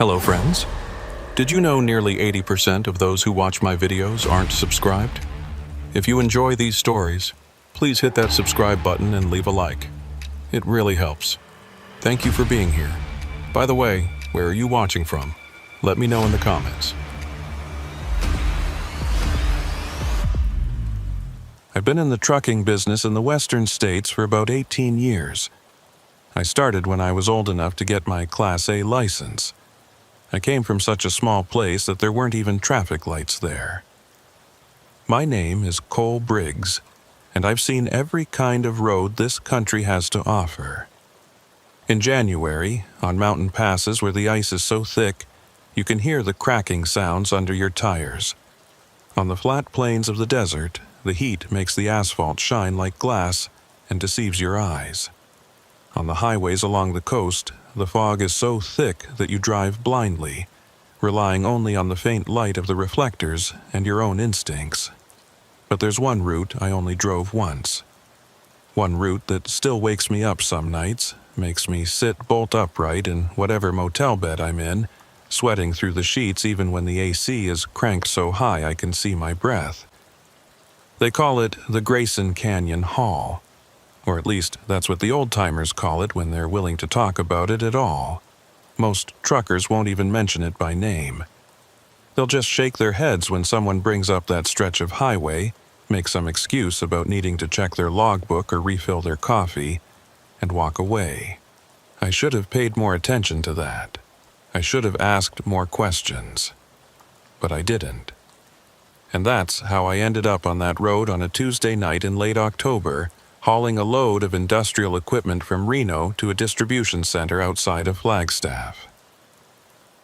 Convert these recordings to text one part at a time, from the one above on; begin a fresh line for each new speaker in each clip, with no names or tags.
Hello friends. Did you know nearly 80% of those who watch my videos aren't subscribed? If you enjoy these stories, please hit that subscribe button and leave a like. It really helps. Thank you for being here. By the way, where are you watching from? Let me know in the comments. I've been in the trucking business in the western states for about 18 years. I started when I was old enough to get my Class A license. I came from such a small place that there weren't even traffic lights there. My name is Cole Briggs, and I've seen every kind of road this country has to offer. In January, on mountain passes where the ice is so thick, you can hear the cracking sounds under your tires. On the flat plains of the desert, the heat makes the asphalt shine like glass and deceives your eyes. On the highways along the coast, the fog is so thick that you drive blindly, relying only on the faint light of the reflectors and your own instincts. But there's one route I only drove once. One route that still wakes me up some nights, makes me sit bolt upright in whatever motel bed I'm in, sweating through the sheets even when the AC is cranked so high I can see my breath. They call it the Grayson Canyon Haul. Or at least that's what the old-timers call it when they're willing to talk about it at all. Most truckers won't even mention it by name. They'll just shake their heads when someone brings up that stretch of highway, make some excuse about needing to check their logbook or refill their coffee, and walk away. I should have paid more attention to that. I should have asked more questions. But I didn't. And that's how I ended up on that road on a Tuesday night in late October, hauling a load of industrial equipment from Reno to a distribution center outside of Flagstaff.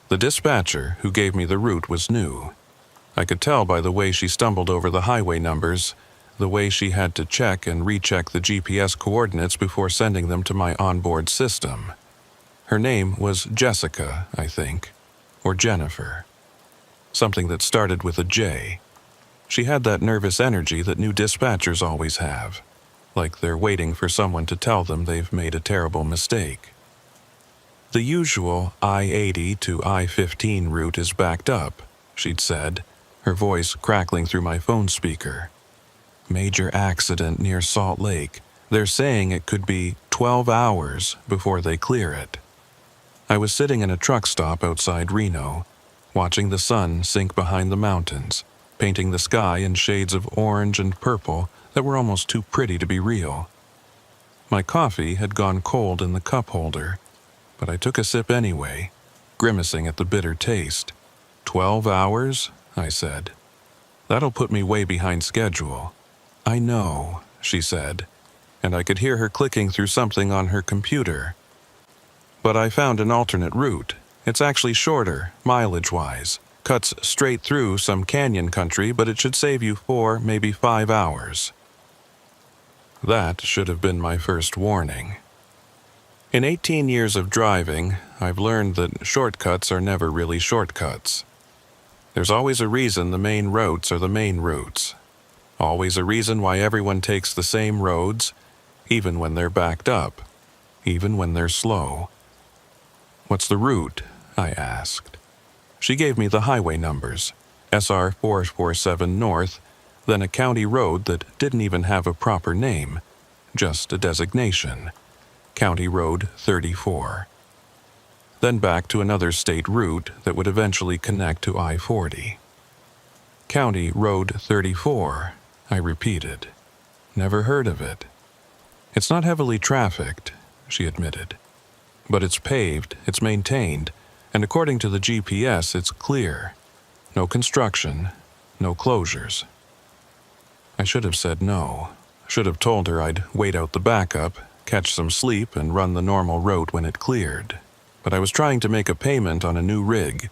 The dispatcher who gave me the route was new. I could tell by the way she stumbled over the highway numbers, the way she had to check and recheck the GPS coordinates before sending them to my onboard system. Her name was Jessica, I think, or Jennifer. Something that started with a J. She had that nervous energy that new dispatchers always have, like they're waiting for someone to tell them they've made a terrible mistake. The usual I-80 to I-15 route is backed up, she'd said, her voice crackling through my phone speaker. Major accident near Salt Lake. They're saying it could be 12 hours before they clear it. I was sitting in a truck stop outside Reno, watching the sun sink behind the mountains, painting the sky in shades of orange and purple that were almost too pretty to be real. My coffee had gone cold in the cup holder, but I took a sip anyway, grimacing at the bitter taste. 12 hours? I said. That'll put me way behind schedule. I know, she said, and I could hear her clicking through something on her computer. But I found an alternate route. It's actually shorter, mileage-wise. Cuts straight through some canyon country, but it should save you 4, maybe 5 hours. That should have been my first warning. In 18 years of driving, I've learned that shortcuts are never really shortcuts. There's always a reason the main routes are the main routes. Always a reason why everyone takes the same roads, even when they're backed up, even when they're slow. What's the route? I asked. She gave me the highway numbers, SR 447 North, then a county road that didn't even have a proper name, just a designation, County Road 34. Then back to another state route that would eventually connect to I-40. County Road 34, I repeated. Never heard of it. It's not heavily trafficked, she admitted. But it's paved, it's maintained, and according to the GPS, it's clear. No construction, no closures. I should have said no. Should have told her I'd wait out the backup, catch some sleep, and run the normal route when it cleared. But I was trying to make a payment on a new rig,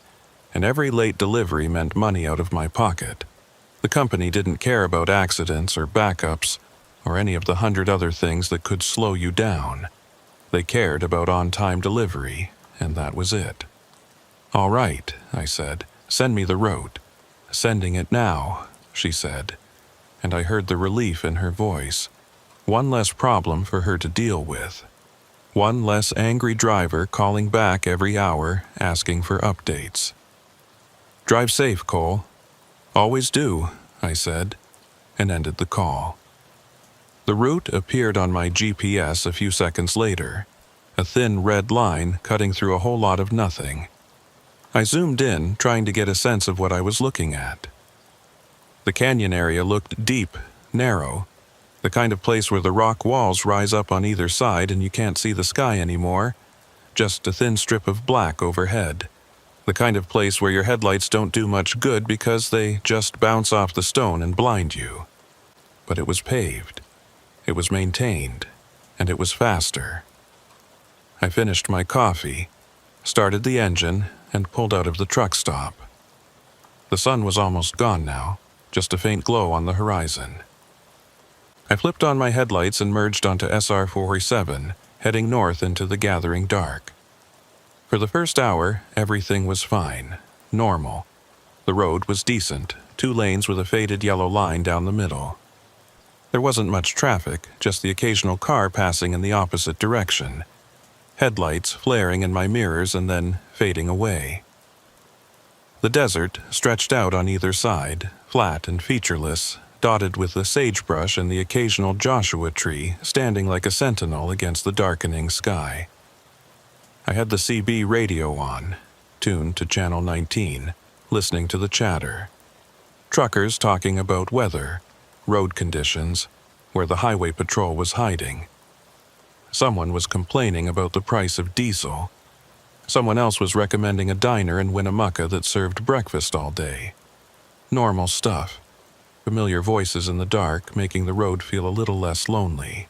and every late delivery meant money out of my pocket. The company didn't care about accidents or backups, or any of the 100 other things that could slow you down. They cared about on-time delivery, and that was it. All right, I said, send me the route. Sending it now, she said, and I heard the relief in her voice. One less problem for her to deal with. One less angry driver calling back every hour asking for updates. "Drive safe, Cole." "Always do," I said, and ended the call. The route appeared on my GPS a few seconds later, a thin red line cutting through a whole lot of nothing. I zoomed in, trying to get a sense of what I was looking at. The canyon area looked deep, narrow, the kind of place where the rock walls rise up on either side and you can't see the sky anymore, just a thin strip of black overhead. The kind of place where your headlights don't do much good because they just bounce off the stone and blind you. But it was paved, it was maintained, and it was faster. I finished my coffee, started the engine, and pulled out of the truck stop. The sun was almost gone now, just a faint glow on the horizon. I flipped on my headlights and merged onto SR 447, heading north into the gathering dark. For the first hour, everything was fine, normal. The road was decent, 2 lanes with a faded yellow line down the middle. There wasn't much traffic, just the occasional car passing in the opposite direction. Headlights flaring in my mirrors and then fading away. The desert stretched out on either side, flat and featureless, dotted with the sagebrush and the occasional Joshua tree standing like a sentinel against the darkening sky. I had the CB radio on, tuned to channel 19, listening to the chatter. Truckers talking about weather, road conditions, where the highway patrol was hiding. Someone was complaining about the price of diesel. Someone else was recommending a diner in Winnemucca that served breakfast all day. Normal stuff. Familiar voices in the dark, making the road feel a little less lonely.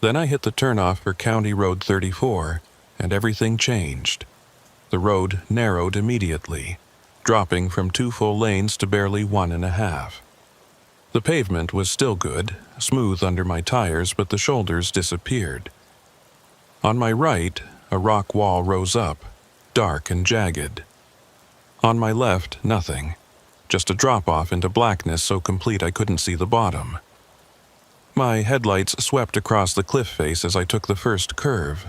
Then I hit the turnoff for County Road 34, and everything changed. The road narrowed immediately, dropping from 2 full lanes to barely 1.5. The pavement was still good, smooth under my tires, but the shoulders disappeared. On my right, a rock wall rose up, dark and jagged. On my left, nothing. Just a drop-off into blackness so complete I couldn't see the bottom. My headlights swept across the cliff face as I took the first curve,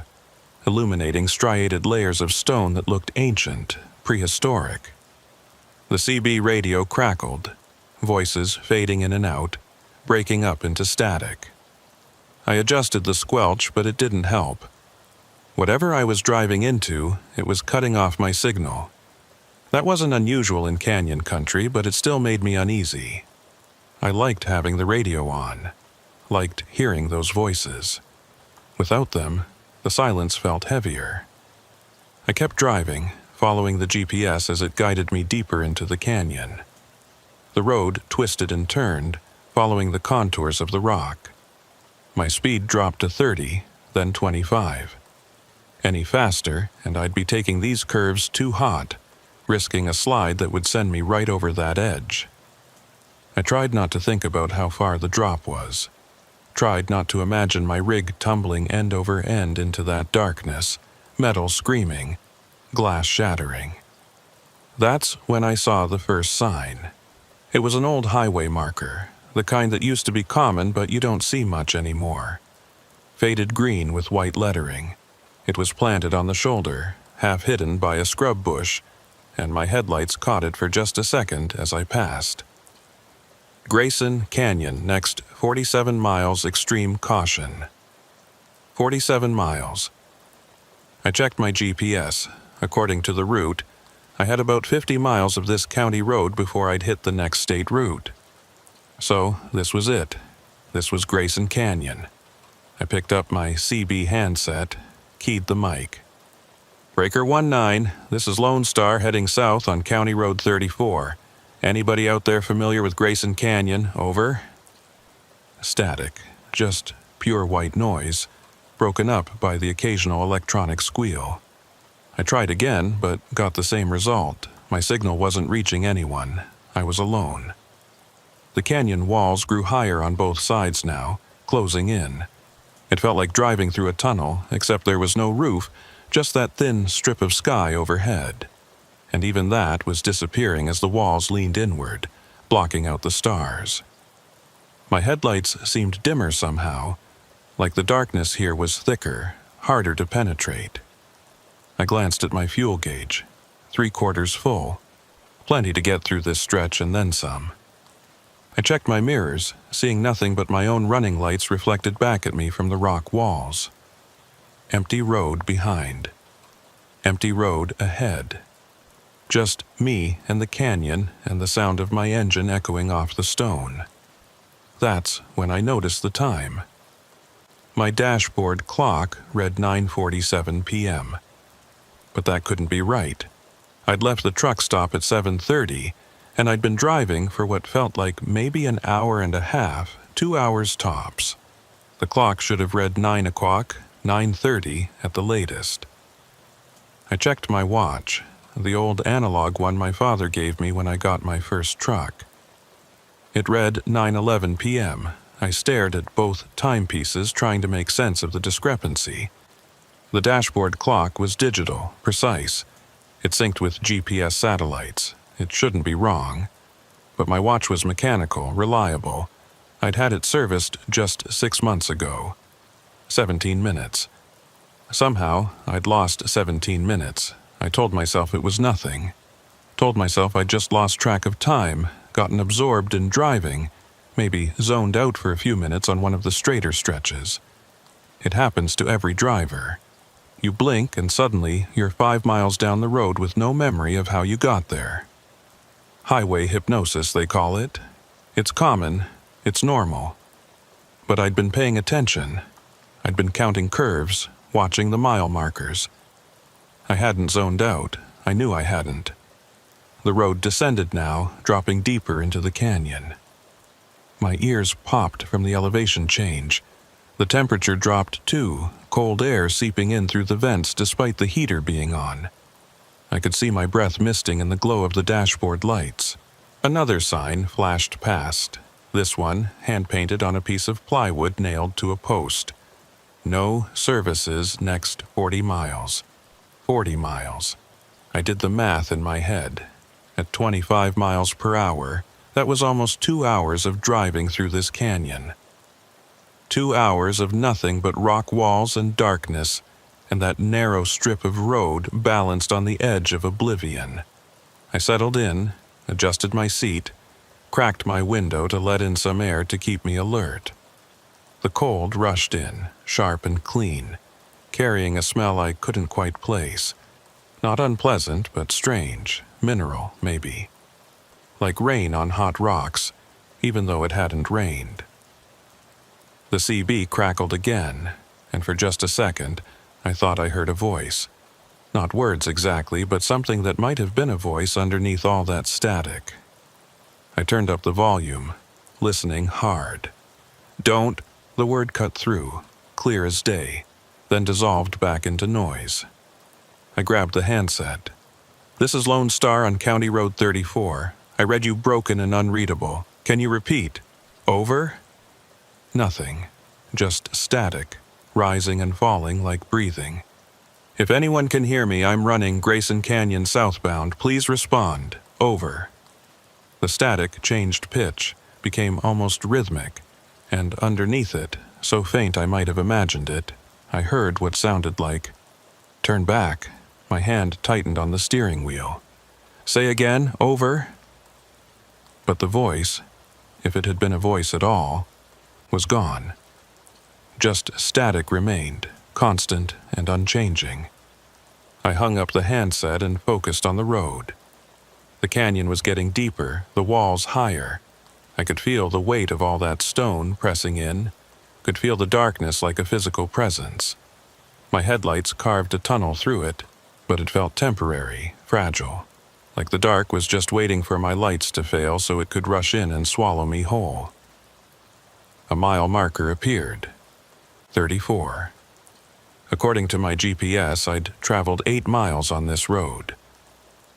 illuminating striated layers of stone that looked ancient, prehistoric. The CB radio crackled, voices fading in and out, breaking up into static. I adjusted the squelch, but it didn't help. Whatever I was driving into, it was cutting off my signal. That wasn't unusual in canyon country, but it still made me uneasy. I liked having the radio on, liked hearing those voices. Without them, the silence felt heavier. I kept driving, following the GPS as it guided me deeper into the canyon. The road twisted and turned, following the contours of the rock. My speed dropped to 30, then 25. Any faster, and I'd be taking these curves too hot, risking a slide that would send me right over that edge. I tried not to think about how far the drop was. Tried not to imagine my rig tumbling end over end into that darkness, metal screaming, glass shattering. That's when I saw the first sign. It was an old highway marker, the kind that used to be common but you don't see much anymore. Faded green with white lettering. It was planted on the shoulder, half hidden by a scrub bush, and my headlights caught it for just a second as I passed. Grayson Canyon, next 47 miles extreme caution. 47 miles. I checked my GPS. According to the route, I had about 50 miles of this county road before I'd hit the next state route. So, this was it. This was Grayson Canyon. I picked up my CB handset, keyed the mic. Breaker 19, this is Lone Star heading south on County Road 34. Anybody out there familiar with Grayson Canyon? Over. Static, just pure white noise, broken up by the occasional electronic squeal. I tried again, but got the same result. My signal wasn't reaching anyone. I was alone. The canyon walls grew higher on both sides now, closing in. It felt like driving through a tunnel, except there was no roof, just that thin strip of sky overhead. And even that was disappearing as the walls leaned inward, blocking out the stars. My headlights seemed dimmer somehow, like the darkness here was thicker, harder to penetrate. I glanced at my fuel gauge, 3/4 full, plenty to get through this stretch and then some. I checked my mirrors, seeing nothing but my own running lights reflected back at me from the rock walls. Empty road behind. Empty road ahead. Just me and the canyon and the sound of my engine echoing off the stone. That's when I noticed the time. My dashboard clock read 9:47 p.m. But that couldn't be right. I'd left the truck stop at 7:30, and I'd been driving for what felt like maybe an hour and a half, 2 hours tops. The clock should have read 9 o'clock, 9:30 at the latest. I checked my watch, the old analog one my father gave me when I got my first truck. It read 9:11 p.m. I stared at both timepieces, trying to make sense of the discrepancy. The dashboard clock was digital, precise. It synced with GPS satellites. It shouldn't be wrong. But my watch was mechanical, reliable. I'd had it serviced just 6 months ago. 17 minutes. Somehow, I'd lost 17 minutes. I told myself it was nothing. Told myself I'd just lost track of time, gotten absorbed in driving, maybe zoned out for a few minutes on one of the straighter stretches. It happens to every driver. You blink and suddenly you're 5 miles down the road with no memory of how you got there. Highway hypnosis, they call it. It's common. It's normal. But I'd been paying attention. I'd been counting curves, watching the mile markers. I hadn't zoned out. I knew I hadn't. The road descended now, dropping deeper into the canyon. My ears popped from the elevation change. The temperature dropped too, cold air seeping in through the vents despite the heater being on. I could see my breath misting in the glow of the dashboard lights. Another sign flashed past, this one hand-painted on a piece of plywood nailed to a post. No services next 40 miles. 40 miles. I did the math in my head. At 25 miles per hour, that was almost 2 hours of driving through this canyon. 2 hours of nothing but rock walls and darkness, and that narrow strip of road balanced on the edge of oblivion. I settled in, adjusted my seat, cracked my window to let in some air to keep me alert. The cold rushed in, sharp and clean, carrying a smell I couldn't quite place. Not unpleasant, but strange, mineral, maybe. Like rain on hot rocks, even though it hadn't rained. The CB crackled again, and for just a second, I thought I heard a voice. Not words exactly, but something that might have been a voice underneath all that static. I turned up the volume, listening hard. "Don't," the word cut through, clear as day, then dissolved back into noise. I grabbed the handset. "This is Lone Star on County Road 34. I read you broken and unreadable. Can you repeat? Over?" Nothing. Just static, rising and falling like breathing. "If anyone can hear me, I'm running Grayson Canyon southbound. Please respond. Over." The static changed pitch, became almost rhythmic, and underneath it, so faint I might have imagined it, I heard what sounded like, "Turn back." My hand tightened on the steering wheel. "Say again, over." But the voice, if it had been a voice at all, was gone. Just static remained, constant and unchanging. I hung up the handset and focused on the road. The canyon was getting deeper, the walls higher. I could feel the weight of all that stone pressing in, could feel the darkness like a physical presence. My headlights carved a tunnel through it, but it felt temporary, fragile, like the dark was just waiting for my lights to fail so it could rush in and swallow me whole. A mile marker appeared. 34. According to my GPS, I'd traveled 8 miles on this road.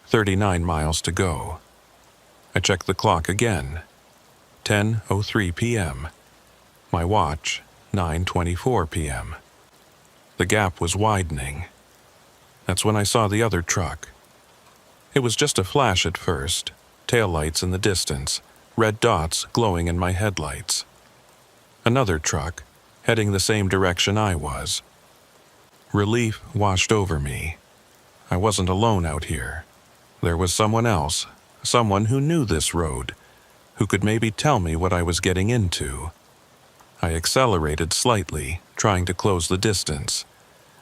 39 miles to go. I checked the clock again. 10:03 p.m. My watch, 9:24 p.m. The gap was widening. That's when I saw the other truck. It was just a flash at first, taillights in the distance, red dots glowing in my headlights. Another truck, heading the same direction I was. Relief washed over me. I wasn't alone out here. There was someone else, someone who knew this road, who could maybe tell me what I was getting into. I accelerated slightly, trying to close the distance.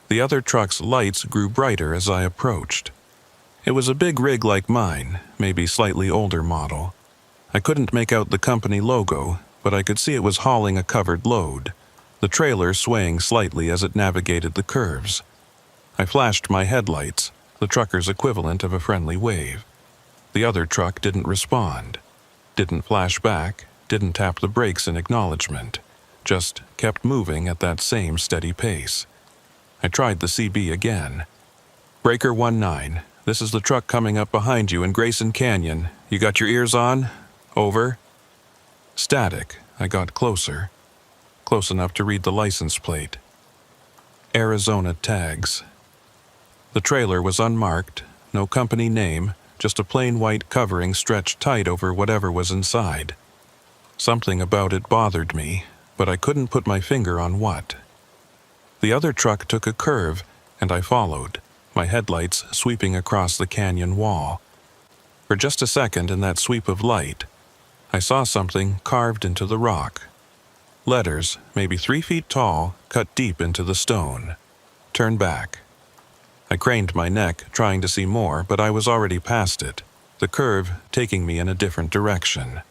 The other truck's lights grew brighter as I approached. It was a big rig like mine, maybe slightly older model. I couldn't make out the company logo, but I could see it was hauling a covered load, the trailer swaying slightly as it navigated the curves. I flashed my headlights, the trucker's equivalent of a friendly wave. The other truck didn't respond, didn't flash back, didn't tap the brakes in acknowledgement, just kept moving at that same steady pace. I tried the CB again. "Breaker 19, this is the truck coming up behind you in Grayson Canyon. You got your ears on? Over." Static. I got closer. Close enough to read the license plate. Arizona tags. The trailer was unmarked, no company name, just a plain white covering stretched tight over whatever was inside. Something about it bothered me, but I couldn't put my finger on what. The other truck took a curve, and I followed, my headlights sweeping across the canyon wall. For just a second in that sweep of light, I saw something carved into the rock. Letters, maybe 3 feet tall, cut deep into the stone. "Turn back." I craned my neck, trying to see more, but I was already past it, the curve taking me in a different direction.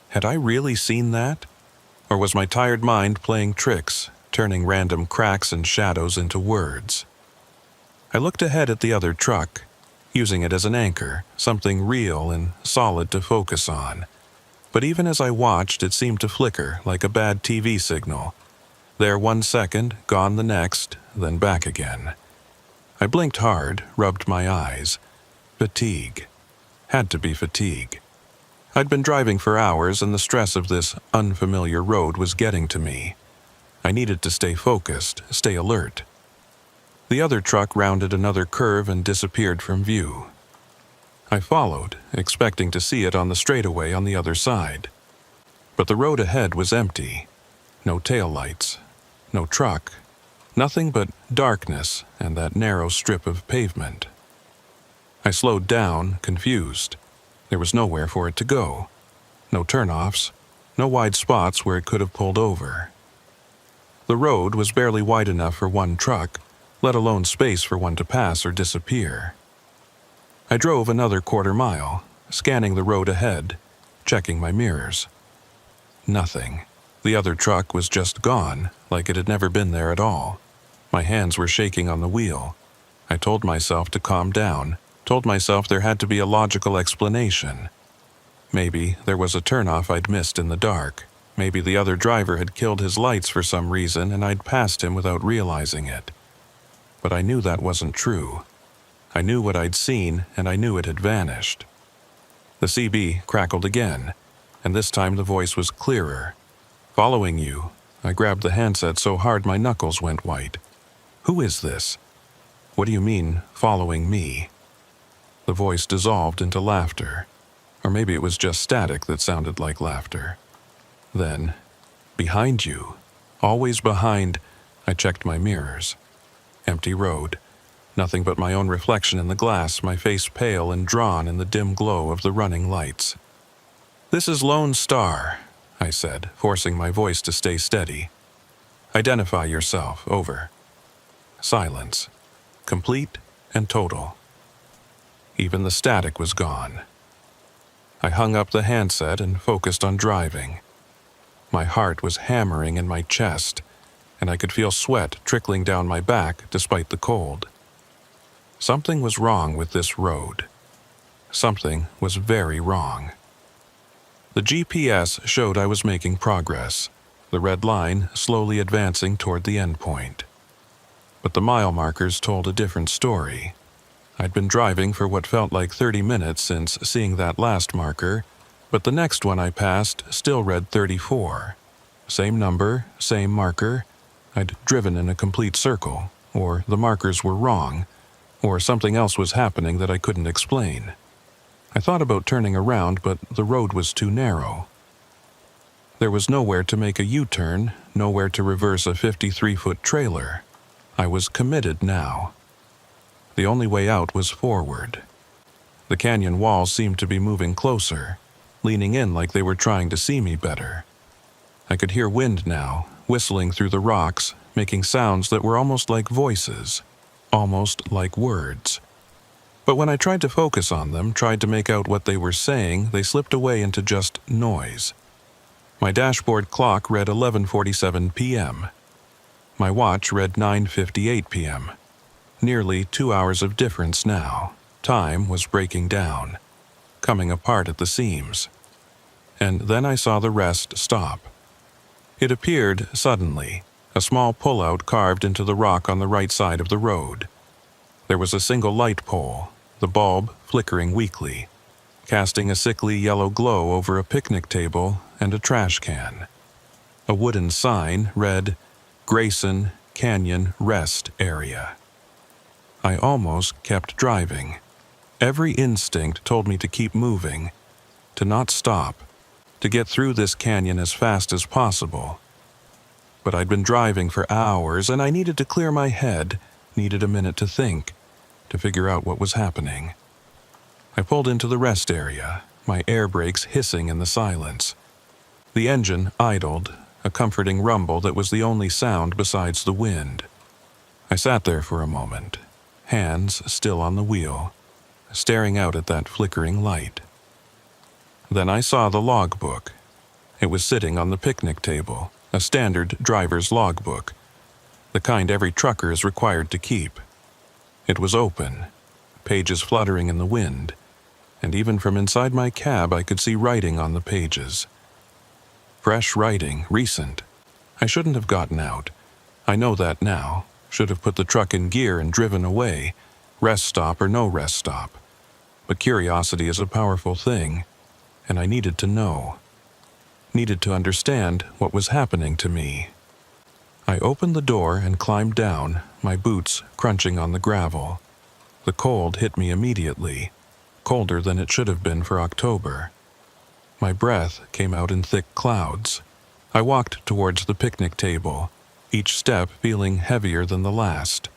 Had I really seen that? Or was my tired mind playing tricks, turning random cracks and shadows into words? I looked ahead at the other truck, using it as an anchor, something real and solid to focus on. But even as I watched, it seemed to flicker like a bad TV signal. There 1 second, gone the next, then back again. I blinked hard, rubbed my eyes. Fatigue. Had to be fatigue. I'd been driving for hours, and the stress of this unfamiliar road was getting to me. I needed to stay focused, stay alert. The other truck rounded another curve and disappeared from view. I followed, expecting to see it on the straightaway on the other side. But the road ahead was empty. No taillights, no truck, nothing but darkness and that narrow strip of pavement. I slowed down, confused. There was nowhere for it to go. No turnoffs, no wide spots where it could have pulled over. The road was barely wide enough for one truck, let alone space for one to pass or disappear. I drove another quarter-mile, scanning the road ahead, checking my mirrors. Nothing. The other truck was just gone, like it had never been there at all. My hands were shaking on the wheel. I told myself to calm down, told myself there had to be a logical explanation. Maybe there was a turnoff I'd missed in the dark. Maybe the other driver had killed his lights for some reason and I'd passed him without realizing it. But I knew that wasn't true. I knew what I'd seen, and I knew it had vanished. The CB crackled again, and this time the voice was clearer. "Following you." I grabbed the handset so hard my knuckles went white. "Who is this?" "What do you mean, following me?" The voice dissolved into laughter. Or maybe it was just static that sounded like laughter. Then, "Behind you. Always behind." I checked my mirrors. Empty road. Nothing but my own reflection in the glass, my face pale and drawn in the dim glow of the running lights. "This is Lone Star," I said, forcing my voice to stay steady. "Identify yourself, over." Silence. Complete and total. Even the static was gone. I hung up the handset and focused on driving. My heart was hammering in my chest, and I could feel sweat trickling down my back despite the cold. Something was wrong with this road. Something was very wrong. The GPS showed I was making progress, the red line slowly advancing toward the end point. But the mile markers told a different story. I'd been driving for what felt like 30 minutes since seeing that last marker, but the next one I passed still read 34. Same number, same marker. I'd driven in a complete circle, or the markers were wrong, or something else was happening that I couldn't explain. I thought about turning around, but the road was too narrow. There was nowhere to make a U-turn, nowhere to reverse a 53-foot trailer. I was committed now. The only way out was forward. The canyon walls seemed to be moving closer, leaning in like they were trying to see me better. I could hear wind now, whistling through the rocks, making sounds that were almost like voices, almost like words. But when I tried to focus on them, tried to make out what they were saying, they slipped away into just noise. My dashboard clock read 11:47 p.m. My watch read 9:58 p.m. Nearly 2 hours of difference now. Time was breaking down, coming apart at the seams. And then I saw the rest stop. It appeared suddenly, a small pullout carved into the rock on the right side of the road. There was a single light pole, the bulb flickering weakly, casting a sickly yellow glow over a picnic table and a trash can. A wooden sign read, "Grayson Canyon Rest Area." I almost kept driving. Every instinct told me to keep moving, to not stop, to get through this canyon as fast as possible. But I'd been driving for hours, and I needed to clear my head, needed a minute to think, to figure out what was happening. I pulled into the rest area, my air brakes hissing in the silence. The engine idled, a comforting rumble that was the only sound besides the wind. I sat there for a moment, hands still on the wheel, staring out at that flickering light. Then I saw the logbook. It was sitting on the picnic table, a standard driver's logbook, the kind every trucker is required to keep. It was open, pages fluttering in the wind, and even from inside my cab I could see writing on the pages. Fresh writing, recent. I shouldn't have gotten out. I know that now. Should have put the truck in gear and driven away, rest stop or no rest stop. But curiosity is a powerful thing, and I needed to know. Needed to understand what was happening to me. I opened the door and climbed down, my boots crunching on the gravel. The cold hit me immediately, colder than it should have been for October. My breath came out in thick clouds. I walked towards the picnic table, each step feeling heavier than the last.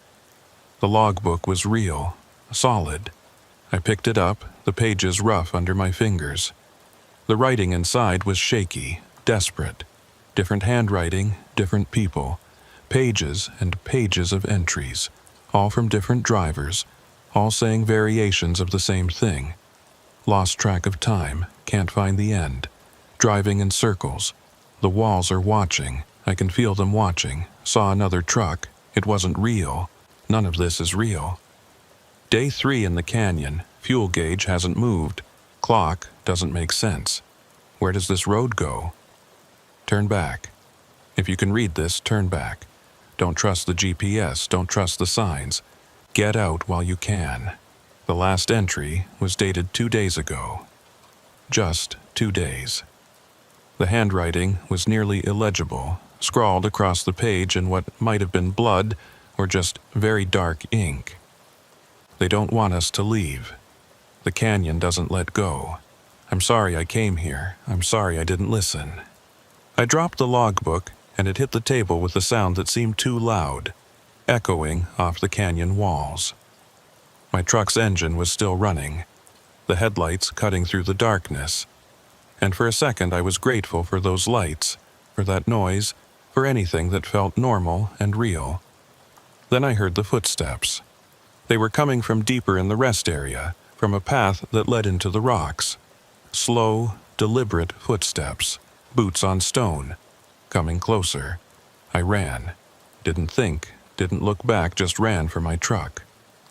The logbook was real, solid. I picked it up, the pages rough under my fingers. The writing inside was shaky, desperate. Different handwriting, different people. Pages and pages of entries, all from different drivers, all saying variations of the same thing. Lost track of time, can't find the end. Driving in circles. The walls are watching. I can feel them watching. Saw another truck. It wasn't real. None of this is real. Day 3 in the canyon. Fuel gauge hasn't moved. Clock doesn't make sense. Where does this road go? Turn back. If you can read this, turn back. Don't trust the GPS. Don't trust the signs. Get out while you can. The last entry was dated 2 days ago. Just 2 days. The handwriting was nearly illegible, scrawled across the page in what might have been blood or just very dark ink. They don't want us to leave. The canyon doesn't let go. I'm sorry I came here. I'm sorry I didn't listen. I dropped the logbook, and it hit the table with a sound that seemed too loud, echoing off the canyon walls. My truck's engine was still running, the headlights cutting through the darkness. And for a second I was grateful for those lights, for that noise, for anything that felt normal and real. Then I heard the footsteps. They were coming from deeper in the rest area, from a path that led into the rocks. Slow, deliberate footsteps, boots on stone, coming closer. I ran. Didn't think, didn't look back, just ran for my truck.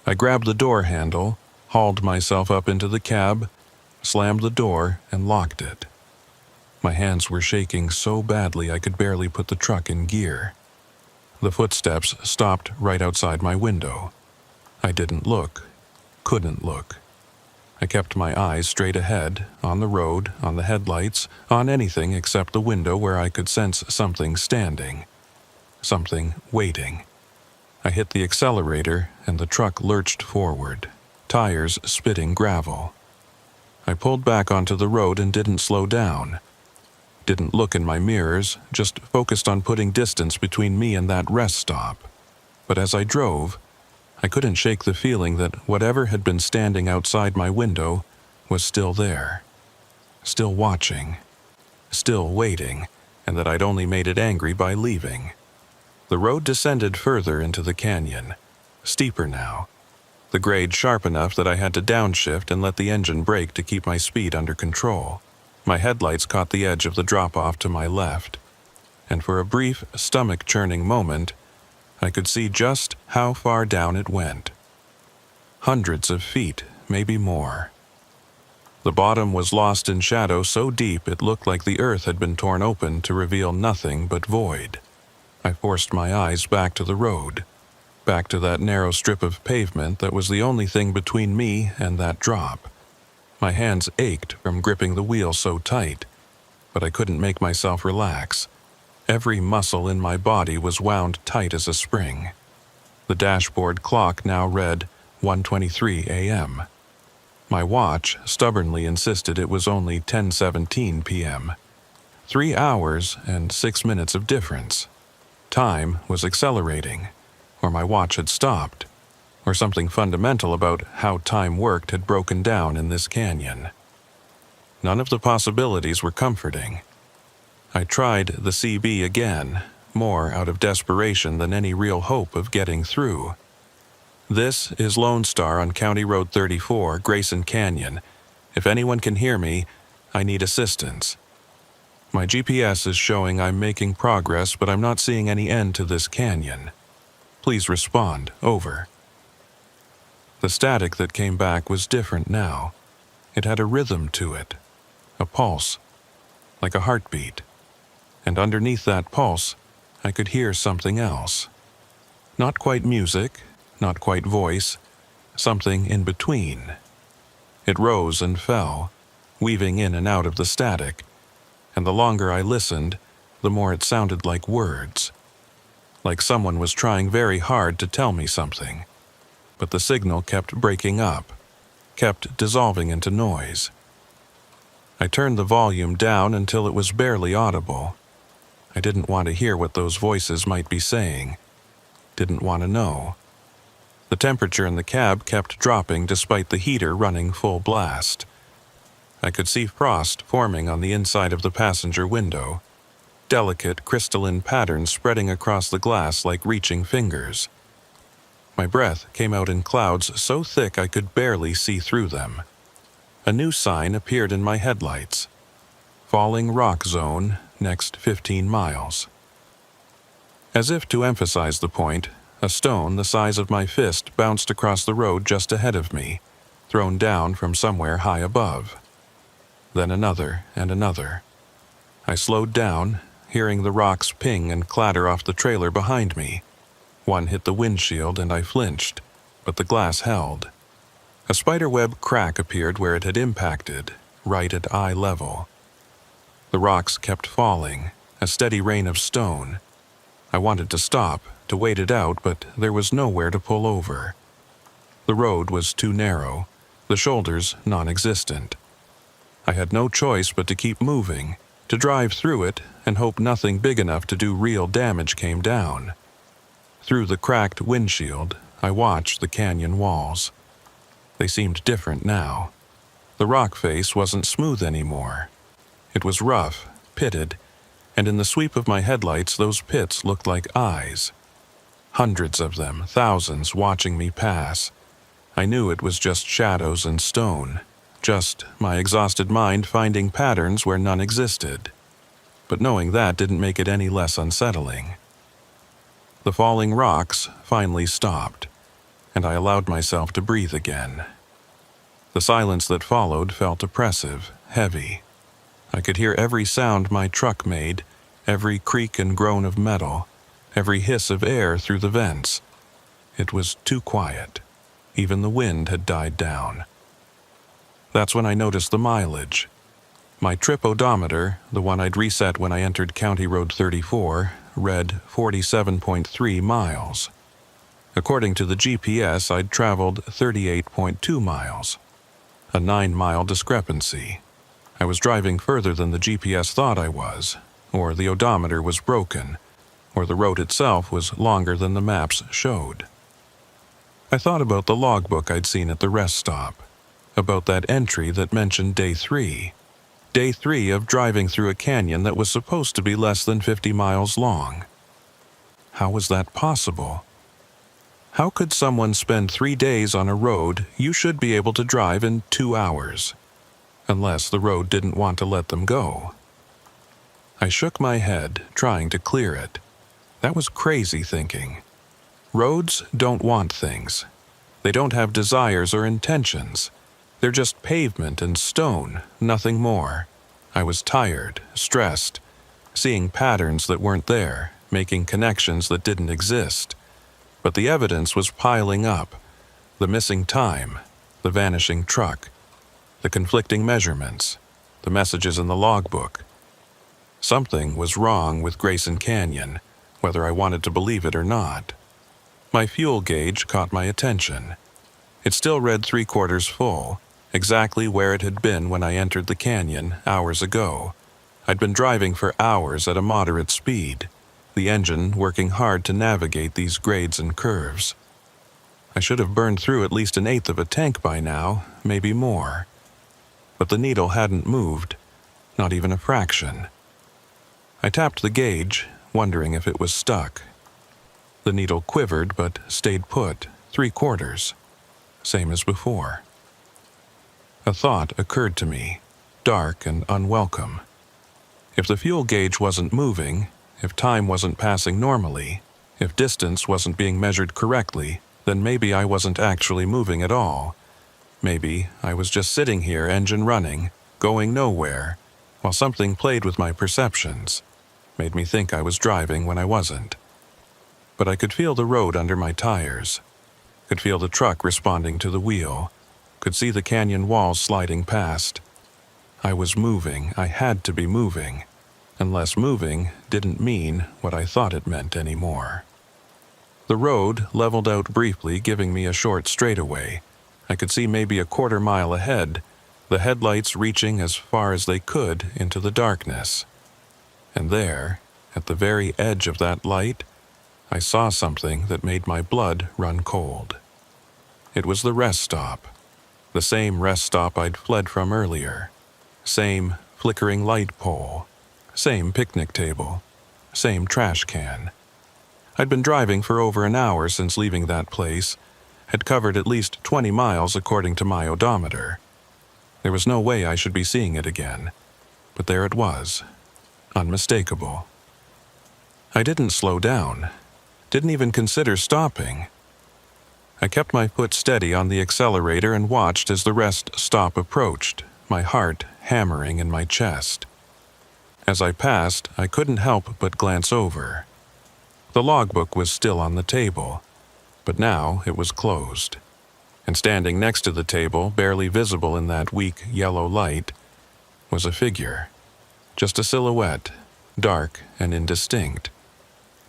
I grabbed the door handle, hauled myself up into the cab, slammed the door, and locked it. My hands were shaking so badly I could barely put the truck in gear. The footsteps stopped right outside my window. I didn't look, couldn't look. I kept my eyes straight ahead, on the road, on the headlights, on anything except the window where I could sense something standing, something waiting. I hit the accelerator and the truck lurched forward, tires spitting gravel. I pulled back onto the road and didn't slow down. didn't look in my mirrors, just focused on putting distance between me and that rest stop. But as I drove, I couldn't shake the feeling that whatever had been standing outside my window was still there, still watching, still waiting, and that I'd only made it angry by leaving. The road descended further into the canyon, steeper now, the grade sharp enough that I had to downshift and let the engine brake to keep my speed under control. My headlights caught the edge of the drop-off to my left, and for a brief, stomach-churning moment, I could see just how far down it went. Hundreds of feet, maybe more. The bottom was lost in shadow so deep it looked like the earth had been torn open to reveal nothing but void. I forced my eyes back to the road, back to that narrow strip of pavement that was the only thing between me and that drop. My hands ached from gripping the wheel so tight, but I couldn't make myself relax. Every muscle in my body was wound tight as a spring. The dashboard clock now read 1:23 a.m. My watch stubbornly insisted it was only 10:17 p.m. 3 hours and 6 minutes of difference. Time was accelerating, or my watch had stopped, or something fundamental about how time worked had broken down in this canyon. None of the possibilities were comforting. I tried the CB again, more out of desperation than any real hope of getting through. This is Lone Star on County Road 34, Grayson Canyon. If anyone can hear me, I need assistance. My GPS is showing I'm making progress, but I'm not seeing any end to this canyon. Please respond. Over. The static that came back was different now. It had a rhythm to it, a pulse, like a heartbeat. And underneath that pulse, I could hear something else. Not quite music, not quite voice, something in between. It rose and fell, weaving in and out of the static, and the longer I listened, the more it sounded like words. Like someone was trying very hard to tell me something, but the signal kept breaking up, kept dissolving into noise. I turned the volume down until it was barely audible. I didn't want to hear what those voices might be saying. Didn't want to know. The temperature in the cab kept dropping despite the heater running full blast. I could see frost forming on the inside of the passenger window, delicate crystalline patterns spreading across the glass like reaching fingers. My breath came out in clouds so thick I could barely see through them. A new sign appeared in my headlights. Falling rock zone, next 15 miles. As if to emphasize the point, a stone the size of my fist bounced across the road just ahead of me, thrown down from somewhere high above. Then another and another. I slowed down, hearing the rocks ping and clatter off the trailer behind me. One hit the windshield and I flinched, but the glass held. A spiderweb crack appeared where it had impacted, right at eye level. The rocks kept falling, a steady rain of stone. I wanted to stop, to wait it out, but there was nowhere to pull over. The road was too narrow, the shoulders non-existent. I had no choice but to keep moving, to drive through it and hope nothing big enough to do real damage came down. Through the cracked windshield, I watched the canyon walls. They seemed different now. The rock face wasn't smooth anymore. It was rough, pitted, and in the sweep of my headlights those pits looked like eyes. Hundreds of them, thousands watching me pass. I knew it was just shadows and stone, just my exhausted mind finding patterns where none existed. But knowing that didn't make it any less unsettling. The falling rocks finally stopped, and I allowed myself to breathe again. The silence that followed felt oppressive, heavy. I could hear every sound my truck made, every creak and groan of metal, every hiss of air through the vents. It was too quiet. Even the wind had died down. That's when I noticed the mileage. My trip odometer, the one I'd reset when I entered County Road 34, read 47.3 miles. According to the GPS, I'd traveled 38.2 miles. A 9-mile discrepancy. I was driving further than the GPS thought I was, or the odometer was broken, or the road itself was longer than the maps showed. I thought about the logbook I'd seen at the rest stop, about that entry that mentioned day 3. Day 3 of driving through a canyon that was supposed to be less than 50 miles long. How was that possible? How could someone spend 3 days on a road you should be able to drive in 2 hours? Unless the road didn't want to let them go. I shook my head, trying to clear it. That was crazy thinking. Roads don't want things. They don't have desires or intentions. They're just pavement and stone, nothing more. I was tired, stressed, seeing patterns that weren't there, making connections that didn't exist. But the evidence was piling up. The missing time, the vanishing truck, the conflicting measurements, the messages in the logbook. Something was wrong with Grayson Canyon, whether I wanted to believe it or not. My fuel gauge caught my attention. It still read 3/4 full, exactly where it had been when I entered the canyon hours ago. I'd been driving for hours at a moderate speed, the engine working hard to navigate these grades and curves. I should have burned through at least 1/8 of a tank by now, maybe more. But the needle hadn't moved, not even a fraction. I tapped the gauge, wondering if it was stuck. The needle quivered but stayed put, 3/4, same as before. A thought occurred to me, dark and unwelcome. If the fuel gauge wasn't moving, if time wasn't passing normally, if distance wasn't being measured correctly, then maybe I wasn't actually moving at all. Maybe I was just sitting here, engine running, going nowhere, while something played with my perceptions, made me think I was driving when I wasn't. But I could feel the road under my tires, could feel the truck responding to the wheel, could see the canyon walls sliding past. I was moving, I had to be moving, unless moving didn't mean what I thought it meant anymore. The road leveled out briefly, giving me a short straightaway. I could see maybe a 1/4 mile ahead, the headlights reaching as far as they could into the darkness. And there, at the very edge of that light, I saw something that made my blood run cold. It was the rest stop, the same rest stop I'd fled from earlier. Same flickering light pole, same picnic table, same trash can. I'd been driving for over an hour since leaving that place, had covered at least 20 miles according to my odometer. There was no way I should be seeing it again, but there it was, unmistakable. I didn't slow down, didn't even consider stopping. I kept my foot steady on the accelerator and watched as the rest stop approached, my heart hammering in my chest. As I passed, I couldn't help but glance over. The logbook was still on the table, but now it was closed. And standing next to the table, barely visible in that weak yellow light, was a figure. Just a silhouette, dark and indistinct,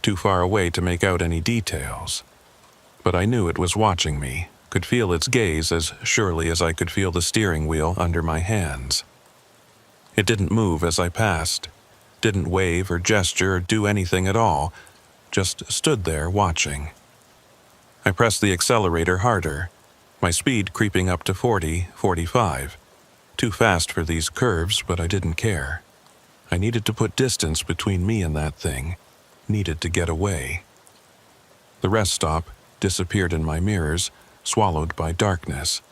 too far away to make out any details. But I knew it was watching me, could feel its gaze as surely as I could feel the steering wheel under my hands. It didn't move as I passed, didn't wave or gesture or do anything at all, just stood there watching. I pressed the accelerator harder, my speed creeping up to 40, 45. Too fast for these curves, but I didn't care. I needed to put distance between me and that thing, needed to get away. The rest stop disappeared in my mirrors, swallowed by darkness.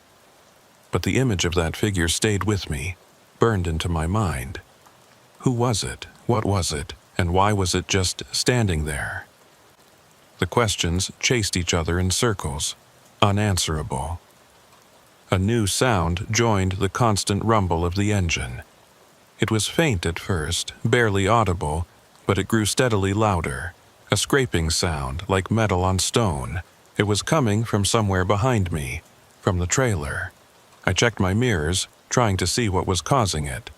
But the image of that figure stayed with me, burned into my mind. Who was it? What was it? And why was it just standing there? The questions chased each other in circles, unanswerable. A new sound joined the constant rumble of the engine. It was faint at first, barely audible, but it grew steadily louder. A scraping sound, like metal on stone. It was coming from somewhere behind me, from the trailer. I checked my mirrors, trying to see what was causing it.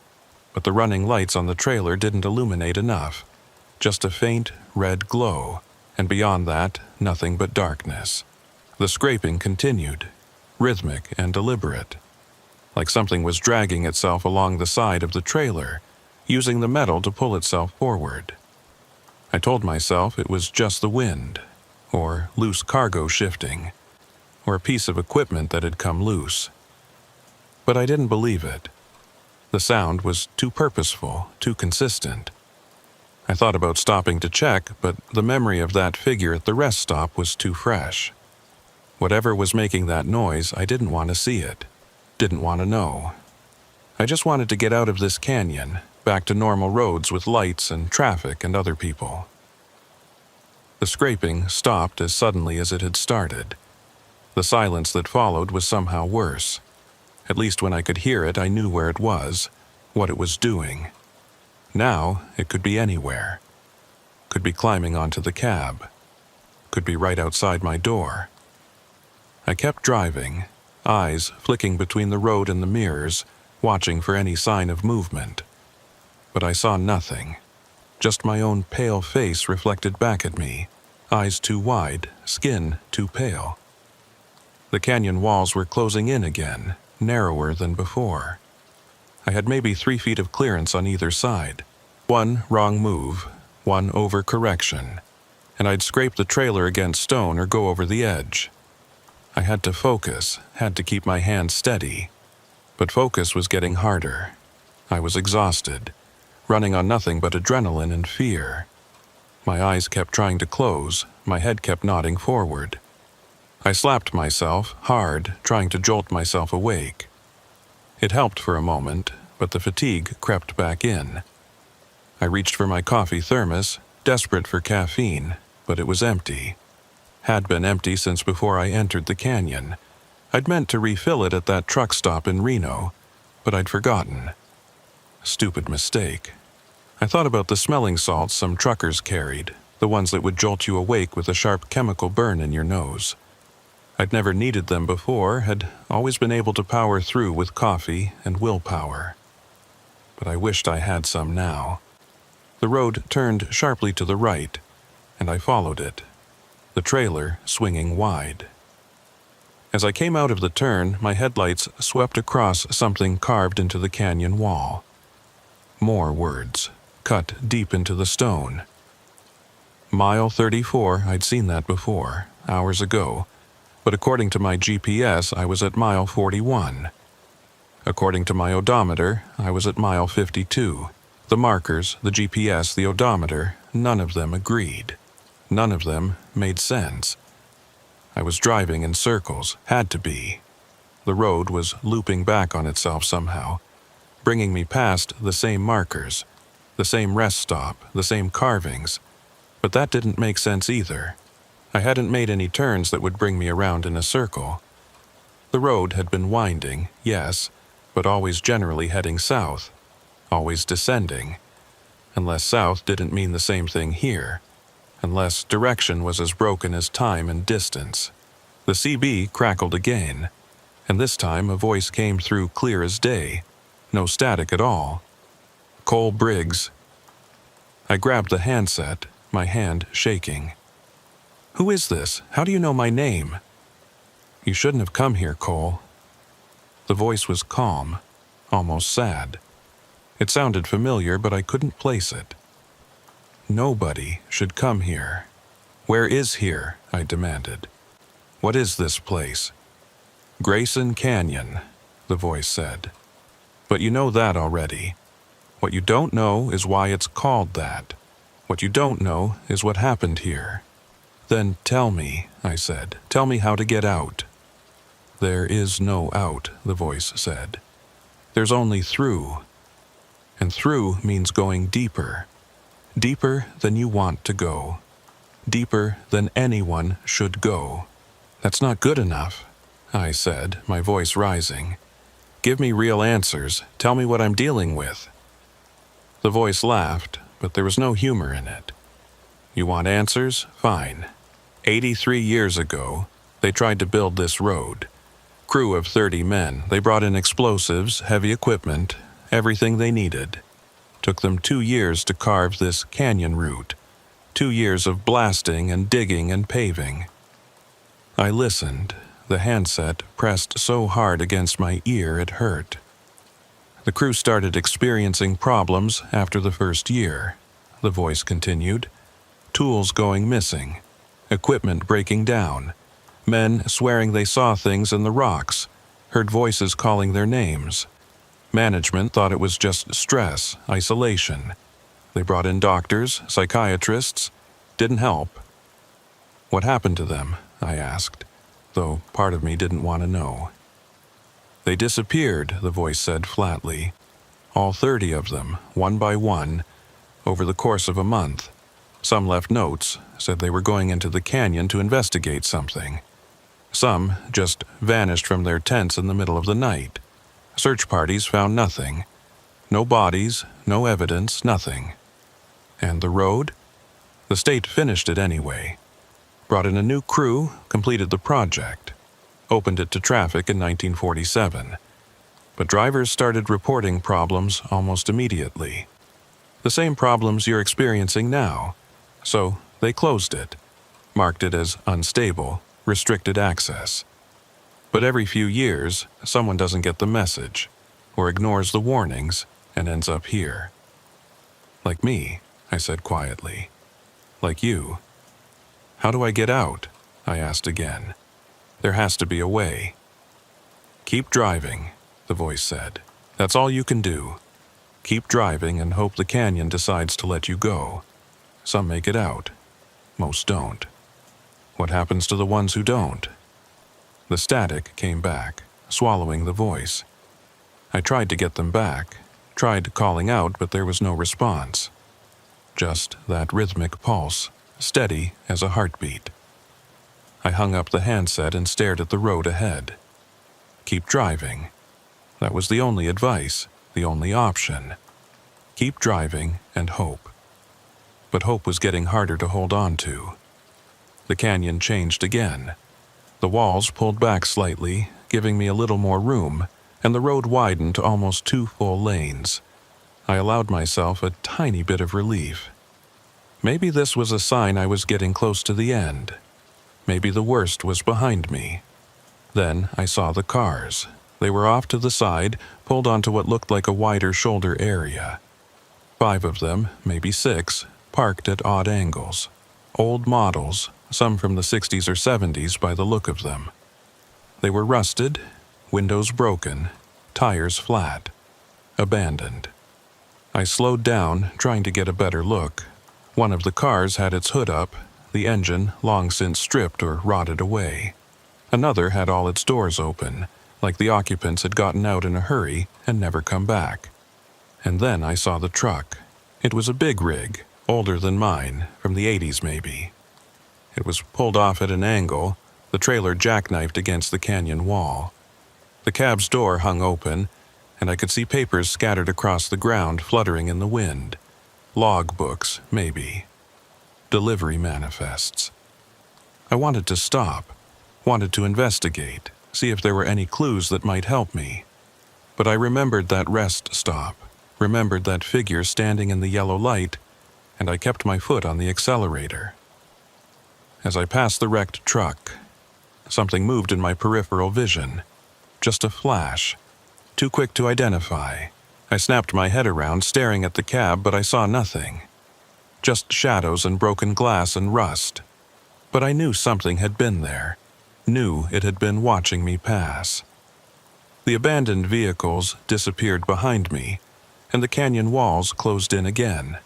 But the running lights on the trailer didn't illuminate enough. Just a faint red glow, and beyond that, nothing but darkness. The scraping continued, rhythmic and deliberate. like something was dragging itself along the side of the trailer, using the metal to pull itself forward. I told myself it was just the wind, or loose cargo shifting, or a piece of equipment that had come loose. But I didn't believe it. The sound was too purposeful, too consistent. I thought about stopping to check, but the memory of that figure at the rest stop was too fresh. Whatever was making that noise, I didn't want to see it, didn't want to know. I just wanted to get out of this canyon, back to normal roads with lights and traffic and other people. The scraping stopped as suddenly as it had started. The silence that followed was somehow worse. At least when I could hear it, I knew where it was, what it was doing. Now, it could be anywhere. Could be climbing onto the cab. Could be right outside my door. I kept driving, eyes flicking between the road and the mirrors, watching for any sign of movement. But I saw nothing. Just my own pale face reflected back at me, eyes too wide, skin too pale. The canyon walls were closing in again, narrower than before. I had maybe 3 feet of clearance on either side. One wrong move, one overcorrection, and I'd scrape the trailer against stone or go over the edge. I had to focus, had to keep my hands steady. But focus was getting harder. I was exhausted, running on nothing but adrenaline and fear. My eyes kept trying to close, my head kept nodding forward. I slapped myself, hard, trying to jolt myself awake. It helped for a moment, but the fatigue crept back in. I reached for my coffee thermos, desperate for caffeine, but it was empty. Had been empty since before I entered the canyon. I'd meant to refill it at that truck stop in Reno, but I'd forgotten. Stupid mistake. I thought about the smelling salts some truckers carried, the ones that would jolt you awake with a sharp chemical burn in your nose. I'd never needed them before, had always been able to power through with coffee and willpower. But I wished I had some now. The road turned sharply to the right, and I followed it, the trailer swinging wide. As I came out of the turn, my headlights swept across something carved into the canyon wall. More words, cut deep into the stone. Mile 34, I'd seen that before, hours ago, but according to my GPS, I was at mile 41. According to my odometer, I was at mile 52. The markers, the GPS, the odometer, none of them agreed. None of them made sense. I was driving in circles, had to be. The road was looping back on itself somehow, bringing me past the same markers, the same rest stop, the same carvings, but that didn't make sense either. I hadn't made any turns that would bring me around in a circle. The road had been winding, yes, but always generally heading south, always descending, unless south didn't mean the same thing here, unless direction was as broken as time and distance. The CB crackled again, and this time a voice came through clear as day, no static at all. Cole Briggs. I grabbed the handset, my hand shaking. Who is this? How do you know my name? You shouldn't have come here, Cole. The voice was calm, almost sad. It sounded familiar, but I couldn't place it. Nobody should come here. Where is here? I demanded. What is this place? Grayson Canyon, the voice said. But you know that already. What you don't know is why it's called that. What you don't know is what happened here. Then tell me, I said. Tell me how to get out. There is no out, the voice said. There's only through. And through means going deeper. Deeper than you want to go. Deeper than anyone should go. That's not good enough, I said, my voice rising. Give me real answers. Tell me what I'm dealing with. The voice laughed, but there was no humor in it. You want answers? Fine. 83 years ago, they tried to build this road. Crew of 30 men. They brought in explosives, heavy equipment, everything they needed. Took them 2 years to carve this canyon route. 2 years of blasting and digging and paving. I listened, the handset pressed so hard against my ear it hurt. The crew started experiencing problems after the first year, the voice continued. Tools going missing, equipment breaking down, men swearing they saw things in the rocks, heard voices calling their names. Management thought it was just stress, isolation. They brought in doctors, psychiatrists. Didn't help. What happened to them? I asked, though part of me didn't want to know. They disappeared, the voice said flatly. All 30 of them, one by one, over the course of a month. Some left notes, said they were going into the canyon to investigate something. Some just vanished from their tents in the middle of the night. Search parties found nothing. No bodies, no evidence, nothing. And the road? The state finished it anyway. Brought in a new crew, completed the project. Opened it to traffic in 1947. But drivers started reporting problems almost immediately. The same problems you're experiencing now. So they closed it, marked it as unstable, restricted access. But every few years, someone doesn't get the message, or ignores the warnings, and ends up here. Like me, I said quietly. Like you. How do I get out? I asked again. There has to be a way. Keep driving, the voice said. That's all you can do. Keep driving and hope the canyon decides to let you go. Some make it out. Most don't. What happens to the ones who don't? The static came back, swallowing the voice. I tried to get them back, tried calling out, but there was no response. Just that rhythmic pulse, steady as a heartbeat. I hung up the handset and stared at the road ahead. Keep driving. That was the only advice, the only option. Keep driving and hope. But hope was getting harder to hold on to. The canyon changed again. The walls pulled back slightly, giving me a little more room, and the road widened to almost 2 full lanes. I allowed myself a tiny bit of relief. Maybe this was a sign I was getting close to the end. Maybe the worst was behind me. Then I saw the cars. They were off to the side, pulled onto what looked like a wider shoulder area. 5 of them, maybe 6, parked at odd angles. Old models, some from the 60s or 70s by the look of them. They were rusted, windows broken, tires flat, abandoned. I slowed down, trying to get a better look. One of the cars had its hood up, the engine long since stripped or rotted away. Another had all its doors open, like the occupants had gotten out in a hurry and never come back. And then I saw the truck. It was a big rig, older than mine, from the 80s maybe. It was pulled off at an angle, the trailer jackknifed against the canyon wall. The cab's door hung open, and I could see papers scattered across the ground fluttering in the wind. Log books, maybe. Delivery manifests. I wanted to stop, wanted to investigate, see if there were any clues that might help me. But I remembered that rest stop, remembered that figure standing in the yellow light, and I kept my foot on the accelerator. As I passed the wrecked truck, something moved in my peripheral vision. Just a flash, too quick to identify. I snapped my head around, staring at the cab, but I saw nothing. Just shadows and broken glass and rust. But I knew something had been there, knew it had been watching me pass. The abandoned vehicles disappeared behind me, and the canyon walls closed in again.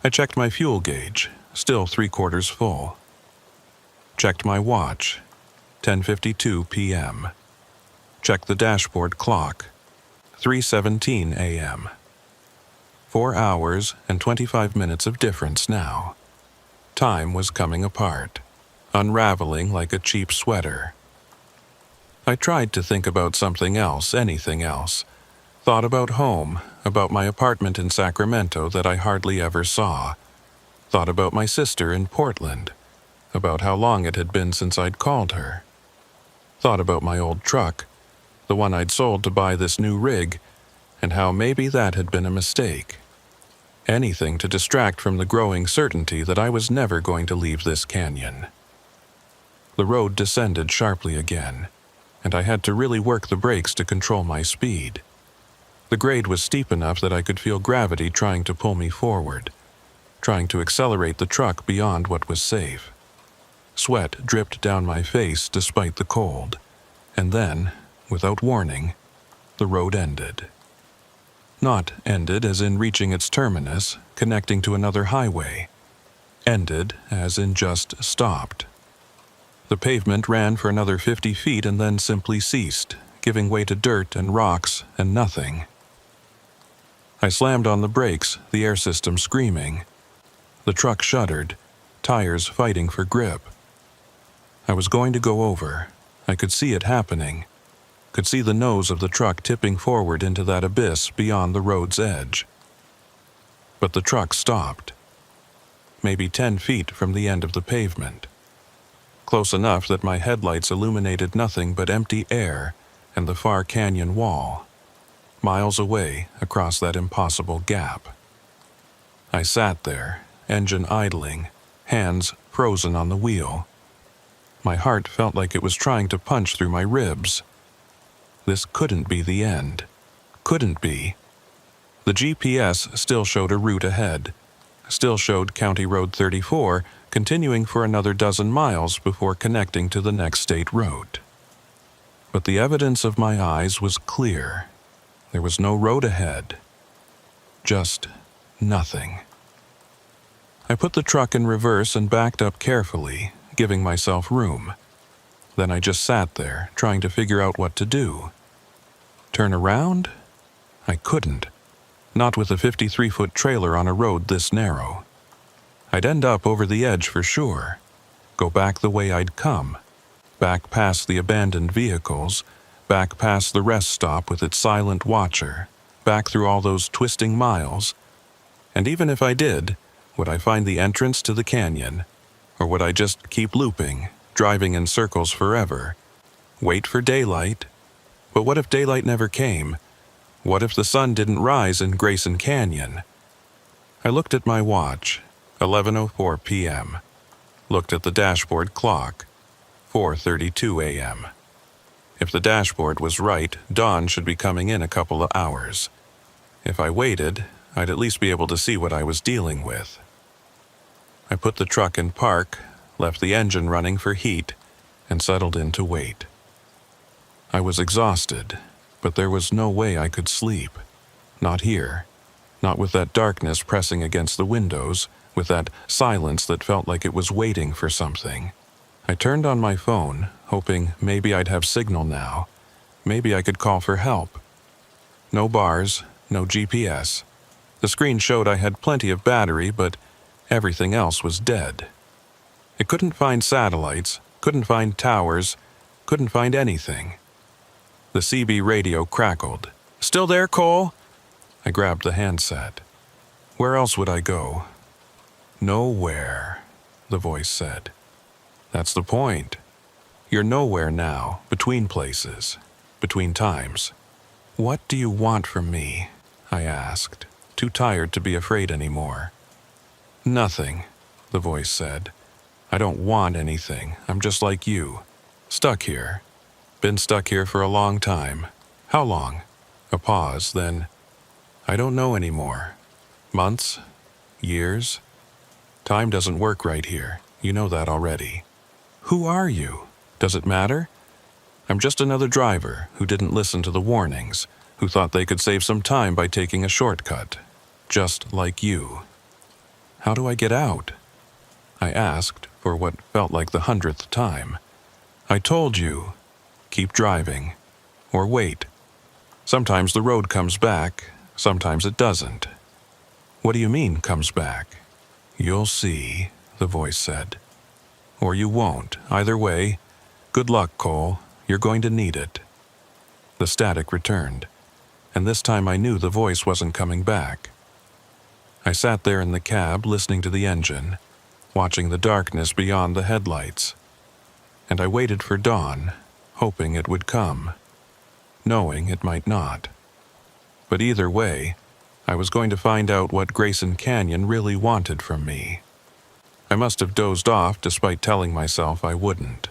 I checked my fuel gauge, still 3/4 full. Checked my watch, 10:52 p.m. Checked the dashboard clock, 3:17 a.m. 4 hours and 25 minutes of difference now. Time was coming apart, unraveling like a cheap sweater. I tried to think about something else, anything else. Thought about home, about my apartment in Sacramento that I hardly ever saw. Thought about my sister in Portland, about how long it had been since I'd called her. Thought about my old truck, the one I'd sold to buy this new rig, and how maybe that had been a mistake. Anything to distract from the growing certainty that I was never going to leave this canyon. The road descended sharply again, and I had to really work the brakes to control my speed. The grade was steep enough that I could feel gravity trying to pull me forward, trying to accelerate the truck beyond what was safe. Sweat dripped down my face despite the cold, and then, without warning, the road ended. Not ended as in reaching its terminus, connecting to another highway. Ended as in just stopped. The pavement ran for another 50 feet and then simply ceased, giving way to dirt and rocks and nothing. I slammed on the brakes, the air system screaming. The truck shuddered, tires fighting for grip. I was going to go over. I could see it happening. Could see the nose of the truck tipping forward into that abyss beyond the road's edge. But the truck stopped. Maybe 10 feet from the end of the pavement. Close enough that my headlights illuminated nothing but empty air and the far canyon wall, miles away across that impossible gap. I sat there, engine idling, hands frozen on the wheel. My heart felt like it was trying to punch through my ribs. This couldn't be the end. Couldn't be. The GPS still showed a route ahead. Still showed County Road 34 continuing for another dozen miles before connecting to the next state road. But the evidence of my eyes was clear. There was no road ahead. Just nothing. I put the truck in reverse and backed up carefully, giving myself room. Then I just sat there, trying to figure out what to do. Turn around? I couldn't. Not with a 53-foot trailer on a road this narrow. I'd end up over the edge for sure. Go back the way I'd come. Back past the abandoned vehicles, back past the rest stop with its silent watcher, back through all those twisting miles. And even if I did, would I find the entrance to the canyon? Or would I just keep looping, driving in circles forever? Wait for daylight? But what if daylight never came? What if the sun didn't rise in Grayson Canyon? I looked at my watch, 11:04 p.m. Looked at the dashboard clock, 4:32 a.m. If the dashboard was right, dawn should be coming in a couple of hours. If I waited, I'd at least be able to see what I was dealing with. I put the truck in park, left the engine running for heat, and settled in to wait. I was exhausted, but there was no way I could sleep. Not here. Not with that darkness pressing against the windows, with that silence that felt like it was waiting for something. I turned on my phone, hoping maybe I'd have signal now. Maybe I could call for help. No bars, no GPS. The screen showed I had plenty of battery, but everything else was dead. It couldn't find satellites, couldn't find towers, couldn't find anything. The CB radio crackled. "Still there, Cole?" I grabbed the handset. Where else would I go? Nowhere, the voice said. That's the point. You're nowhere now, between places, between times. What do you want from me? I asked, too tired to be afraid anymore. Nothing, the voice said. I don't want anything. I'm just like you. Stuck here. Been stuck here for a long time. How long? A pause, then, I don't know anymore. Months? Years? Time doesn't work right here. You know that already. Who are you? Does it matter? I'm just another driver who didn't listen to the warnings, who thought they could save some time by taking a shortcut. Just like you. How do I get out? I asked for what felt like the 100th time. I told you. Keep driving. Or wait. Sometimes the road comes back. Sometimes it doesn't. What do you mean, comes back? You'll see, the voice said. Or you won't. Either way, good luck, Cole. You're going to need it. The static returned, and this time I knew the voice wasn't coming back. I sat there in the cab listening to the engine, watching the darkness beyond the headlights. And I waited for dawn, hoping it would come, knowing it might not. But either way, I was going to find out what Grayson Canyon really wanted from me. I must have dozed off despite telling myself I wouldn't.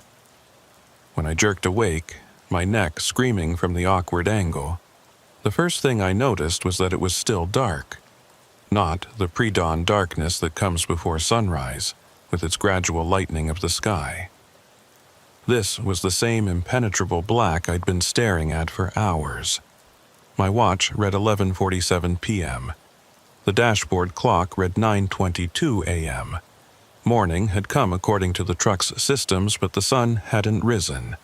When I jerked awake, my neck screaming from the awkward angle, the first thing I noticed was that it was still dark. Not the pre-dawn darkness that comes before sunrise, with its gradual lightening of the sky. This was the same impenetrable black I'd been staring at for hours. My watch read 11:47 p.m. The dashboard clock read 9:22 a.m. Morning had come according to the truck's systems, but the sun hadn't risen,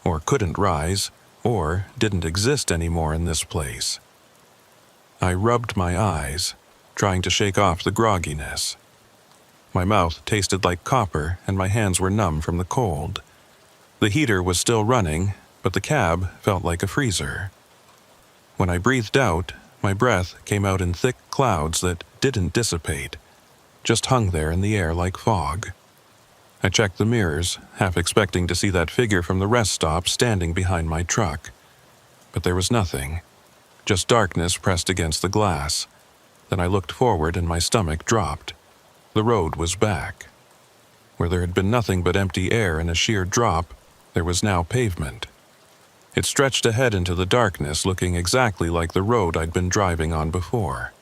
or couldn't rise, or didn't exist anymore in this place. I rubbed my eyes, trying to shake off the grogginess. My mouth tasted like copper, and my hands were numb from the cold. The heater was still running, but the cab felt like a freezer. When I breathed out, my breath came out in thick clouds that didn't dissipate, just hung there in the air like fog. I checked the mirrors, half expecting to see that figure from the rest stop standing behind my truck. But there was nothing, just darkness pressed against the glass. Then I looked forward and my stomach dropped. The road was back. Where there had been nothing but empty air and a sheer drop, there was now pavement. It stretched ahead into the darkness, looking exactly like the road I'd been driving on before.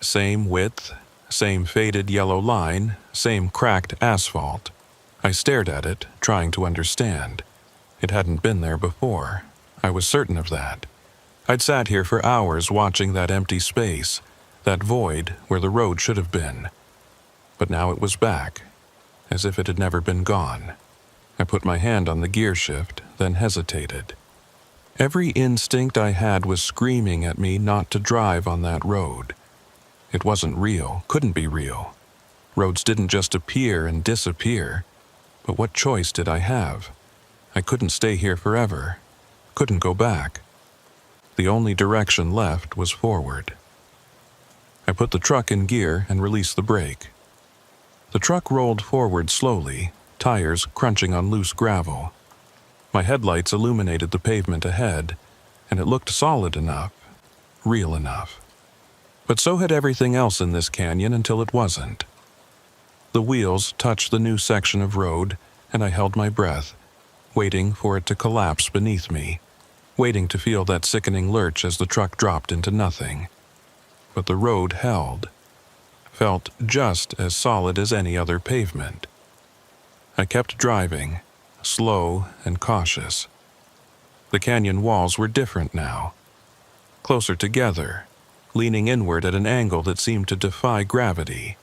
Same width, same faded yellow line, same cracked asphalt. I stared at it, trying to understand. It hadn't been there before. I was certain of that. I'd sat here for hours watching that empty space, that void where the road should have been. But now it was back, as if it had never been gone. I put my hand on the gear shift, then hesitated. Every instinct I had was screaming at me not to drive on that road. It wasn't real, couldn't be real. Roads didn't just appear and disappear. But what choice did I have? I couldn't stay here forever. Couldn't go back. The only direction left was forward. I put the truck in gear and released the brake. The truck rolled forward slowly, tires crunching on loose gravel. My headlights illuminated the pavement ahead, and it looked solid enough, real enough. But so had everything else in this canyon until it wasn't. The wheels touched the new section of road, and I held my breath, waiting for it to collapse beneath me, waiting to feel that sickening lurch as the truck dropped into nothing. But the road held, felt just as solid as any other pavement. I kept driving, slow and cautious. The canyon walls were different now, closer together, leaning inward at an angle that seemed to defy gravity.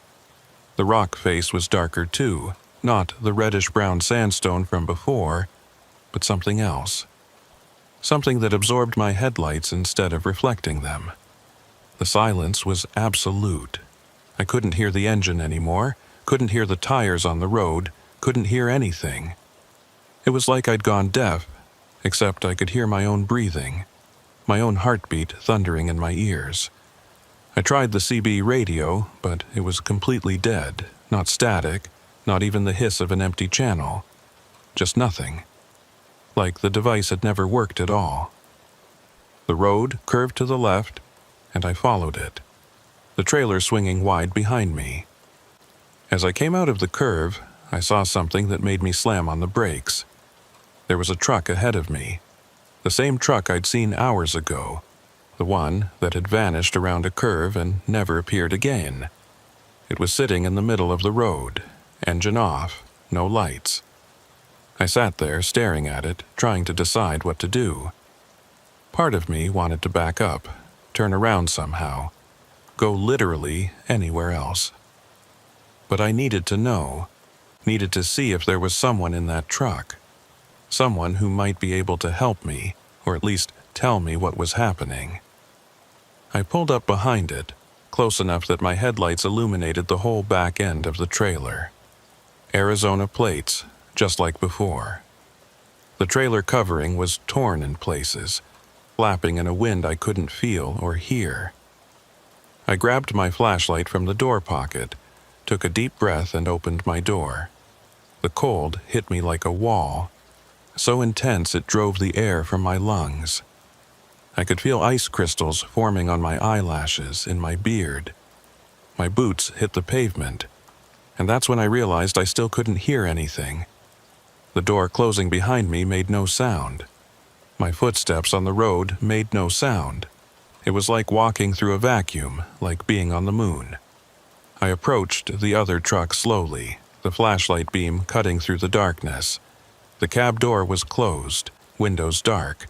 The rock face was darker too, not the reddish-brown sandstone from before, but something else. Something that absorbed my headlights instead of reflecting them. The silence was absolute. I couldn't hear the engine anymore, couldn't hear the tires on the road, couldn't hear anything. It was like I'd gone deaf, except I could hear my own breathing, my own heartbeat thundering in my ears. I tried the CB radio, but it was completely dead, not static, not even the hiss of an empty channel. Just nothing. Like the device had never worked at all. The road curved to the left, and I followed it, the trailer swinging wide behind me. As I came out of the curve, I saw something that made me slam on the brakes. There was a truck ahead of me, the same truck I'd seen hours ago, the one that had vanished around a curve and never appeared again. It was sitting in the middle of the road, engine off, no lights. I sat there staring at it, trying to decide what to do. Part of me wanted to back up, turn around somehow, go literally anywhere else. But I needed to know, needed to see if there was someone in that truck, someone who might be able to help me, or at least tell me what was happening. I pulled up behind it, close enough that my headlights illuminated the whole back end of the trailer. Arizona plates, just like before. The trailer covering was torn in places, flapping in a wind I couldn't feel or hear. I grabbed my flashlight from the door pocket, took a deep breath and opened my door. The cold hit me like a wall, so intense it drove the air from my lungs. I could feel ice crystals forming on my eyelashes, in my beard. My boots hit the pavement, and that's when I realized I still couldn't hear anything. The door closing behind me made no sound. My footsteps on the road made no sound. It was like walking through a vacuum, like being on the moon. I approached the other truck slowly, the flashlight beam cutting through the darkness. The cab door was closed, windows dark.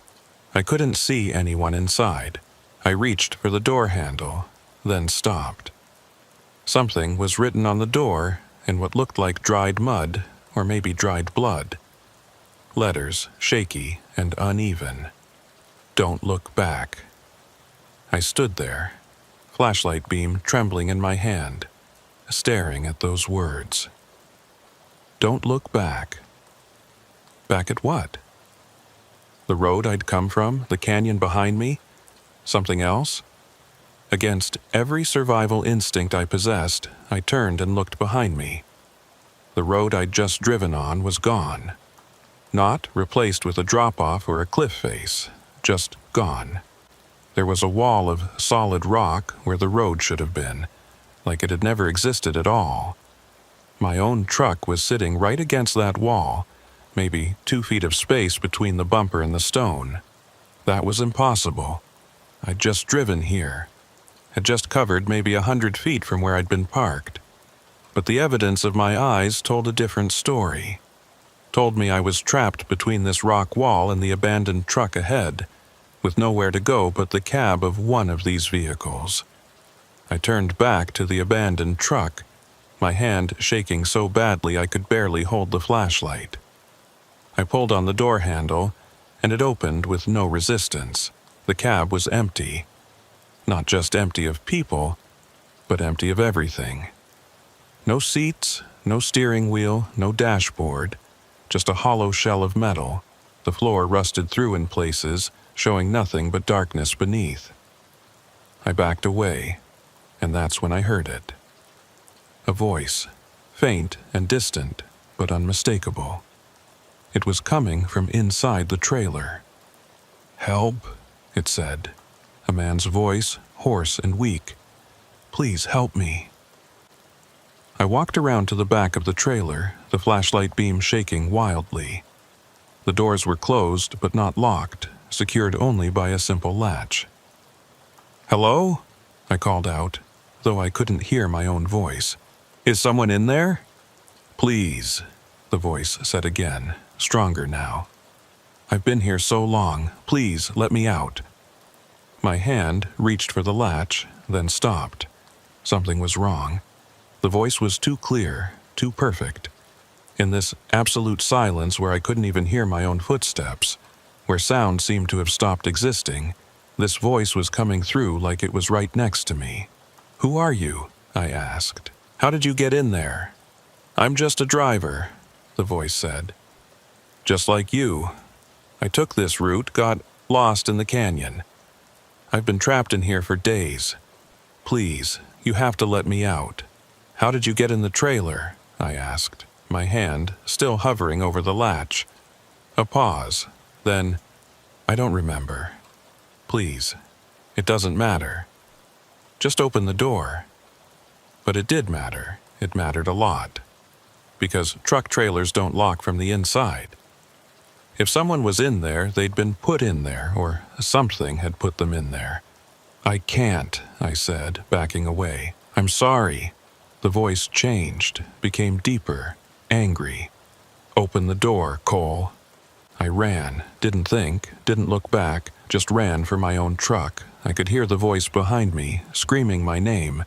I couldn't see anyone inside. I reached for the door handle, then stopped. Something was written on the door in what looked like dried mud, or maybe dried blood. Letters, shaky and uneven. Don't look back. I stood there, flashlight beam trembling in my hand, staring at those words. Don't look back. Back at what? The road I'd come from, the canyon behind me? Something else? Against every survival instinct I possessed, I turned and looked behind me. The road I'd just driven on was gone. Not replaced with a drop-off or a cliff face, just gone. There was a wall of solid rock where the road should have been, like it had never existed at all. My own truck was sitting right against that wall, maybe 2 feet of space between the bumper and the stone. That was impossible. I'd just driven here. Had just covered maybe 100 feet from where I'd been parked. But the evidence of my eyes told a different story. Told me I was trapped between this rock wall and the abandoned truck ahead, with nowhere to go but the cab of one of these vehicles. I turned back to the abandoned truck, my hand shaking so badly I could barely hold the flashlight. I pulled on the door handle, and it opened with no resistance. The cab was empty. Not just empty of people, but empty of everything. No seats, no steering wheel, no dashboard, just a hollow shell of metal, the floor rusted through in places, showing nothing but darkness beneath. I backed away, and that's when I heard it. A voice, faint and distant, but unmistakable. It was coming from inside the trailer. "Help," it said, a man's voice, hoarse and weak. "Please help me." I walked around to the back of the trailer, the flashlight beam shaking wildly. The doors were closed but not locked, secured only by a simple latch. "Hello?" I called out, though I couldn't hear my own voice. "Is someone in there?" "Please," the voice said again, stronger now. "I've been here so long. Please let me out." My hand reached for the latch, then stopped. Something was wrong. The voice was too clear, too perfect. In this absolute silence where I couldn't even hear my own footsteps, where sound seemed to have stopped existing, this voice was coming through like it was right next to me. "Who are you?" I asked. "How did you get in there?" "I'm just a driver," the voice said. "Just like you. I took this route, got lost in the canyon. I've been trapped in here for days. Please, you have to let me out." "How did you get in the trailer?" I asked, my hand still hovering over the latch. A pause, then, "I don't remember. Please, it doesn't matter. Just open the door." But it did matter. It mattered a lot. Because truck trailers don't lock from the inside. If someone was in there, they'd been put in there, or something had put them in there. "I can't," I said, backing away. "I'm sorry." The voice changed, became deeper, angry. "Open the door, Cole." I ran, didn't think, didn't look back, just ran for my own truck. I could hear the voice behind me, screaming my name,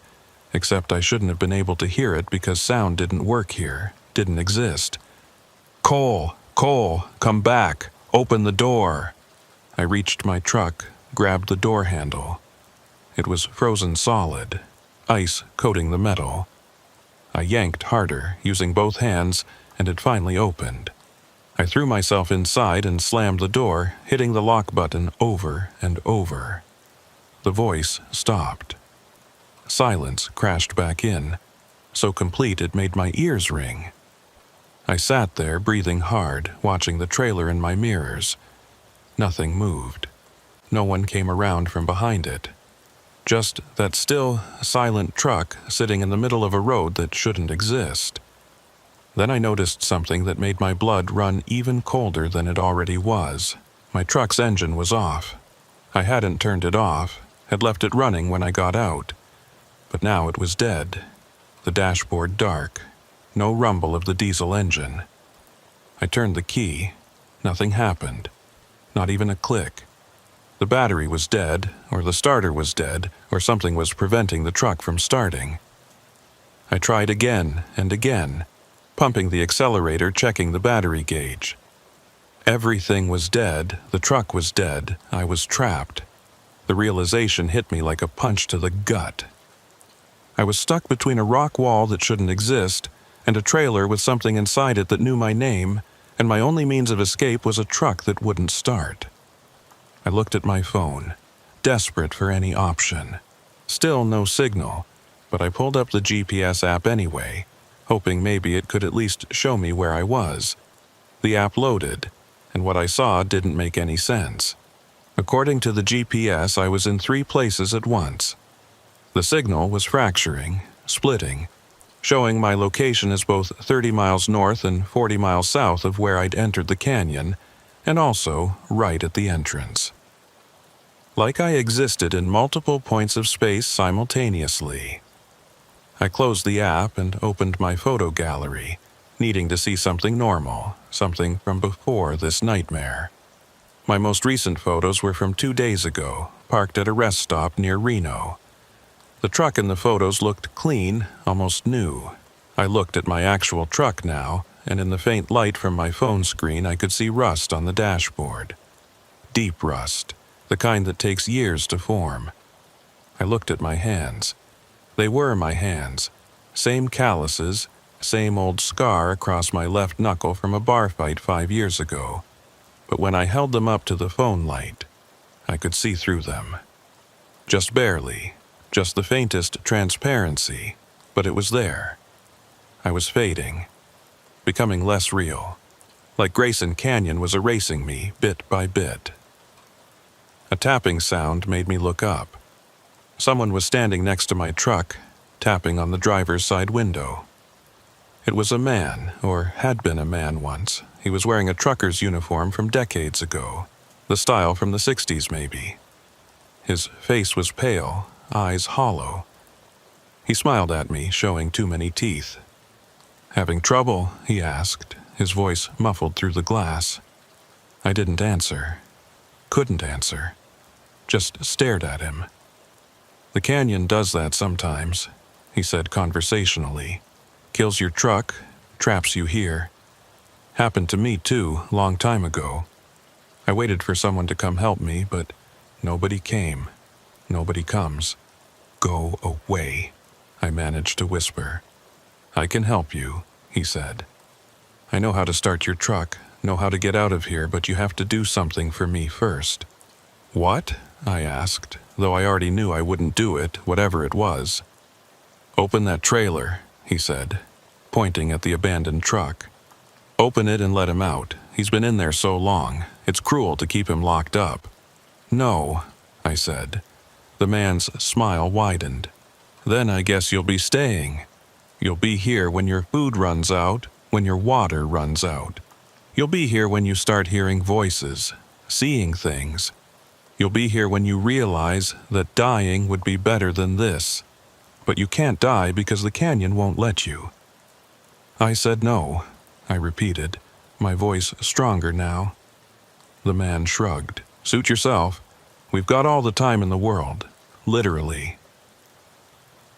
except I shouldn't have been able to hear it because sound didn't work here, didn't exist. "Cole, Cole, come back, open the door." I reached my truck, grabbed the door handle. It was frozen solid, ice coating the metal. I yanked harder, using both hands, and it finally opened. I threw myself inside and slammed the door, hitting the lock button over and over. The voice stopped. Silence crashed back in, so complete it made my ears ring. I sat there, breathing hard, watching the trailer in my mirrors. Nothing moved. No one came around from behind it. Just that still, silent truck sitting in the middle of a road that shouldn't exist. Then I noticed something that made my blood run even colder than it already was. My truck's engine was off. I hadn't turned it off, had left it running when I got out. But now it was dead. The dashboard dark. No rumble of the diesel engine. I turned the key. Nothing happened. Not even a click. The battery was dead, or the starter was dead, or something was preventing the truck from starting. I tried again and again, pumping the accelerator, checking the battery gauge. Everything was dead, the truck was dead, I was trapped. The realization hit me like a punch to the gut. I was stuck between a rock wall that shouldn't exist and a trailer with something inside it that knew my name, and my only means of escape was a truck that wouldn't start. I looked at my phone, desperate for any option. Still no signal, but I pulled up the GPS app anyway, hoping maybe it could at least show me where I was. The app loaded, and what I saw didn't make any sense. According to the GPS, I was in 3 places at once. The signal was fracturing, splitting, showing my location as both 30 miles north and 40 miles south of where I'd entered the canyon, and also right at the entrance. Like I existed in multiple points of space simultaneously. I closed the app and opened my photo gallery, needing to see something normal, something from before this nightmare. My most recent photos were from 2 days ago, parked at a rest stop near Reno. The truck in the photos looked clean, almost new. I looked at my actual truck now, and in the faint light from my phone screen I could see rust on the dashboard. Deep rust, the kind that takes years to form. I looked at my hands. They were my hands. Same calluses, same old scar across my left knuckle from a bar fight 5 years ago. But when I held them up to the phone light, I could see through them. Just barely, just the faintest transparency, but it was there. I was fading, becoming less real, like Grayson Canyon was erasing me bit by bit. A tapping sound made me look up. Someone was standing next to my truck, tapping on the driver's side window. It was a man, or had been a man once. He was wearing a trucker's uniform from decades ago, the style from the 60s maybe. His face was pale, eyes hollow. He smiled at me, showing too many teeth. "Having trouble?" he asked, his voice muffled through the glass. I didn't answer. Couldn't answer. Just stared at him. "The canyon does that sometimes," he said conversationally. "Kills your truck, traps you here. Happened to me too, long time ago. I waited for someone to come help me, but nobody came. Nobody comes. Go away," I managed to whisper. "I can help you," he said. "I know how to start your truck, know how to get out of here, but you have to do something for me first." "What?" I asked, though I already knew I wouldn't do it, whatever it was. "Open that trailer," he said, pointing at the abandoned truck. "Open it and let him out. He's been in there so long. It's cruel to keep him locked up." "No," I said. The man's smile widened. "Then I guess you'll be staying. You'll be here when your food runs out, when your water runs out. You'll be here when you start hearing voices, seeing things. You'll be here when you realize that dying would be better than this. But you can't die because the canyon won't let you." I said no, I repeated, my voice stronger now. The man shrugged. "Suit yourself. We've got all the time in the world. Literally."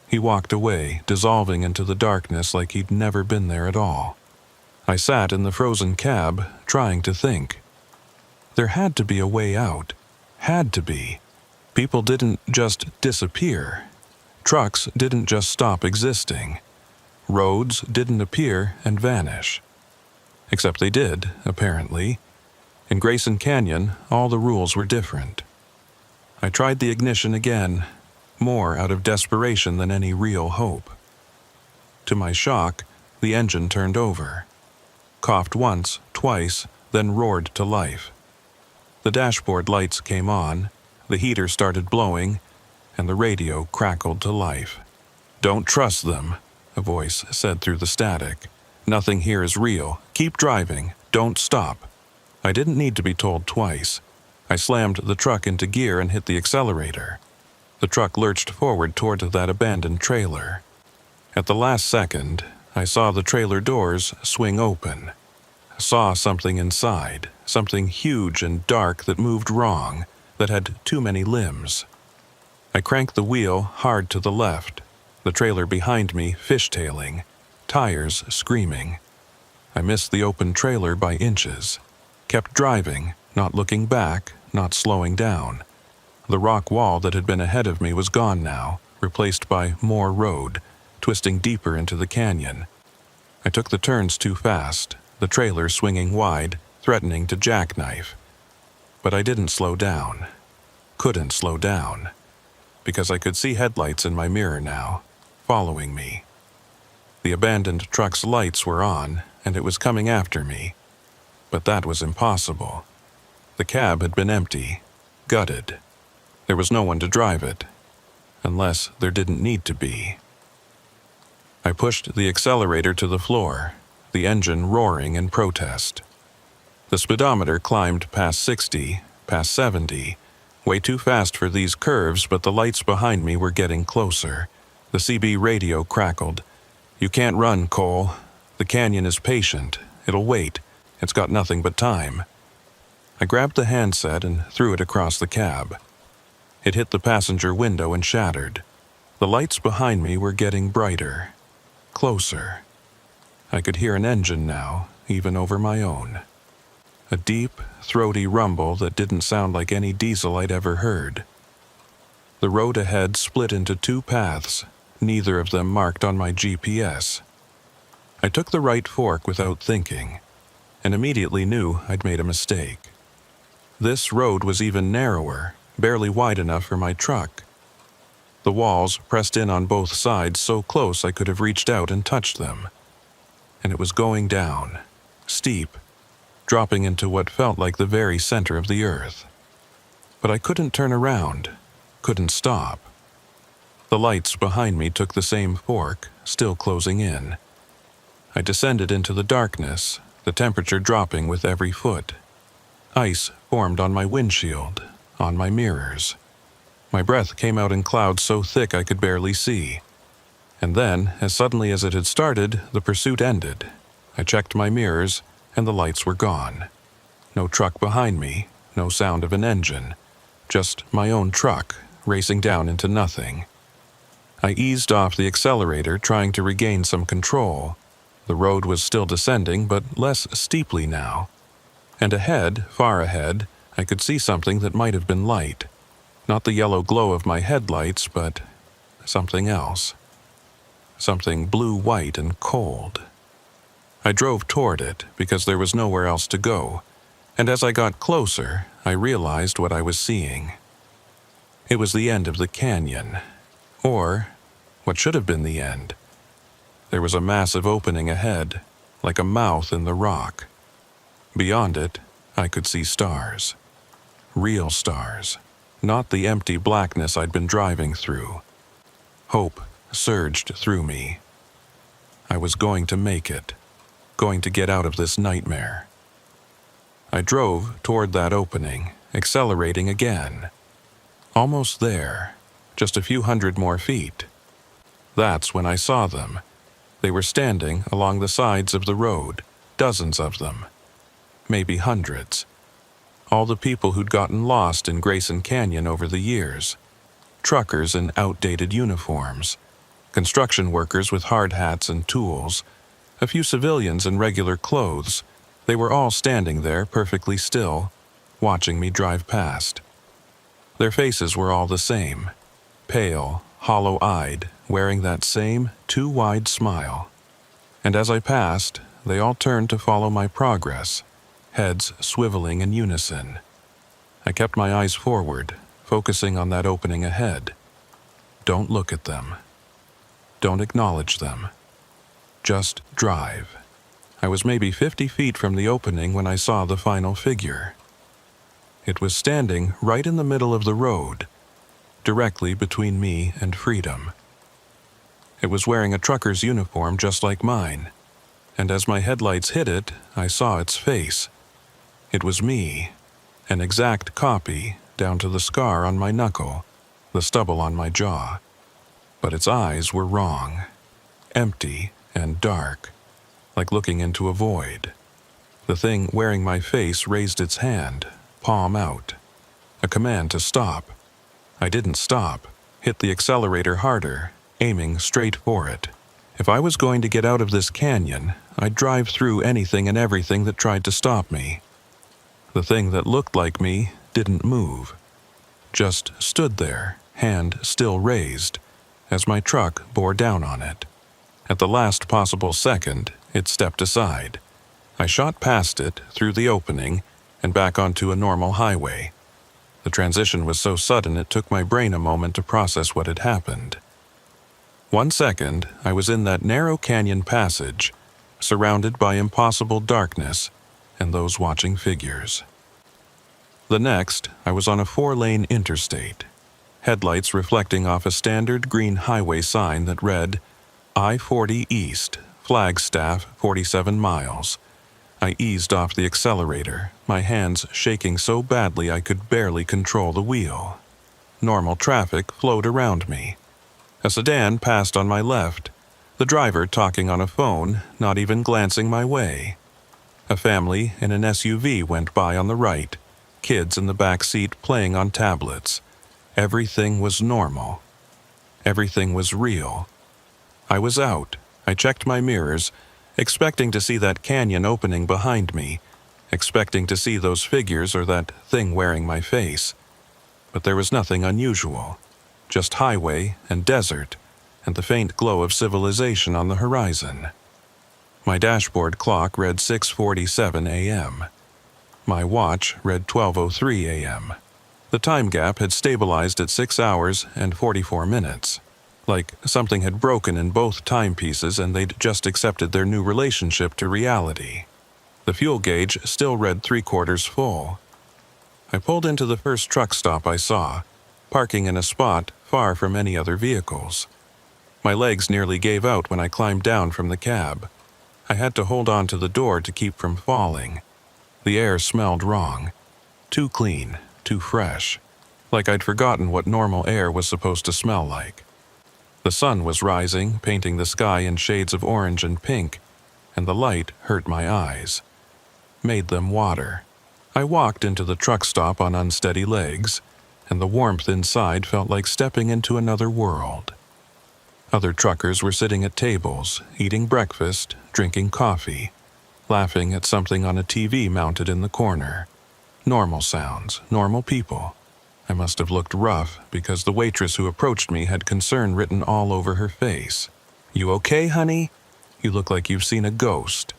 He walked away, dissolving into the darkness like he'd never been there at all. I sat in the frozen cab, trying to think. There had to be a way out. Had to be. People didn't just disappear. Trucks didn't just stop existing. Roads didn't appear and vanish. Except they did, apparently. In Grayson Canyon, all the rules were different. I tried the ignition again, more out of desperation than any real hope. To my shock, the engine turned over. Coughed once, twice, then roared to life. The dashboard lights came on, the heater started blowing, and the radio crackled to life. "Don't trust them," a voice said through the static. Nothing here is real. Keep driving. Don't stop." I didn't need to be told twice. I slammed the truck into gear and hit the accelerator. The truck lurched forward toward that abandoned trailer. At the last second, I saw the trailer doors swing open. I saw something inside, something huge and dark that moved wrong, that had too many limbs. I cranked the wheel hard to the left, the trailer behind me fishtailing, tires screaming. I missed the open trailer by inches, kept driving, not looking back, not slowing down. The rock wall that had been ahead of me was gone now, replaced by more road, twisting deeper into the canyon. I took the turns too fast, the trailer swinging wide, threatening to jackknife. But I didn't slow down. Couldn't slow down. Because I could see headlights in my mirror now, following me. The abandoned truck's lights were on, and it was coming after me. But that was impossible. The cab had been empty, gutted. There was no one to drive it, unless there didn't need to be. I pushed the accelerator to the floor, the engine roaring in protest. The speedometer climbed past 60, past 70, way too fast for these curves, but the lights behind me were getting closer. The CB radio crackled. "You can't run, Cole. The canyon is patient. It'll wait. It's got nothing but time." I grabbed the handset and threw it across the cab. It hit the passenger window and shattered. The lights behind me were getting brighter, closer. I could hear an engine now, even over my own. A deep, throaty rumble that didn't sound like any diesel I'd ever heard. The road ahead split into two paths, neither of them marked on my GPS. I took the right fork without thinking, and immediately knew I'd made a mistake. This road was even narrower, barely wide enough for my truck. The walls pressed in on both sides so close I could have reached out and touched them. And it was going down, steep, dropping into what felt like the very center of the earth. But I couldn't turn around, couldn't stop. The lights behind me took the same fork, still closing in. I descended into the darkness, the temperature dropping with every foot. Ice formed on my windshield, on my mirrors. My breath came out in clouds so thick I could barely see. And then, as suddenly as it had started, the pursuit ended. I checked my mirrors, and the lights were gone. No truck behind me, no sound of an engine. Just my own truck, racing down into nothing. I eased off the accelerator, trying to regain some control. The road was still descending, but less steeply now. And ahead, far ahead, I could see something that might have been light. Not the yellow glow of my headlights, but something else. Something blue-white and cold. I drove toward it because there was nowhere else to go, and as I got closer, I realized what I was seeing. It was the end of the canyon, or what should have been the end. There was a massive opening ahead, like a mouth in the rock. Beyond it, I could see stars. Real stars, not the empty blackness I'd been driving through. Hope surged through me. I was going to make it, going to get out of this nightmare. I drove toward that opening, accelerating again. Almost there, just a few hundred more feet. That's when I saw them. They were standing along the sides of the road, dozens of them, maybe hundreds. All the people who'd gotten lost in Grayson Canyon over the years. Truckers in outdated uniforms, construction workers with hard hats and tools, a few civilians in regular clothes. They were all standing there perfectly still, watching me drive past. Their faces were all the same, pale, hollow-eyed, wearing that same too-wide smile. And as I passed, they all turned to follow my progress, heads swiveling in unison. I kept my eyes forward, focusing on that opening ahead. Don't look at them. Don't acknowledge them. Just drive. I was maybe 50 feet from the opening when I saw the final figure. It was standing right in the middle of the road, directly between me and freedom. It was wearing a trucker's uniform just like mine, and as my headlights hit it, I saw its face. It was me, an exact copy, down to the scar on my knuckle, the stubble on my jaw. But its eyes were wrong, empty and dark, like looking into a void. The thing wearing my face raised its hand, palm out, a command to stop. I didn't stop, hit the accelerator harder, aiming straight for it. If I was going to get out of this canyon, I'd drive through anything and everything that tried to stop me. The thing that looked like me didn't move, just stood there, hand still raised, as my truck bore down on it. At the last possible second, it stepped aside. I shot past it, through the opening, and back onto a normal highway. The transition was so sudden it took my brain a moment to process what had happened. 1 second, I was in that narrow canyon passage, surrounded by impossible darkness and those watching figures. The next, I was on a 4-lane interstate, headlights reflecting off a standard green highway sign that read, I-40 East, Flagstaff, 47 miles. I eased off the accelerator, my hands shaking so badly I could barely control the wheel. Normal traffic flowed around me. A sedan passed on my left, the driver talking on a phone, not even glancing my way. A family in an SUV went by on the right, kids in the back seat playing on tablets. Everything was normal. Everything was real. I was out. I checked my mirrors, expecting to see that canyon opening behind me, expecting to see those figures or that thing wearing my face. But there was nothing unusual, just highway and desert, and the faint glow of civilization on the horizon. My dashboard clock read 6:47 a.m. My watch read 12:03 a.m. The time gap had stabilized at 6 hours and 44 minutes. Like something had broken in both timepieces and they'd just accepted their new relationship to reality. The fuel gauge still read 3/4 full. I pulled into the first truck stop I saw, parking in a spot far from any other vehicles. My legs nearly gave out when I climbed down from the cab. I had to hold on to the door to keep from falling. The air smelled wrong. Too clean, too fresh. Like I'd forgotten what normal air was supposed to smell like. The sun was rising, painting the sky in shades of orange and pink, and the light hurt my eyes, made them water. I walked into the truck stop on unsteady legs, and the warmth inside felt like stepping into another world. Other truckers were sitting at tables, eating breakfast, drinking coffee, laughing at something on a TV mounted in the corner. Normal sounds, normal people. I must have looked rough because the waitress who approached me had concern written all over her face. "You okay, honey? You look like you've seen a ghost."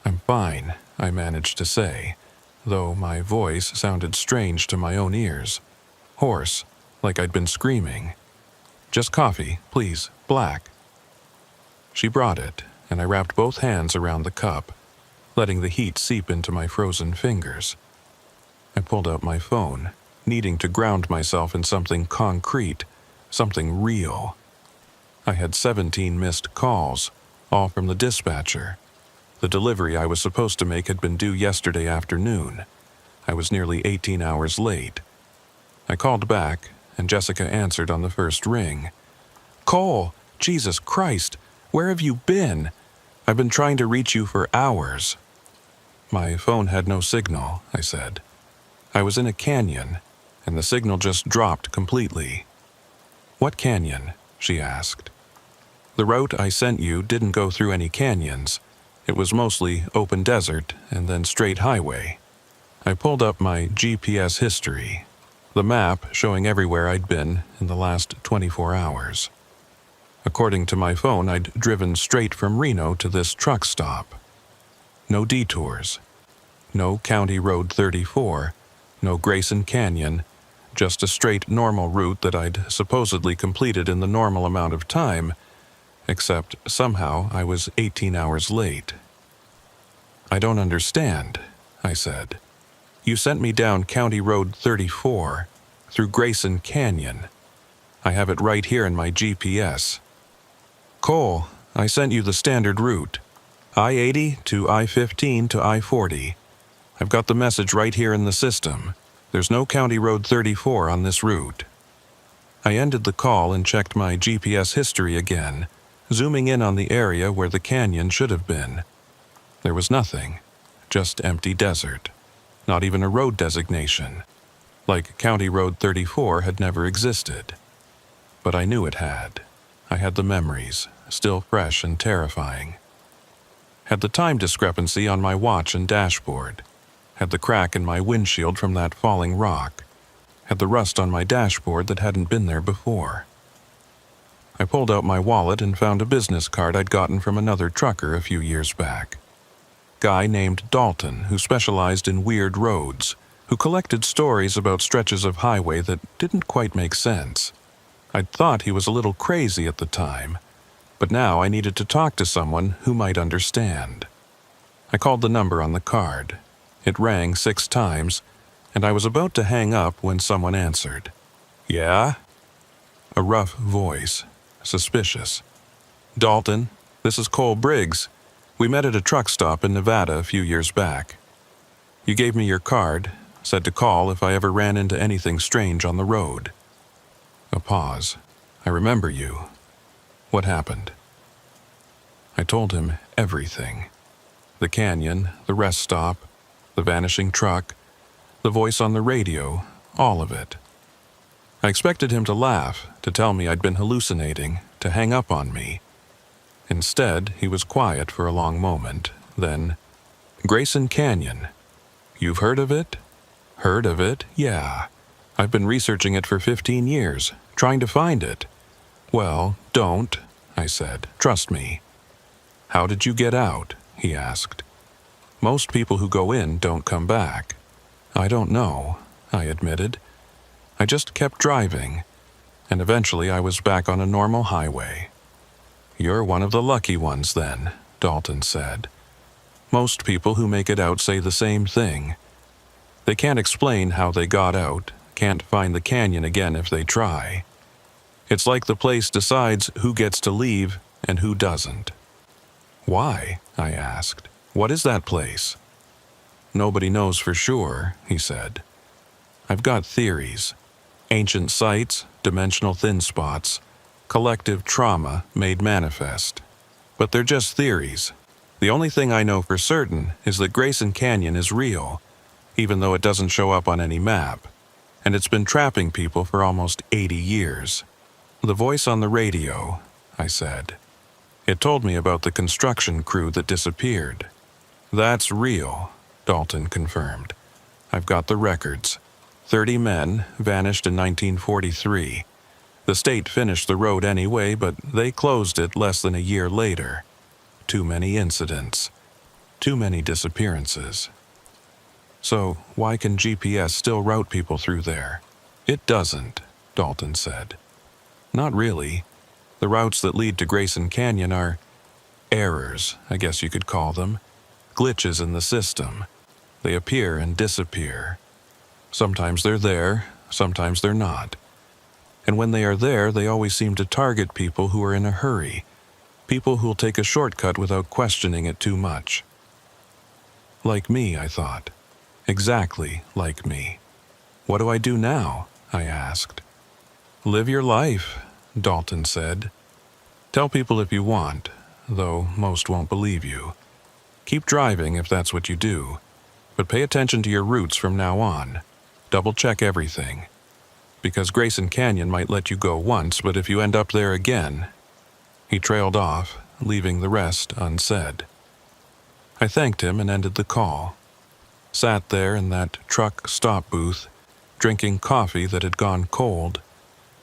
"I'm fine," I managed to say, though my voice sounded strange to my own ears. Hoarse, like I'd been screaming. "Just coffee, please, black." She brought it, and I wrapped both hands around the cup, letting the heat seep into my frozen fingers. I pulled out my phone, needing to ground myself in something concrete, something real. I had 17 missed calls, all from the dispatcher. The delivery I was supposed to make had been due yesterday afternoon. I was nearly 18 hours late. I called back, and Jessica answered on the first ring. "Cole, Jesus Christ, where have you been? I've been trying to reach you for hours." "My phone had no signal," I said. "I was in a canyon, and the signal just dropped completely." "What canyon?" she asked. "The route I sent you didn't go through any canyons. It was mostly open desert and then straight highway." I pulled up my GPS history, the map showing everywhere I'd been in the last 24 hours. According to my phone, I'd driven straight from Reno to this truck stop. No detours. No County Road 34, no Grayson Canyon, just a straight normal route that I'd supposedly completed in the normal amount of time, except somehow I was 18 hours late. "I don't understand," I said. "You sent me down County Road 34, through Grayson Canyon. I have it right here in my GPS." "Cole, I sent you the standard route. I-80 to I-15 to I-40. I've got the message right here in the system. There's no County Road 34 on this route. I ended the call and checked my GPS history again, zooming in on the area where the canyon should have been. There was nothing, just empty desert. Not even a road designation. Like County Road 34 had never existed. But I knew it had. I had the memories, still fresh and terrifying. Had the time discrepancy on my watch and dashboard. Had the crack in my windshield from that falling rock. Had the rust on my dashboard that hadn't been there before. I pulled out my wallet and found a business card I'd gotten from another trucker a few years back. Guy named Dalton, who specialized in weird roads, who collected stories about stretches of highway that didn't quite make sense. I'd thought he was a little crazy at the time, but now I needed to talk to someone who might understand. I called the number on the card. It rang 6 times, and I was about to hang up when someone answered. "Yeah?" A rough voice, suspicious. "Dalton, this is Cole Briggs. We met at a truck stop in Nevada a few years back. You gave me your card, said to call if I ever ran into anything strange on the road." A pause. "I remember you. What happened?" I told him everything. The canyon, the rest stop, the vanishing truck, the voice on the radio, all of it. I expected him to laugh, to tell me I'd been hallucinating, to hang up on me. Instead, he was quiet for a long moment, then, "Grayson Canyon. You've heard of it?" "Heard of it? Yeah. I've been researching it for 15 years, trying to find it." "Well, don't," I said. "Trust me." "How did you get out?" he asked. "Most people who go in don't come back." "I don't know," I admitted. I just kept driving, and eventually I was back on a normal highway. "You're one of the lucky ones then," Dalton said. "Most people who make it out say the same thing. They can't explain how they got out, can't find the canyon again if they try. It's like the place decides who gets to leave and who doesn't." "Why?" I asked. "What is that place?" "Nobody knows for sure," he said. "I've got theories. Ancient sites, dimensional thin spots, collective trauma made manifest. But they're just theories. The only thing I know for certain is that Grayson Canyon is real, even though it doesn't show up on any map, and it's been trapping people for almost 80 years. The voice on the radio," I said. "It told me about the construction crew that disappeared." "That's real," Dalton confirmed. "I've got the records. 30 men vanished in 1943. The state finished the road anyway, but they closed it less than a year later. Too many incidents. Too many disappearances." "So why can GPS still route people through there?" "It doesn't," Dalton said. "Not really. The routes that lead to Grayson Canyon are errors, I guess you could call them. Glitches in the system. They appear and disappear. Sometimes they're there, sometimes they're not. And when they are there, they always seem to target people who are in a hurry. People who'll take a shortcut without questioning it too much." Like me, I thought. Exactly like me. "What do I do now?" I asked. "Live your life," Dalton said. "Tell people if you want, though most won't believe you. Keep driving if that's what you do, but pay attention to your routes from now on. Double-check everything. Because Grayson Canyon might let you go once, but if you end up there again..." He trailed off, leaving the rest unsaid. I thanked him and ended the call. Sat there in that truck stop booth, drinking coffee that had gone cold,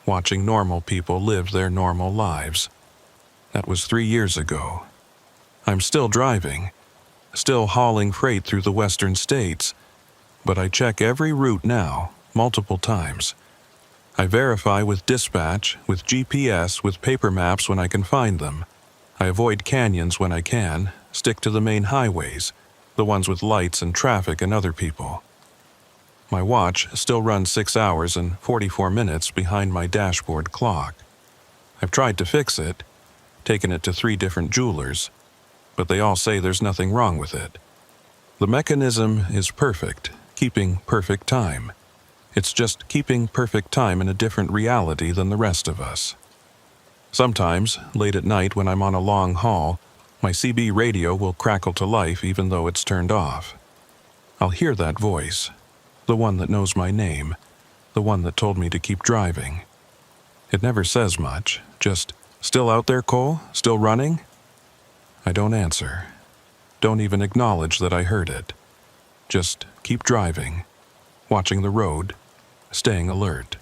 watching normal people live their normal lives. That was 3 years ago. I'm still driving, still hauling freight through the western states, but I check every route now, multiple times. I verify with dispatch, with GPS, with paper maps when I can find them. I avoid canyons when I can, stick to the main highways, the ones with lights and traffic and other people. My watch still runs 6 hours and 44 minutes behind my dashboard clock. I've tried to fix it, taken it to 3 different jewelers. but they all say there's nothing wrong with it. The mechanism is perfect, keeping perfect time. It's just keeping perfect time in a different reality than the rest of us. Sometimes, late at night when I'm on a long haul, my CB radio will crackle to life even though it's turned off. I'll hear that voice, the one that knows my name, the one that told me to keep driving. It never says much, just, "Still out there, Cole? Still running?" I don't answer. Don't even acknowledge that I heard it. Just keep driving, watching the road, staying alert.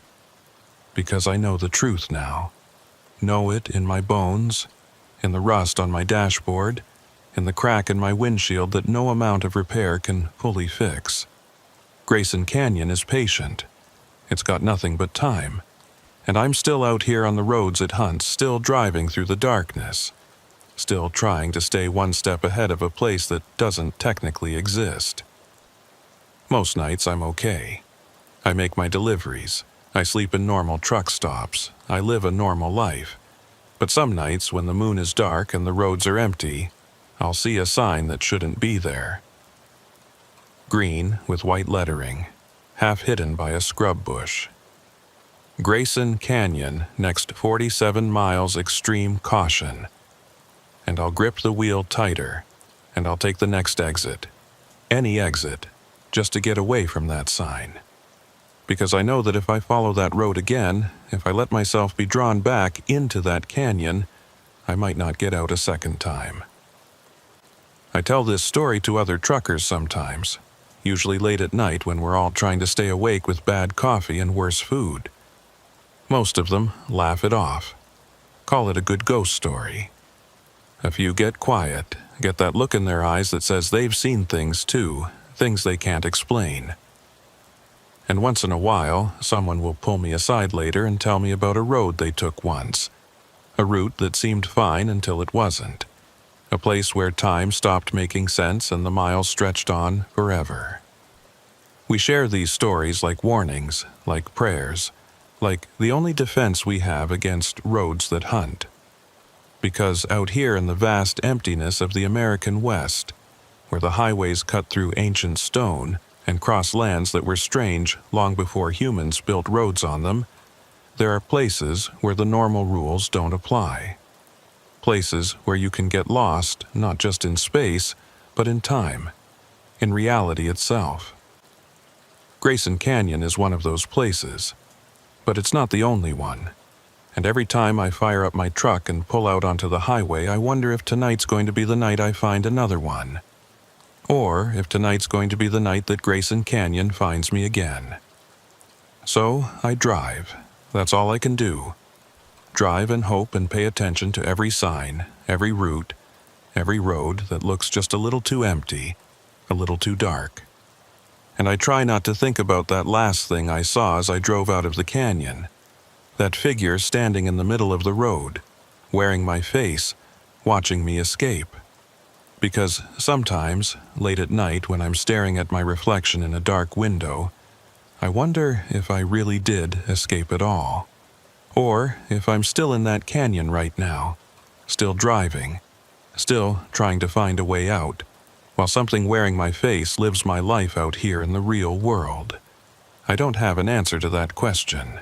Because I know the truth now. Know it in my bones, in the rust on my dashboard, in the crack in my windshield that no amount of repair can fully fix. Grayson Canyon is patient. It's got nothing but time. And I'm still out here on the roads it hunts, still driving through the darkness. Still trying to stay one step ahead of a place that doesn't technically exist. Most nights I'm okay. I make my deliveries. I sleep in normal truck stops. I live a normal life. But some nights when the moon is dark and the roads are empty, I'll see a sign that shouldn't be there. Green with white lettering, half hidden by a scrub bush. Grayson Canyon, next 47 miles extreme caution. And I'll grip the wheel tighter, and I'll take the next exit. Any exit, just to get away from that sign. Because I know that if I follow that road again, if I let myself be drawn back into that canyon, I might not get out a second time. I tell this story to other truckers sometimes, usually late at night when we're all trying to stay awake with bad coffee and worse food. Most of them laugh it off, call it a good ghost story. A few get quiet, get that look in their eyes that says they've seen things too, things they can't explain. And once in a while, someone will pull me aside later and tell me about a road they took once. A route that seemed fine until it wasn't. A place where time stopped making sense and the miles stretched on forever. We share these stories like warnings, like prayers, like the only defense we have against roads that hunt. Because out here in the vast emptiness of the American West, where the highways cut through ancient stone and cross lands that were strange long before humans built roads on them, there are places where the normal rules don't apply. Places where you can get lost not just in space, but in time, in reality itself. Grayson Canyon is one of those places, but it's not the only one. And every time I fire up my truck and pull out onto the highway, I wonder if tonight's going to be the night I find another one. Or if tonight's going to be the night that Grayson Canyon finds me again. So I drive. That's all I can do. Drive and hope and pay attention to every sign, every route, every road that looks just a little too empty, a little too dark. And I try not to think about that last thing I saw as I drove out of the canyon. That figure standing in the middle of the road, wearing my face, watching me escape. Because sometimes, late at night when I'm staring at my reflection in a dark window, I wonder if I really did escape at all. Or if I'm still in that canyon right now, still driving, still trying to find a way out, while something wearing my face lives my life out here in the real world. I don't have an answer to that question.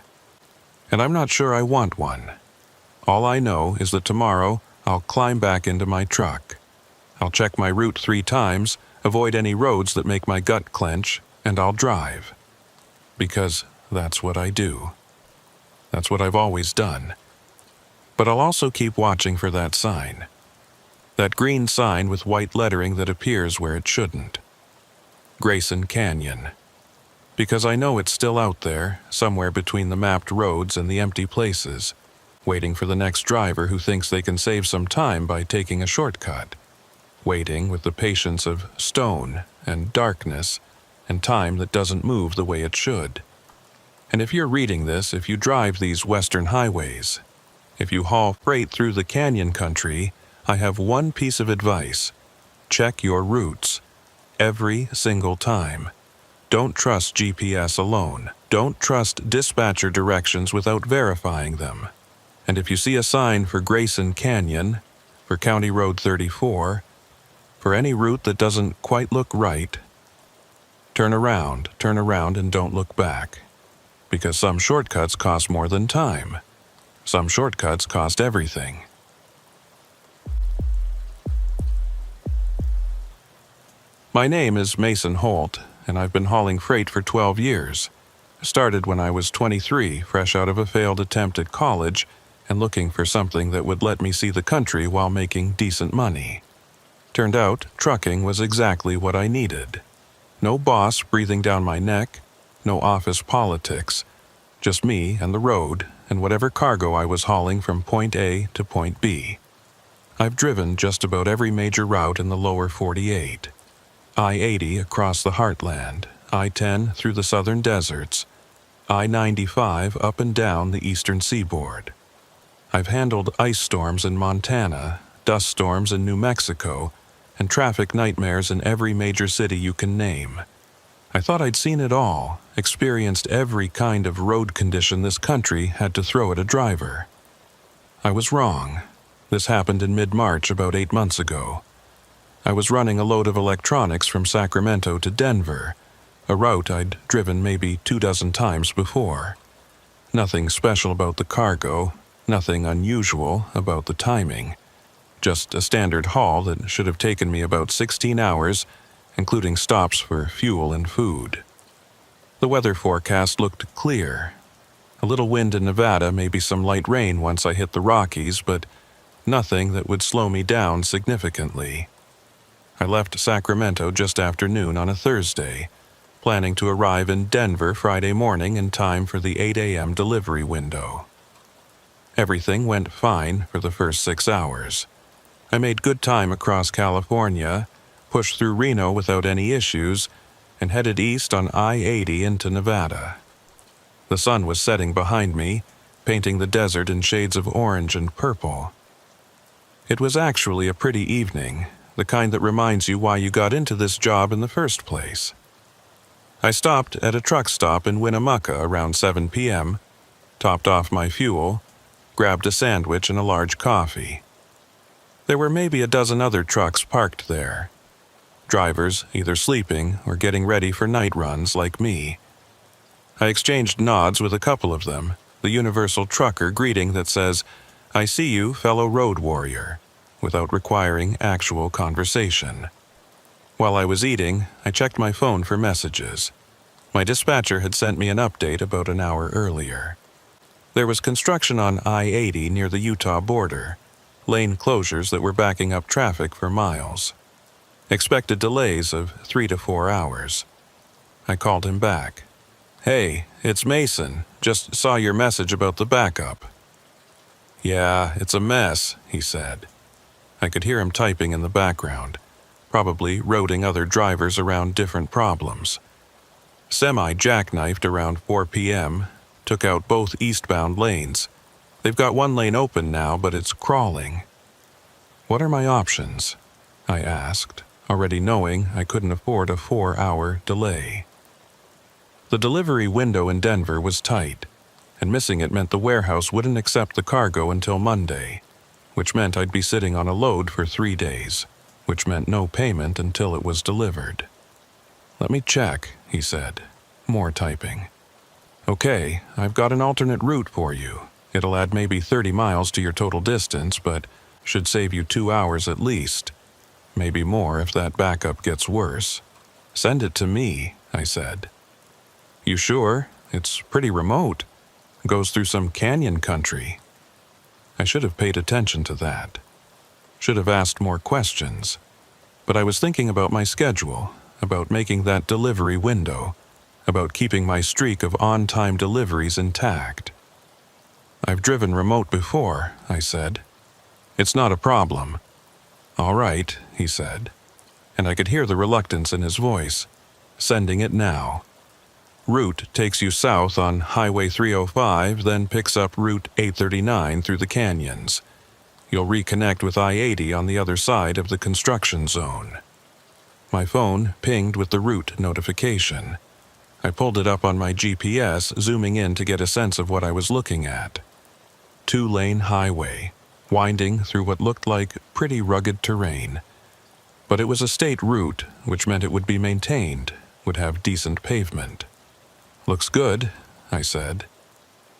And I'm not sure I want one. All I know is that tomorrow I'll climb back into my truck. I'll check my route 3 times, avoid any roads that make my gut clench, and I'll drive. Because that's what I do. That's what I've always done. But I'll also keep watching for that sign. That green sign with white lettering that appears where it shouldn't. Grayson Canyon. Because I know it's still out there, somewhere between the mapped roads and the empty places, waiting for the next driver who thinks they can save some time by taking a shortcut. Waiting with the patience of stone and darkness and time that doesn't move the way it should. And if you're reading this, if you drive these western highways, if you haul freight through the canyon country, I have one piece of advice. Check your routes. Every single time. Don't trust GPS alone. Don't trust dispatcher directions without verifying them. And if you see a sign for Grayson Canyon, for County Road 34, For any route that doesn't quite look right, turn around, and don't look back. Because some shortcuts cost more than time. Some shortcuts cost everything. My name is Mason Holt, and I've been hauling freight for 12 years. Started when I was 23, fresh out of a failed attempt at college, and looking for something that would let me see the country while making decent money. Turned out, trucking was exactly what I needed. No boss breathing down my neck, no office politics, just me and the road and whatever cargo I was hauling from point A to point B. I've driven just about every major route in the lower 48. I-80 across the heartland, I-10 through the southern deserts, I-95 up and down the eastern seaboard. I've handled ice storms in Montana, dust storms in New Mexico, and traffic nightmares in every major city you can name. I thought I'd seen it all, experienced every kind of road condition this country had to throw at a driver. I was wrong. This happened in mid-March about 8 months ago. I was running a load of electronics from Sacramento to Denver, a route I'd driven maybe 24 times before. Nothing special about the cargo, nothing unusual about the timing. Just a standard haul that should have taken me about 16 hours, including stops for fuel and food. The weather forecast looked clear. A little wind in Nevada, maybe some light rain once I hit the Rockies, but nothing that would slow me down significantly. I left Sacramento just after noon on a Thursday, planning to arrive in Denver Friday morning in time for the 8 a.m. delivery window. Everything went fine for the first 6 hours. I made good time across California, pushed through Reno without any issues, and headed east on I-80 into Nevada. The sun was setting behind me, painting the desert in shades of orange and purple. It was actually a pretty evening, the kind that reminds you why you got into this job in the first place. I stopped at a truck stop in Winnemucca around 7 p.m., topped off my fuel, grabbed a sandwich and a large coffee. There were maybe a dozen other trucks parked there. Drivers either sleeping or getting ready for night runs like me. I exchanged nods with a couple of them, the universal trucker greeting that says, "I see you, fellow road warrior," without requiring actual conversation. While I was eating, I checked my phone for messages. My dispatcher had sent me an update about an hour earlier. There was construction on I-80 near the Utah border, lane closures that were backing up traffic for miles. Expected delays of 3 to 4 hours. I called him back. "Hey, it's Mason. Just saw your message about the backup." "Yeah, it's a mess," he said. I could hear him typing in the background, probably routing other drivers around different problems. Semi jackknifed around 4 p.m., took out both eastbound lanes. They've got one lane open now, but it's crawling. "What are my options?" I asked, already knowing I couldn't afford a 4-hour delay. The delivery window in Denver was tight, and missing it meant the warehouse wouldn't accept the cargo until Monday, which meant I'd be sitting on a load for 3 days, which meant no payment until it was delivered. "Let me check," he said, more typing. "Okay, I've got an alternate route for you. It'll add maybe 30 miles to your total distance, but should save you 2 hours at least. Maybe more if that backup gets worse. Send it to me," I said. "You sure? It's pretty remote. Goes through some canyon country." I should have paid attention to that. Should have asked more questions. But I was thinking about my schedule, about making that delivery window, about keeping my streak of on-time deliveries intact. "I've driven remote before," I said. "It's not a problem." "All right," he said, and I could hear the reluctance in his voice. "Sending it now. Route takes you south on Highway 305, then picks up Route 839 through the canyons. You'll reconnect with I-80 on the other side of the construction zone." My phone pinged with the route notification. I pulled it up on my GPS, zooming in to get a sense of what I was looking at. 2-lane highway, winding through what looked like pretty rugged terrain. But it was a state route, which meant it would be maintained, would have decent pavement. "Looks good," I said.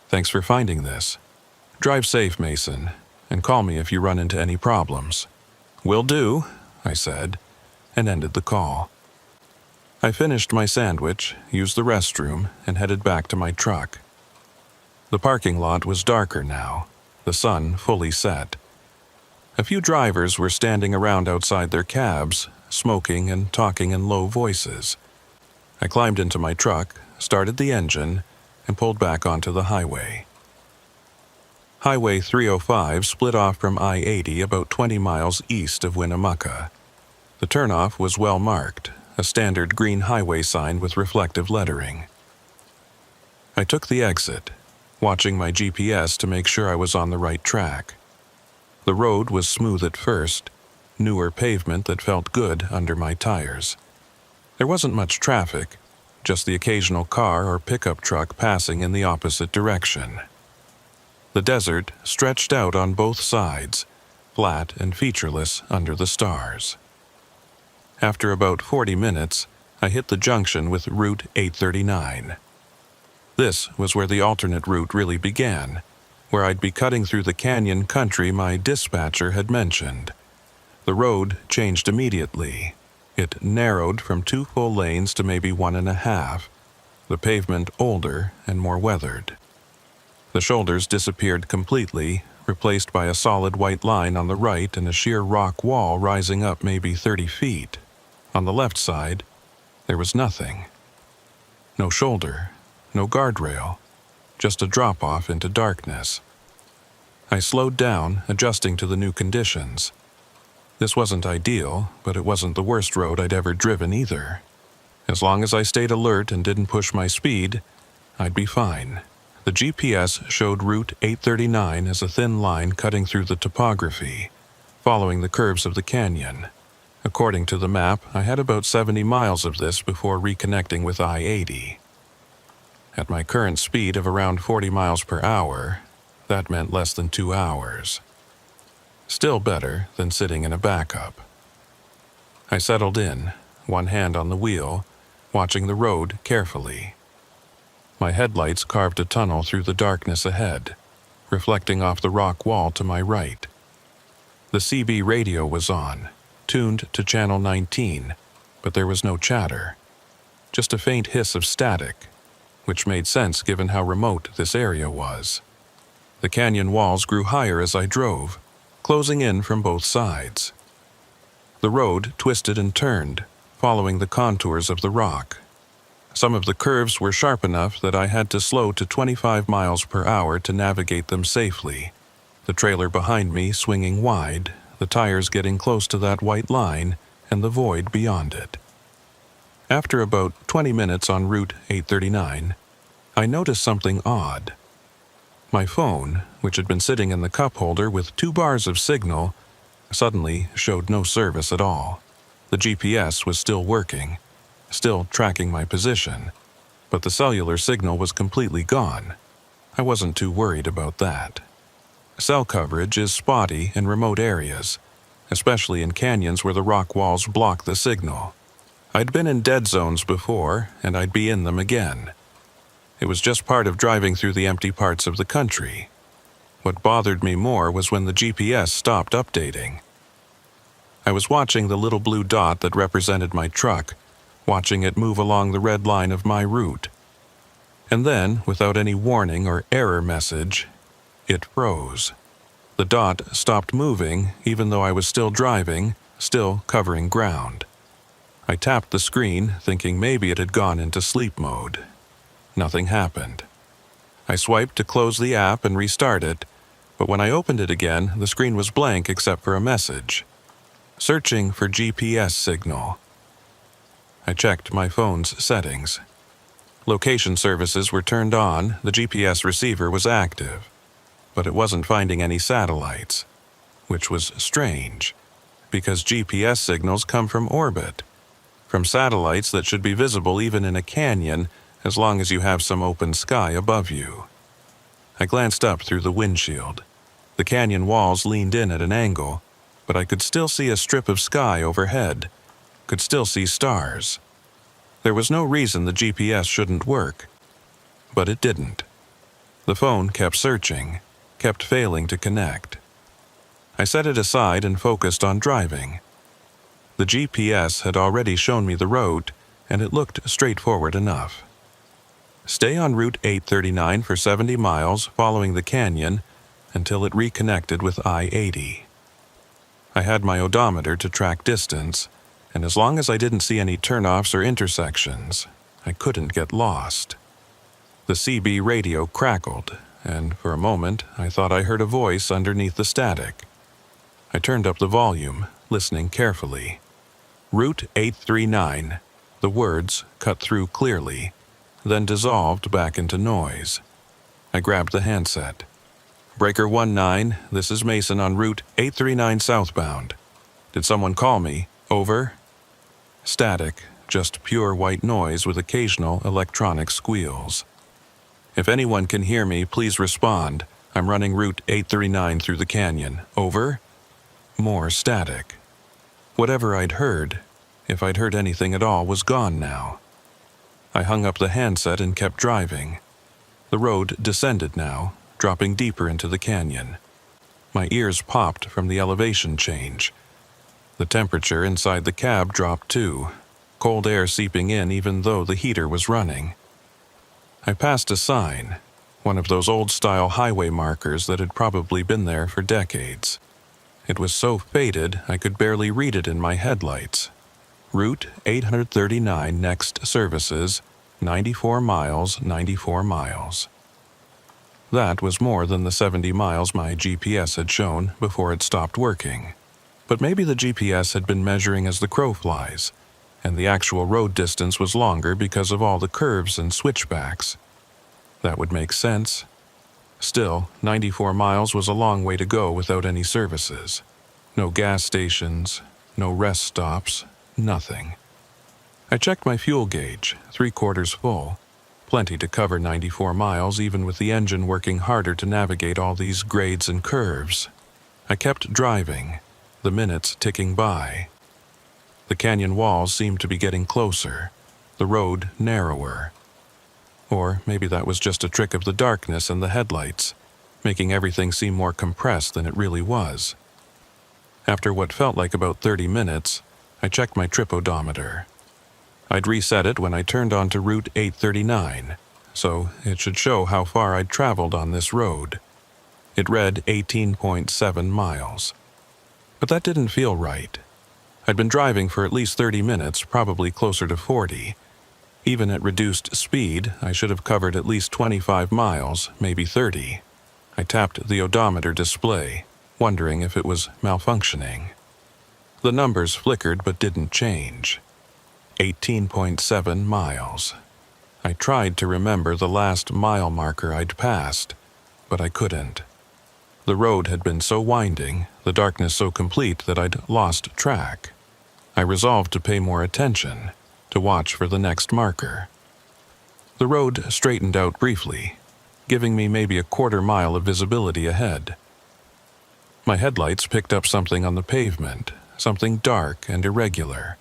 "Thanks for finding this. Drive safe, Mason, and call me if you run into any problems." "Will do," I said, and ended the call. I finished my sandwich, used the restroom, and headed back to my truck. The parking lot was darker now, the sun fully set. A few drivers were standing around outside their cabs, smoking and talking in low voices. I climbed into my truck, started the engine, and pulled back onto the highway. Highway 305 split off from I-80 about 20 miles east of Winnemucca. The turnoff was well marked, a standard green highway sign with reflective lettering. I took the exit, watching my GPS to make sure I was on the right track. The road was smooth at first, newer pavement that felt good under my tires. There wasn't much traffic, just the occasional car or pickup truck passing in the opposite direction. The desert stretched out on both sides, flat and featureless under the stars. After about 40 minutes, I hit the junction with Route 839. This was where the alternate route really began, where I'd be cutting through the canyon country my dispatcher had mentioned. The road changed immediately. It narrowed from 2 full lanes to maybe 1.5, the pavement older and more weathered. The shoulders disappeared completely, replaced by a solid white line on the right and a sheer rock wall rising up maybe 30 feet. On the left side, there was nothing. No shoulder, no guardrail, just a drop-off into darkness. I slowed down, adjusting to the new conditions. This wasn't ideal, but it wasn't the worst road I'd ever driven either. As long as I stayed alert and didn't push my speed, I'd be fine. The GPS showed Route 839 as a thin line cutting through the topography, following the curves of the canyon. According to the map, I had about 70 miles of this before reconnecting with I-80. At my current speed of around 40 miles per hour, that meant less than 2 hours. Still better than sitting in a backup. I settled in, one hand on the wheel, watching the road carefully. My headlights carved a tunnel through the darkness ahead, reflecting off the rock wall to my right. The CB radio was on, tuned to channel 19, but there was no chatter, just a faint hiss of static, which made sense given how remote this area was. The canyon walls grew higher as I drove, closing in from both sides. The road twisted and turned, following the contours of the rock. Some of the curves were sharp enough that I had to slow to 25 miles per hour to navigate them safely, the trailer behind me swinging wide, the tires getting close to that white line, and the void beyond it. After about 20 minutes on Route 839, I noticed something odd. My phone, which had been sitting in the cup holder with 2 bars of signal, suddenly showed no service at all. The GPS was still working, still tracking my position, but the cellular signal was completely gone. I wasn't too worried about that. Cell coverage is spotty in remote areas, especially in canyons where the rock walls block the signal. I'd been in dead zones before, and I'd be in them again. It was just part of driving through the empty parts of the country. What bothered me more was when the GPS stopped updating. I was watching the little blue dot that represented my truck, watching it move along the red line of my route. And then, without any warning or error message, it froze. The dot stopped moving, even though I was still driving, still covering ground. I tapped the screen, thinking maybe it had gone into sleep mode. Nothing happened. I swiped to close the app and restart it, but when I opened it again, the screen was blank except for a message. Searching for GPS signal. I checked my phone's settings. Location services were turned on, the GPS receiver was active, but it wasn't finding any satellites, which was strange, because GPS signals come from orbit, from satellites that should be visible even in a canyon as long as you have some open sky above you. I glanced up through the windshield. The canyon walls leaned in at an angle, but I could still see a strip of sky overhead, could still see stars. There was no reason the GPS shouldn't work, but it didn't. The phone kept searching, kept failing to connect. I set it aside and focused on driving. The GPS had already shown me the road, and it looked straightforward enough. Stay on Route 839 for 70 miles following the canyon until it reconnected with I-80. I had my odometer to track distance, and as long as I didn't see any turnoffs or intersections, I couldn't get lost. The CB radio crackled, and for a moment I thought I heard a voice underneath the static. I turned up the volume, listening carefully. Route 839. The words cut through clearly, then dissolved back into noise. I grabbed the handset. Breaker 19, this is Mason on Route 839 southbound. Did someone call me? Over. Static, just pure white noise with occasional electronic squeals. If anyone can hear me, please respond. I'm running Route 839 through the canyon. Over. More static. Whatever I'd heard, if I'd heard anything at all, was gone now. I hung up the handset and kept driving. The road descended now, dropping deeper into the canyon. My ears popped from the elevation change. The temperature inside the cab dropped too, cold air seeping in even though the heater was running. I passed a sign, one of those old-style highway markers that had probably been there for decades. It was so faded I could barely read it in my headlights. Route 839 next services, 94 miles, 94 miles. That was more than the 70 miles my GPS had shown before it stopped working. But maybe the GPS had been measuring as the crow flies, and the actual road distance was longer because of all the curves and switchbacks. That would make sense. Still, 94 miles was a long way to go without any services. No gas stations, no rest stops, nothing. I checked my fuel gauge, 3/4 full. Plenty to cover 94 miles even with the engine working harder to navigate all these grades and curves. I kept driving, the minutes ticking by. The canyon walls seemed to be getting closer, the road narrower. Or maybe that was just a trick of the darkness and the headlights, making everything seem more compressed than it really was. After what felt like about 30 minutes, I checked my trip odometer. I'd reset it when I turned onto Route 839, so it should show how far I'd traveled on this road. It read 18.7 miles. But that didn't feel right. I'd been driving for at least 30 minutes, probably closer to 40. Even at reduced speed, I should have covered at least 25 miles, maybe 30. I tapped the odometer display, wondering if it was malfunctioning. The numbers flickered but didn't change. 18.7 miles. I tried to remember the last mile marker I'd passed, but I couldn't. The road had been so winding, the darkness so complete that I'd lost track. I resolved to pay more attention, to watch for the next marker. The road straightened out briefly, giving me maybe a 1/4 mile of visibility ahead. My headlights picked up something on the pavement, something dark and irregular.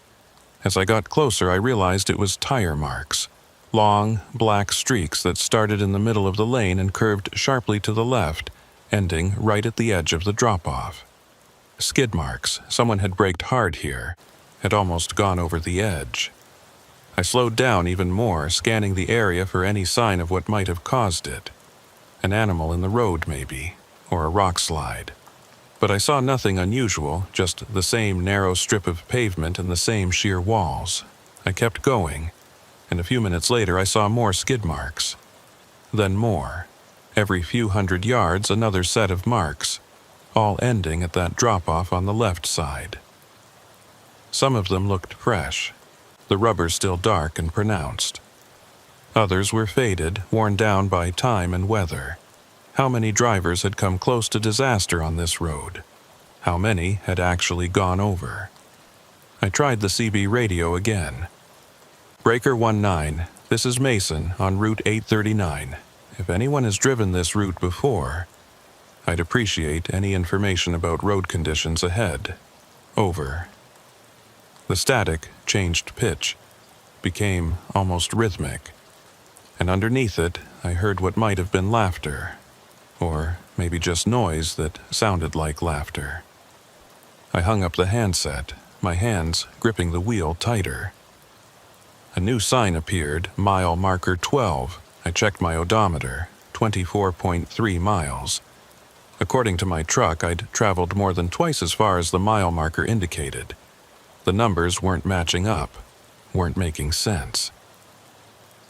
As I got closer, I realized it was tire marks, long, black streaks that started in the middle of the lane and curved sharply to the left, ending right at the edge of the drop-off. Skid marks. Someone had braked hard here, had almost gone over the edge. I slowed down even more, scanning the area for any sign of what might have caused it. An animal in the road, maybe, or a rock slide. But I saw nothing unusual, just the same narrow strip of pavement and the same sheer walls. I kept going, and a few minutes later I saw more skid marks. Then more. Every few hundred yards, another set of marks, all ending at that drop-off on the left side. Some of them looked fresh, the rubber still dark and pronounced. Others were faded, worn down by time and weather. How many drivers had come close to disaster on this road? How many had actually gone over? I tried the CB radio again. Breaker 19, this is Mason on Route 839. If anyone has driven this route before... I'd appreciate any information about road conditions ahead. Over. The static changed pitch, became almost rhythmic, and underneath it I heard what might have been laughter, or maybe just noise that sounded like laughter. I hung up the handset, my hands gripping the wheel tighter. A new sign appeared, mile marker 12. I checked my odometer, 24.3 miles. According to my truck, I'd traveled more than twice as far as the mile marker indicated. The numbers weren't matching up, weren't making sense.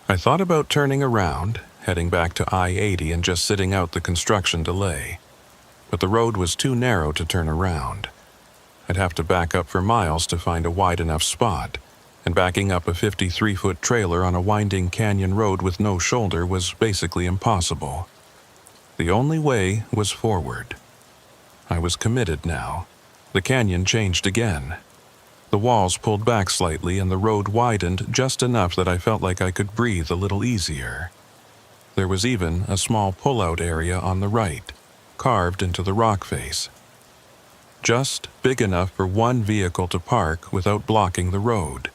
I thought about turning around, heading back to I-80 and just sitting out the construction delay. But the road was too narrow to turn around. I'd have to back up for miles to find a wide enough spot, and backing up a 53-foot trailer on a winding canyon road with no shoulder was basically impossible. The only way was forward. I was committed now. The canyon changed again. The walls pulled back slightly and the road widened just enough that I felt like I could breathe a little easier. There was even a small pull-out area on the right, carved into the rock face. Just big enough for one vehicle to park without blocking the road.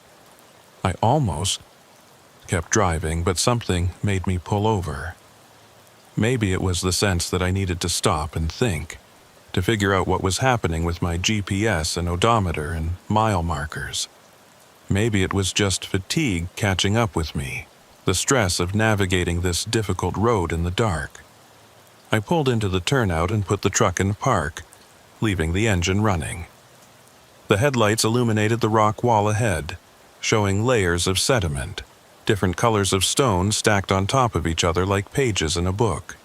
I almost kept driving, but something made me pull over. Maybe it was the sense that I needed to stop and think, to figure out what was happening with my GPS and odometer and mile markers. Maybe it was just fatigue catching up with me, the stress of navigating this difficult road in the dark. I pulled into the turnout and put the truck in park, leaving the engine running. The headlights illuminated the rock wall ahead, showing layers of sediment, different colors of stone stacked on top of each other like pages in a book.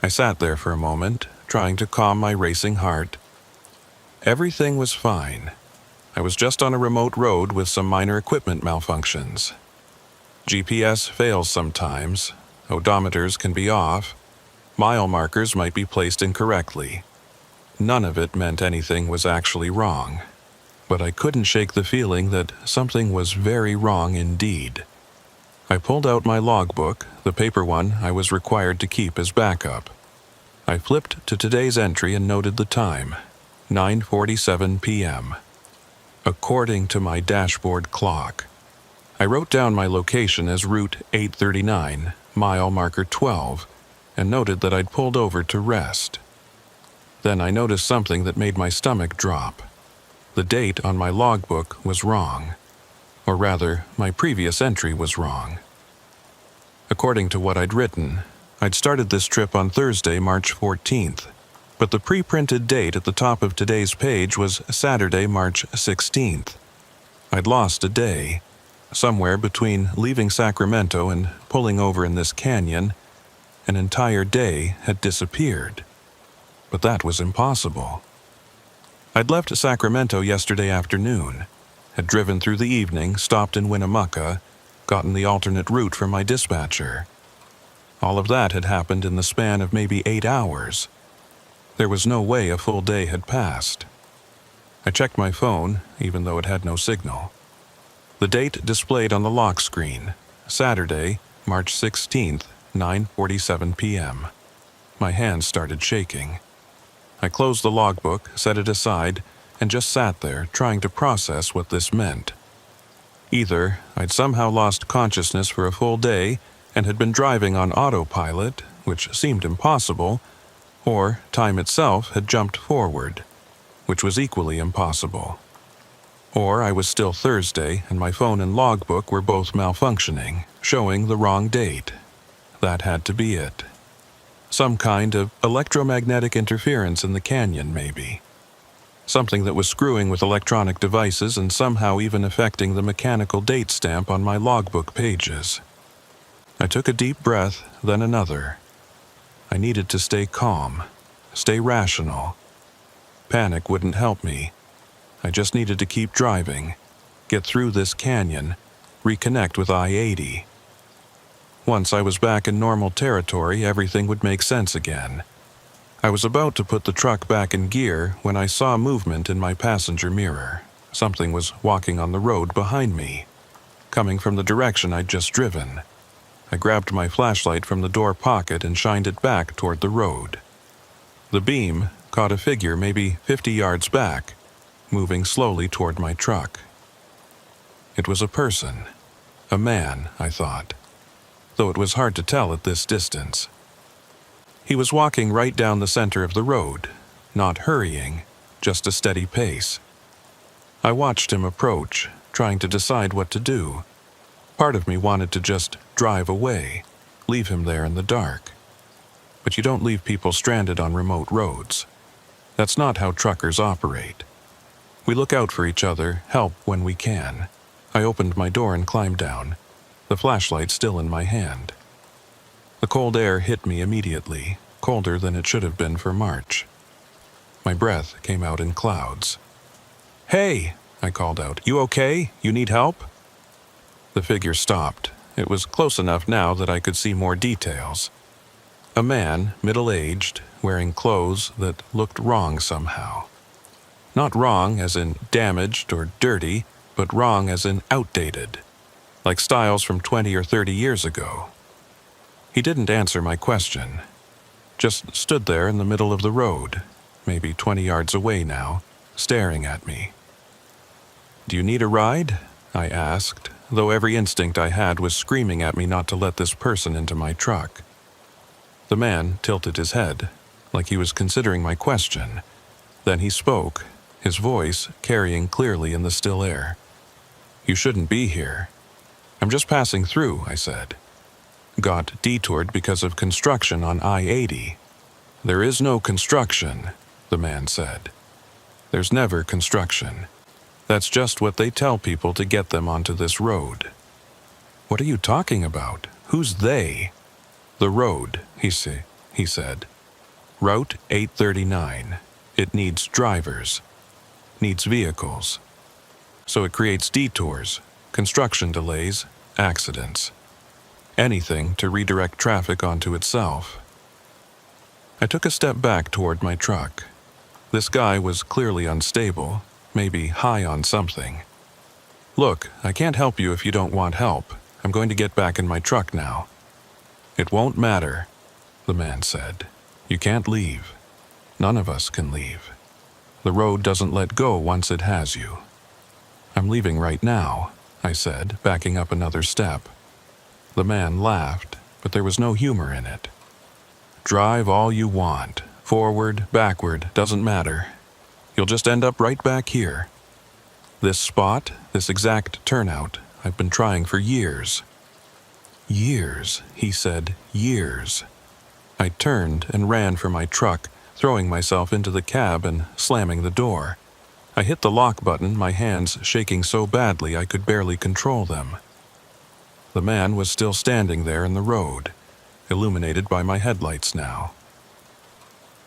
I sat there for a moment, trying to calm my racing heart. Everything was fine. I was just on a remote road with some minor equipment malfunctions. GPS fails sometimes, odometers can be off, mile markers might be placed incorrectly. None of it meant anything was actually wrong, but I couldn't shake the feeling that something was very wrong indeed. I pulled out my logbook, the paper one I was required to keep as backup. I flipped to today's entry and noted the time, 9:47 p.m. According to my dashboard clock. I wrote down my location as Route 839, mile marker 12, and noted that I'd pulled over to rest. Then I noticed something that made my stomach drop. The date on my logbook was wrong. Or rather, my previous entry was wrong. According to what I'd written, I'd started this trip on Thursday, March 14th, but the pre-printed date at the top of today's page was Saturday, March 16th. I'd lost a day. Somewhere between leaving Sacramento and pulling over in this canyon, an entire day had disappeared. But that was impossible. I'd left Sacramento yesterday afternoon, had driven through the evening, stopped in Winnemucca, gotten the alternate route from my dispatcher. All of that had happened in the span of maybe 8 hours. There was no way a full day had passed. I checked my phone, even though it had no signal. The date displayed on the lock screen, Saturday, March 16th, 9:47 p.m. My hands started shaking. I closed the logbook, set it aside, and just sat there trying to process what this meant. Either I'd somehow lost consciousness for a full day and had been driving on autopilot, which seemed impossible, or time itself had jumped forward, which was equally impossible. Or I was still Thursday and my phone and logbook were both malfunctioning, showing the wrong date. That had to be it. Some kind of electromagnetic interference in the canyon, maybe. Something that was screwing with electronic devices and somehow even affecting the mechanical date stamp on my logbook pages. I took a deep breath, then another. I needed to stay calm, stay rational. Panic wouldn't help me. I just needed to keep driving, get through this canyon, reconnect with I-80. Once I was back in normal territory, everything would make sense again. I was about to put the truck back in gear when I saw movement in my passenger mirror. Something was walking on the road behind me, coming from the direction I'd just driven. I grabbed my flashlight from the door pocket and shined it back toward the road. The beam caught a figure maybe 50 yards back, moving slowly toward my truck. It was a person. A man, I thought, though it was hard to tell at this distance. He was walking right down the center of the road, not hurrying, just a steady pace. I watched him approach, trying to decide what to do. Part of me wanted to just drive away, leave him there in the dark. But you don't leave people stranded on remote roads. That's not how truckers operate. We look out for each other, help when we can. I opened my door and climbed down, the flashlight still in my hand. The cold air hit me immediately, colder than it should have been for March. My breath came out in clouds. "Hey!" I called out. "You okay? You need help?" The figure stopped. It was close enough now that I could see more details. A man, middle-aged, wearing clothes that looked wrong somehow. Not wrong as in damaged or dirty, but wrong as in outdated, like styles from 20 or 30 years ago. He didn't answer my question, just stood there in the middle of the road, maybe 20 yards away now, staring at me. "Do you need a ride?" I asked, though every instinct I had was screaming at me not to let this person into my truck. The man tilted his head, like he was considering my question. Then he spoke, his voice carrying clearly in the still air. "You shouldn't be here." "I'm just passing through," I said. "Got detoured because of construction on I-80. "There is no construction," the man said. "There's never construction. That's just what they tell people to get them onto this road." "What are you talking about? Who's they?" "The road," he said. "Route 839. It needs drivers. Needs vehicles. So it creates detours, construction delays, accidents. Anything to redirect traffic onto itself." I took a step back toward my truck. This guy was clearly unstable, maybe high on something. "Look, I can't help you if you don't want help. I'm going to get back in my truck now." "It won't matter," the man said. "You can't leave. None of us can leave. The road doesn't let go once it has you." "I'm leaving right now," I said, backing up another step. The man laughed, but there was no humor in it. "Drive all you want. Forward, backward, doesn't matter. You'll just end up right back here. This spot, this exact turnout, I've been trying for years." "Years," he said, "years." I turned and ran for my truck, throwing myself into the cab and slamming the door. I hit the lock button, my hands shaking so badly I could barely control them. The man was still standing there in the road, illuminated by my headlights now.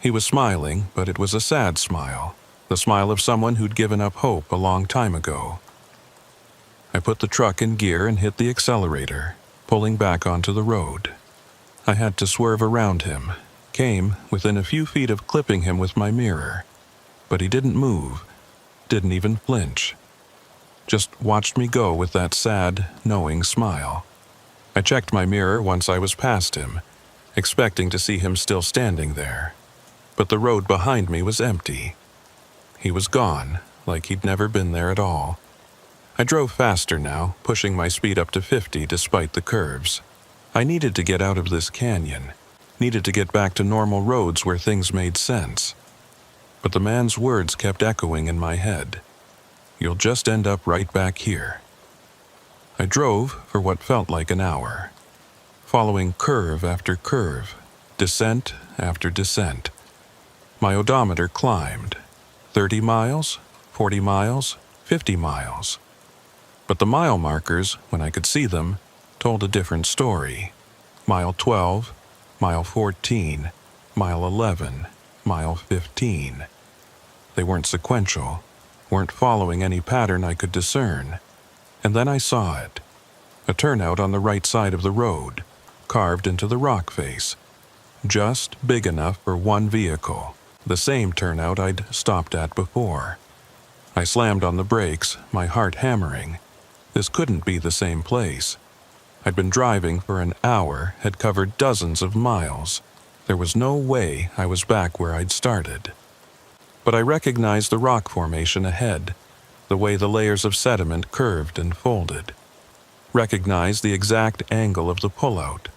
He was smiling, but it was a sad smile, the smile of someone who'd given up hope a long time ago. I put the truck in gear and hit the accelerator, pulling back onto the road. I had to swerve around him, came within a few feet of clipping him with my mirror, but he didn't move, didn't even flinch. Just watched me go with that sad, knowing smile. I checked my mirror once I was past him, expecting to see him still standing there. But the road behind me was empty. He was gone, like he'd never been there at all. I drove faster now, pushing my speed up to 50 despite the curves. I needed to get out of this canyon, needed to get back to normal roads where things made sense. But the man's words kept echoing in my head. "You'll just end up right back here." I drove for what felt like an hour, following curve after curve, descent after descent. My odometer climbed. 30 miles, 40 miles, 50 miles. But the mile markers, when I could see them, told a different story. Mile 12, mile 14, mile 11, mile 15. They weren't sequential, weren't following any pattern I could discern. And then I saw it. A turnout on the right side of the road, carved into the rock face. Just big enough for one vehicle, the same turnout I'd stopped at before. I slammed on the brakes, my heart hammering. This couldn't be the same place. I'd been driving for an hour, had covered dozens of miles. There was no way I was back where I'd started. But I recognized the rock formation ahead, the way the layers of sediment curved and folded. Recognized the exact angle of the pullout,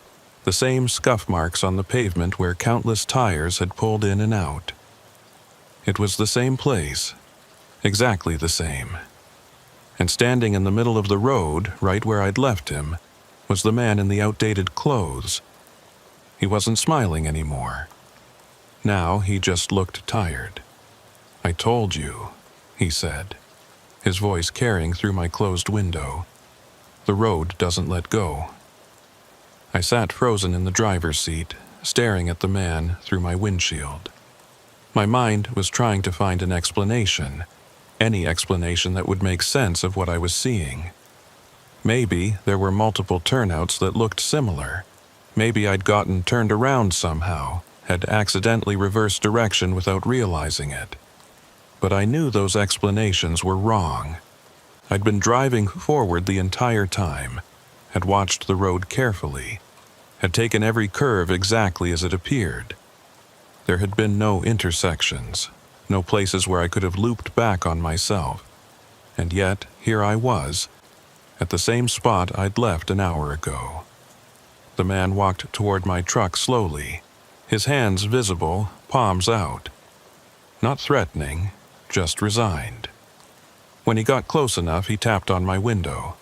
the same scuff marks on the pavement where countless tires had pulled in and out. It was the same place, exactly the same. And standing in the middle of the road, right where I'd left him, was the man in the outdated clothes. He wasn't smiling anymore. Now he just looked tired. "I told you," he said, his voice carrying through my closed window. "The road doesn't let go." I sat frozen in the driver's seat, staring at the man through my windshield. My mind was trying to find an explanation, any explanation that would make sense of what I was seeing. Maybe there were multiple turnouts that looked similar. Maybe I'd gotten turned around somehow, had accidentally reversed direction without realizing it. But I knew those explanations were wrong. I'd been driving forward the entire time, had watched the road carefully, had taken every curve exactly as it appeared. There had been no intersections, no places where I could have looped back on myself. And yet, here I was, at the same spot I'd left an hour ago. The man walked toward my truck slowly, his hands visible, palms out. Not threatening, just resigned. When he got close enough, he tapped on my window.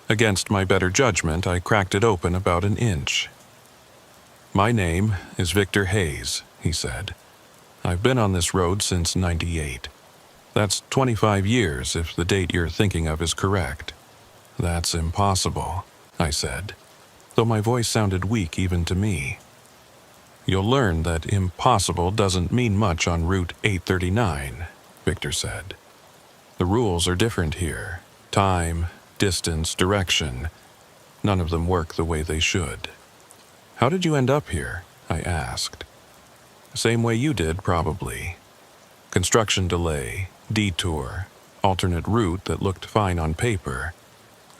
Against my better judgment, I cracked it open about an inch. "My name is Victor Hayes," he said. "I've been on this road since '98. That's 25 years if the date you're thinking of is correct." "That's impossible," I said, though my voice sounded weak even to me. "You'll learn that impossible doesn't mean much on Route 839, Victor said. "The rules are different here. Time, distance, direction. None of them work the way they should." "How did you end up here?" I asked. "Same way you did, probably. Construction delay, detour, alternate route that looked fine on paper.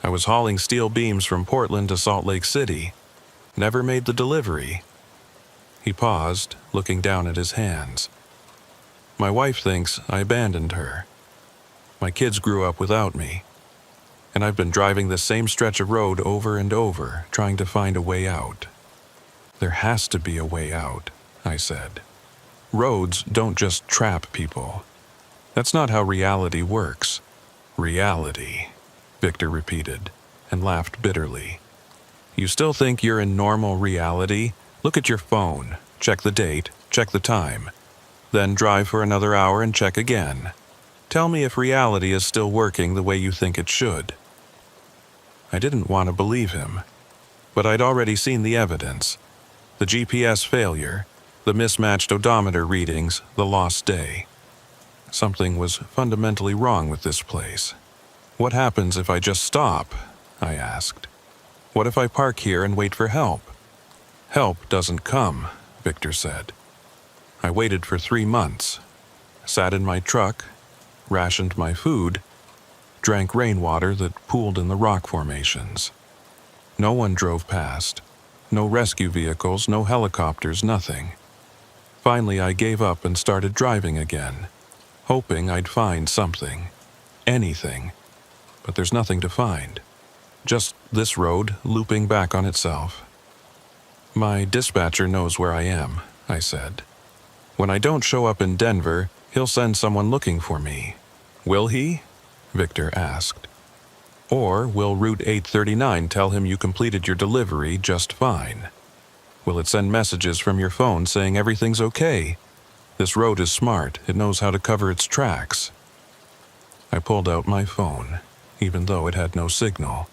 I was hauling steel beams from Portland to Salt Lake City. Never made the delivery." He paused, looking down at his hands. "My wife thinks I abandoned her. My kids grew up without me. And I've been driving this same stretch of road over and over, trying to find a way out." "There has to be a way out," I said. "Roads don't just trap people. That's not how reality works." "Reality," Victor repeated, and laughed bitterly. "You still think you're in normal reality? Look at your phone, check the date, check the time. Then drive for another hour and check again. Tell me if reality is still working the way you think it should." I didn't want to believe him, but I'd already seen the evidence. The GPS failure, the mismatched odometer readings, the lost day. Something was fundamentally wrong with this place. "What happens if I just stop?" I asked. "What if I park here and wait for help?" "Help doesn't come," Victor said. "I waited for 3 months, sat in my truck, rationed my food, drank rainwater that pooled in the rock formations. No one drove past, no rescue vehicles, no helicopters, nothing. Finally, I gave up and started driving again, hoping I'd find something, anything. But there's nothing to find. Just this road looping back on itself." "My dispatcher knows where I am," I said. "When I don't show up in Denver, he'll send someone looking for me." "Will he?" Victor asked. "Or will Route 839 tell him you completed your delivery just fine? Will it send messages from your phone saying everything's okay? This road is smart, it knows how to cover its tracks." I pulled out my phone, even though it had no signal.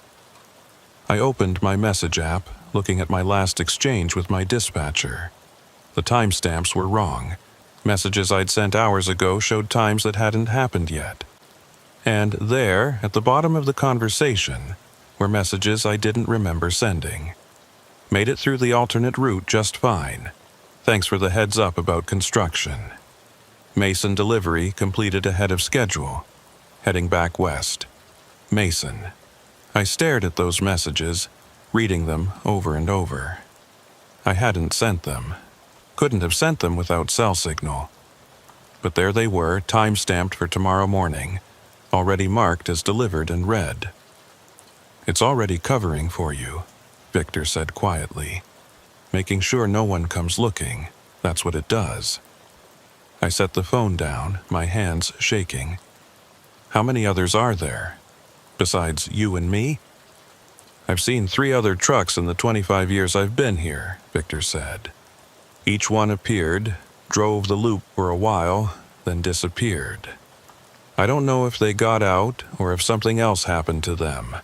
I opened my message app, looking at my last exchange with my dispatcher. The timestamps were wrong. Messages I'd sent hours ago showed times that hadn't happened yet. And there, at the bottom of the conversation, were messages I didn't remember sending. "Made it through the alternate route just fine. Thanks for the heads up about construction. Mason delivery completed ahead of schedule. Heading back west. Mason." I stared at those messages, reading them over and over. I hadn't sent them. couldn't have sent them without cell signal. But there they were, time-stamped for tomorrow morning, already marked as delivered and read. "It's already covering for you," Victor said quietly. "Making sure no one comes looking, that's what it does." I set the phone down, my hands shaking. "How many others are there? Besides you and me?" "I've seen 3 other trucks in the 25 years I've been here," Victor said. "Each one appeared, drove the loop for a while, then disappeared. I don't know if they got out or if something else happened to them.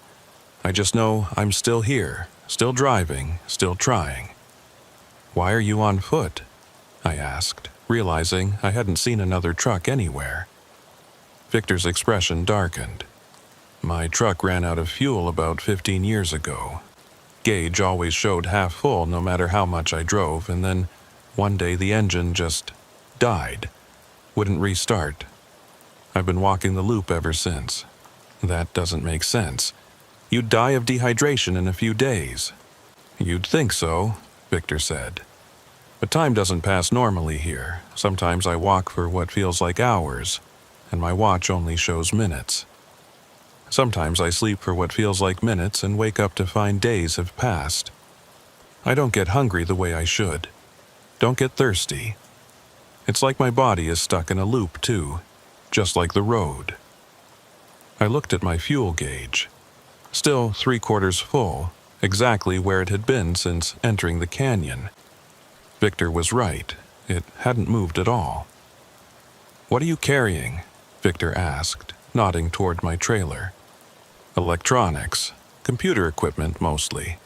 I just know I'm still here, still driving, still trying." "Why are you on foot?" I asked, realizing I hadn't seen another truck anywhere. Victor's expression darkened. "My truck ran out of fuel about 15 years ago. Gauge always showed half full no matter how much I drove, and then one day the engine just died. Wouldn't restart. I've been walking the loop ever since. That doesn't make sense. You'd die of dehydration in a few days." "You'd think so," Victor said. "But time doesn't pass normally here. Sometimes I walk for what feels like hours, and my watch only shows minutes. Sometimes I sleep for what feels like minutes and wake up to find days have passed. I don't get hungry the way I should. Don't get thirsty. It's like my body is stuck in a loop too, just like the road." I looked at my fuel gauge. Still 3/4 full, exactly where it had been since entering the canyon. Victor was right. It hadn't moved at all. "What are you carrying?" Victor asked, nodding toward my trailer. "Electronics. Computer equipment, mostly."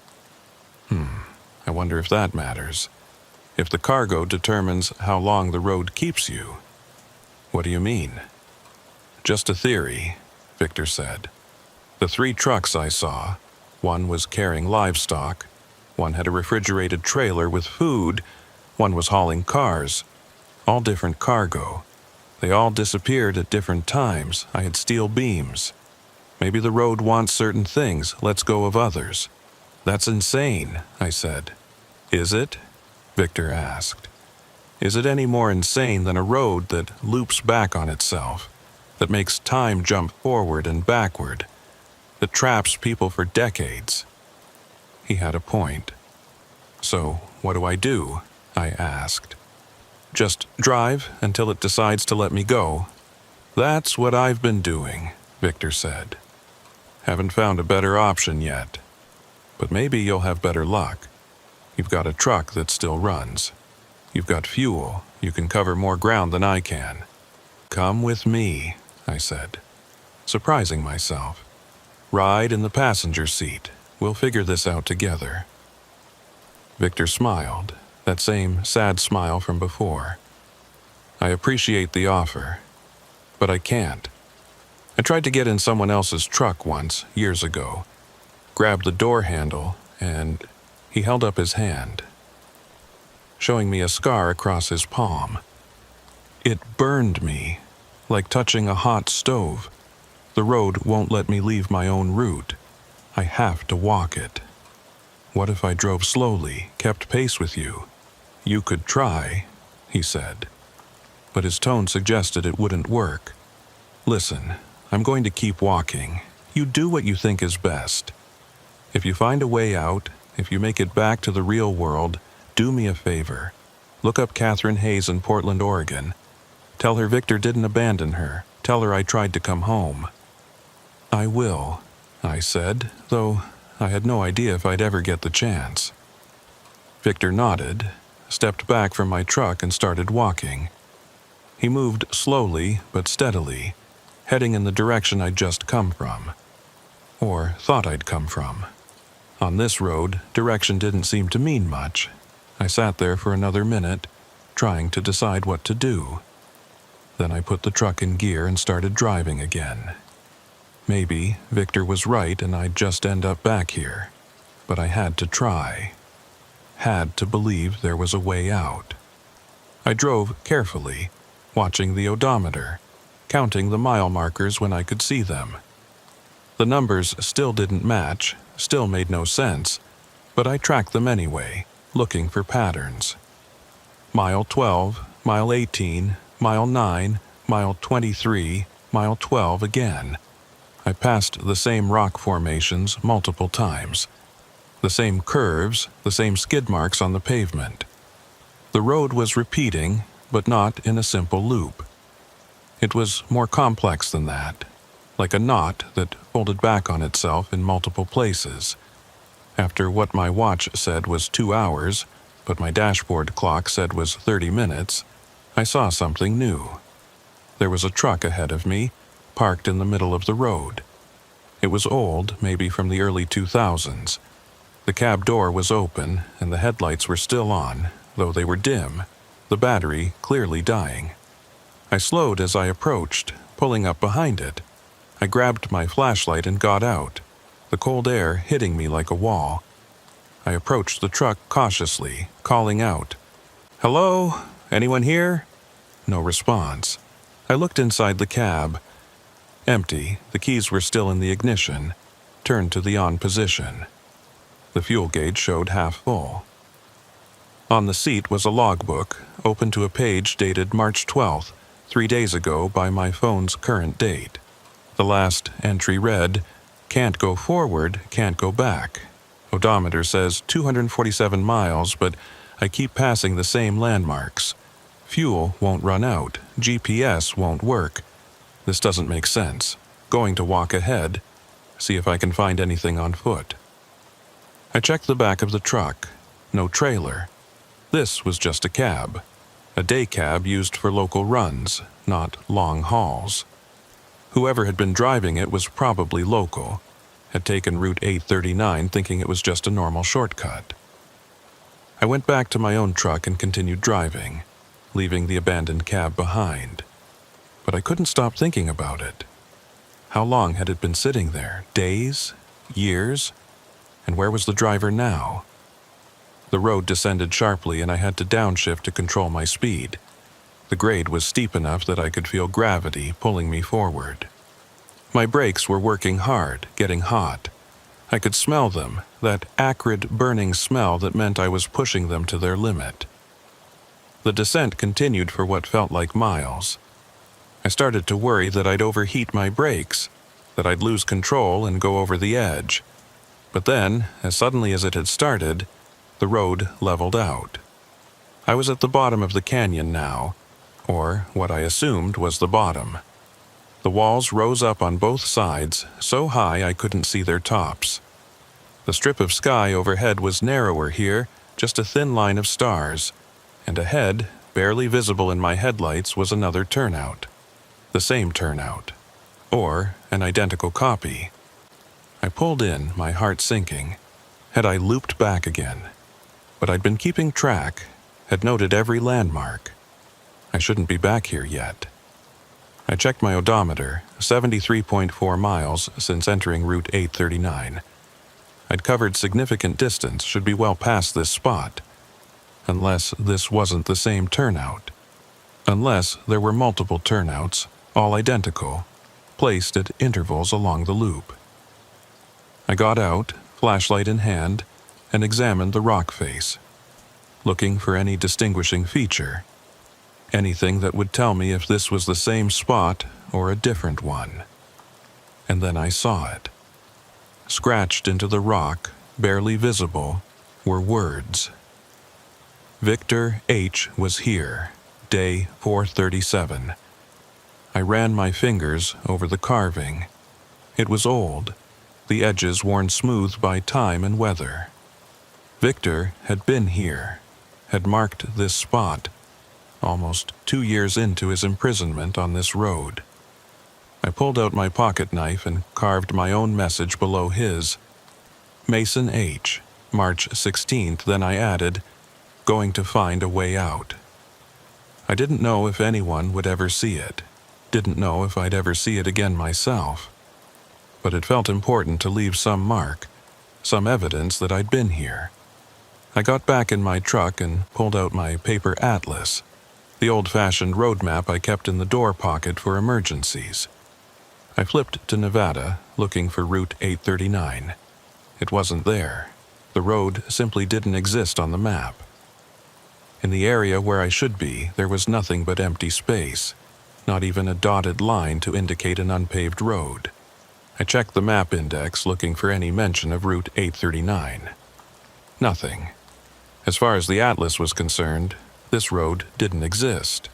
I wonder if that matters. If the cargo determines how long the road keeps you." "What do you mean?" "Just a theory," Victor said. "The 3 trucks I saw, one was carrying livestock, one had a refrigerated trailer with food, one was hauling cars, all different cargo. They all disappeared at different times. I had steel beams. Maybe the road wants certain things, lets go of others." "That's insane," I said. "Is it?" Victor asked. "Is it any more insane than a road that loops back on itself, that makes time jump forward and backward, that traps people for decades?" He had a point. "So, what do I do?" I asked. "Just drive until it decides to let me go." "That's what I've been doing," Victor said. "Haven't found a better option yet. But maybe you'll have better luck. You've got a truck that still runs. You've got fuel. You can cover more ground than I can. Come with me," I said, surprising myself. "Ride in the passenger seat. We'll figure this out together." Victor smiled, that same sad smile from before. "I appreciate the offer, but I can't. I tried to get in someone else's truck once, years ago, grabbed the door handle, and..." He held up his hand, showing me a scar across his palm. "It burned me, like touching a hot stove. The road won't let me leave my own route. I have to walk it. What if I drove slowly, kept pace with you? You could try," he said. But his tone suggested it wouldn't work. "Listen, I'm going to keep walking. You do what you think is best. If you find a way out, if you make it back to the real world, do me a favor. Look up Catherine Hayes in Portland, Oregon. Tell her Victor didn't abandon her. Tell her I tried to come home." "I will," I said, though I had no idea if I'd ever get the chance. Victor nodded, stepped back from my truck and started walking. He moved slowly but steadily, heading in the direction I'd just come from. Or thought I'd come from. On this road, direction didn't seem to mean much. I sat there for another minute, trying to decide what to do. Then I put the truck in gear and started driving again. Maybe Victor was right and I'd just end up back here. But I had to try. Had to believe there was a way out. I drove carefully, watching the odometer, counting the mile markers when I could see them. The numbers still didn't match, still made no sense, but I tracked them anyway, looking for patterns. Mile 12, mile 18, mile 9, mile 23, mile 12 again. I passed the same rock formations multiple times. The same curves, the same skid marks on the pavement. The road was repeating, but not in a simple loop. It was more complex than that, like a knot that folded back on itself in multiple places. After what my watch said was 2 hours, but my dashboard clock said was 30 minutes, I saw something new. There was a truck ahead of me, parked in the middle of the road. It was old, maybe from the early 2000s. The cab door was open, and the headlights were still on, though they were dim, the battery clearly dying. I slowed as I approached, pulling up behind it. I grabbed my flashlight and got out, the cold air hitting me like a wall. I approached the truck cautiously, calling out, "Hello? Anyone here?" No response. I looked inside the cab. Empty, the keys were still in the ignition, turned to the on position. The fuel gauge showed half full. On the seat was a logbook, open to a page dated March 12th, 3 days ago by my phone's current date. The last entry read, "Can't go forward, can't go back. Odometer says 247 miles, but I keep passing the same landmarks. Fuel won't run out, GPS won't work. This doesn't make sense. Going to walk ahead, see if I can find anything on foot." I checked the back of the truck. No trailer. This was just a cab. A day cab used for local runs, not long hauls. Whoever had been driving it was probably local, had taken Route 839 thinking it was just a normal shortcut. I went back to my own truck and continued driving, leaving the abandoned cab behind. But I couldn't stop thinking about it. How long had it been sitting there? Days? Years? And where was the driver now? The road descended sharply and I had to downshift to control my speed. The grade was steep enough that I could feel gravity pulling me forward. My brakes were working hard, getting hot. I could smell them, that acrid, burning smell that meant I was pushing them to their limit. The descent continued for what felt like miles. I started to worry that I'd overheat my brakes, that I'd lose control and go over the edge. But then, as suddenly as it had started, the road leveled out. I was at the bottom of the canyon now, or what I assumed was the bottom. The walls rose up on both sides, so high I couldn't see their tops. The strip of sky overhead was narrower here, just a thin line of stars, and ahead, barely visible in my headlights, was another turnout. The same turnout, or an identical copy. I pulled in, my heart sinking. Had I looped back again? But I'd been keeping track, had noted every landmark. I shouldn't be back here yet. I checked my odometer, 73.4 miles since entering Route 839. I'd covered significant distance, should be well past this spot. Unless this wasn't the same turnout. Unless there were multiple turnouts, all identical, placed at intervals along the loop. I got out, flashlight in hand, and examined the rock face, looking for any distinguishing feature. Anything that would tell me if this was the same spot or a different one. And then I saw it. Scratched into the rock, barely visible, were words. Victor H. was here, day 437. I ran my fingers over the carving. It was old, the edges worn smooth by time and weather. Victor had been here, had marked this spot, almost 2 years into his imprisonment on this road. I pulled out my pocket knife and carved my own message below his. Mason H., March 16th, then I added, "Going to find a way out." I didn't know if anyone would ever see it, didn't know if I'd ever see it again myself. But it felt important to leave some mark, some evidence that I'd been here. I got back in my truck and pulled out my paper atlas, the old-fashioned road map I kept in the door pocket for emergencies. I flipped to Nevada, looking for Route 839. It wasn't there. The road simply didn't exist on the map. In the area where I should be, there was nothing but empty space, not even a dotted line to indicate an unpaved road. I checked the map index looking for any mention of Route 839. Nothing. As far as the atlas was concerned, this road didn't exist.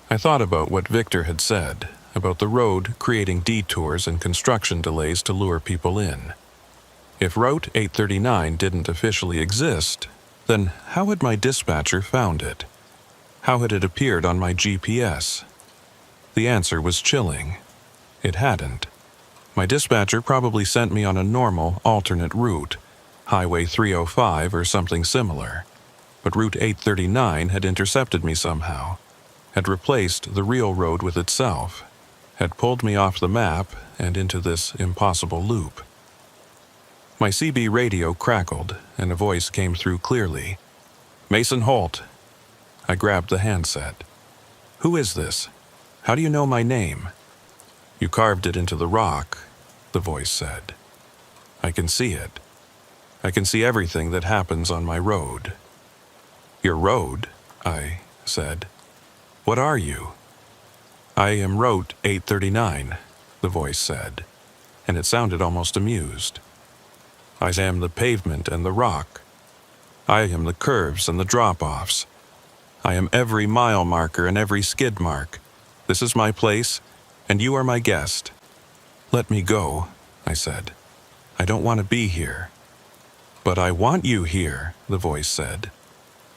I thought about what Victor had said, about the road creating detours and construction delays to lure people in. If Route 839 didn't officially exist, then how had my dispatcher found it? How had it appeared on my GPS? The answer was chilling. It hadn't. My dispatcher probably sent me on a normal, alternate route, Highway 305 or something similar. But Route 839 had intercepted me somehow, had replaced the real road with itself, had pulled me off the map and into this impossible loop. My CB radio crackled, and a voice came through clearly. "Mason Holt." I grabbed the handset. "Who is this? How do you know my name?" "You carved it into the rock," the voice said. "I can see it. I can see everything that happens on my road." "Your road?" I said. "What are you?" "I am Route 839, the voice said, and it sounded almost amused. "I am the pavement and the rock. I am the curves and the drop-offs. I am every mile marker and every skid mark. This is my place, and you are my guest." "Let me go," I said. "I don't want to be here." "But I want you here," the voice said.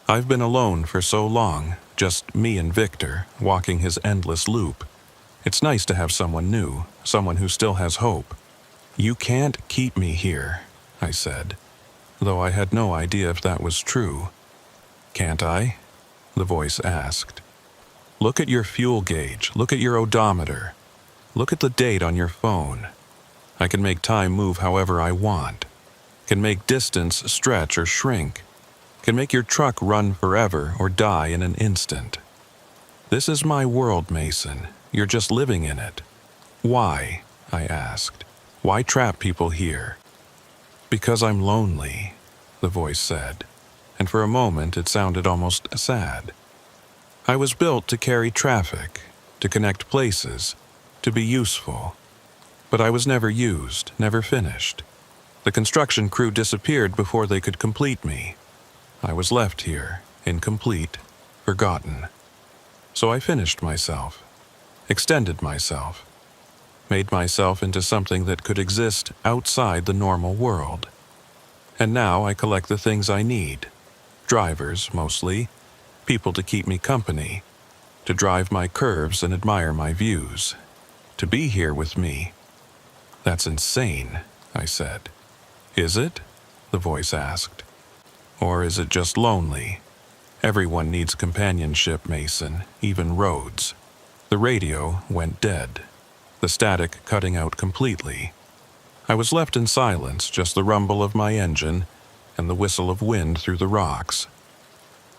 "I've been alone for so long, just me and Victor, walking his endless loop. It's nice to have someone new, someone who still has hope." "You can't keep me here," I said, though I had no idea if that was true. "Can't I?" the voice asked. "Look at your fuel gauge, look at your odometer, look at the date on your phone. I can make time move however I want, can make distance stretch or shrink, can make your truck run forever or die in an instant. This is my world, Mason. You're just living in it. Why?" I asked. "Why trap people here?" "Because I'm lonely," the voice said, and for a moment it sounded almost sad. "I was built to carry traffic, to connect places, to be useful. But I was never used, never finished. The construction crew disappeared before they could complete me. I was left here, incomplete, forgotten. So I finished myself, extended myself, made myself into something that could exist outside the normal world. And now I collect the things I need. Drivers, mostly, people to keep me company, to drive my curves and admire my views, to be here with me." "That's insane," I said. "Is it?" the voice asked. "Or is it just lonely? Everyone needs companionship, Mason, even roads." The radio went dead, the static cutting out completely. I was left in silence, just the rumble of my engine and the whistle of wind through the rocks.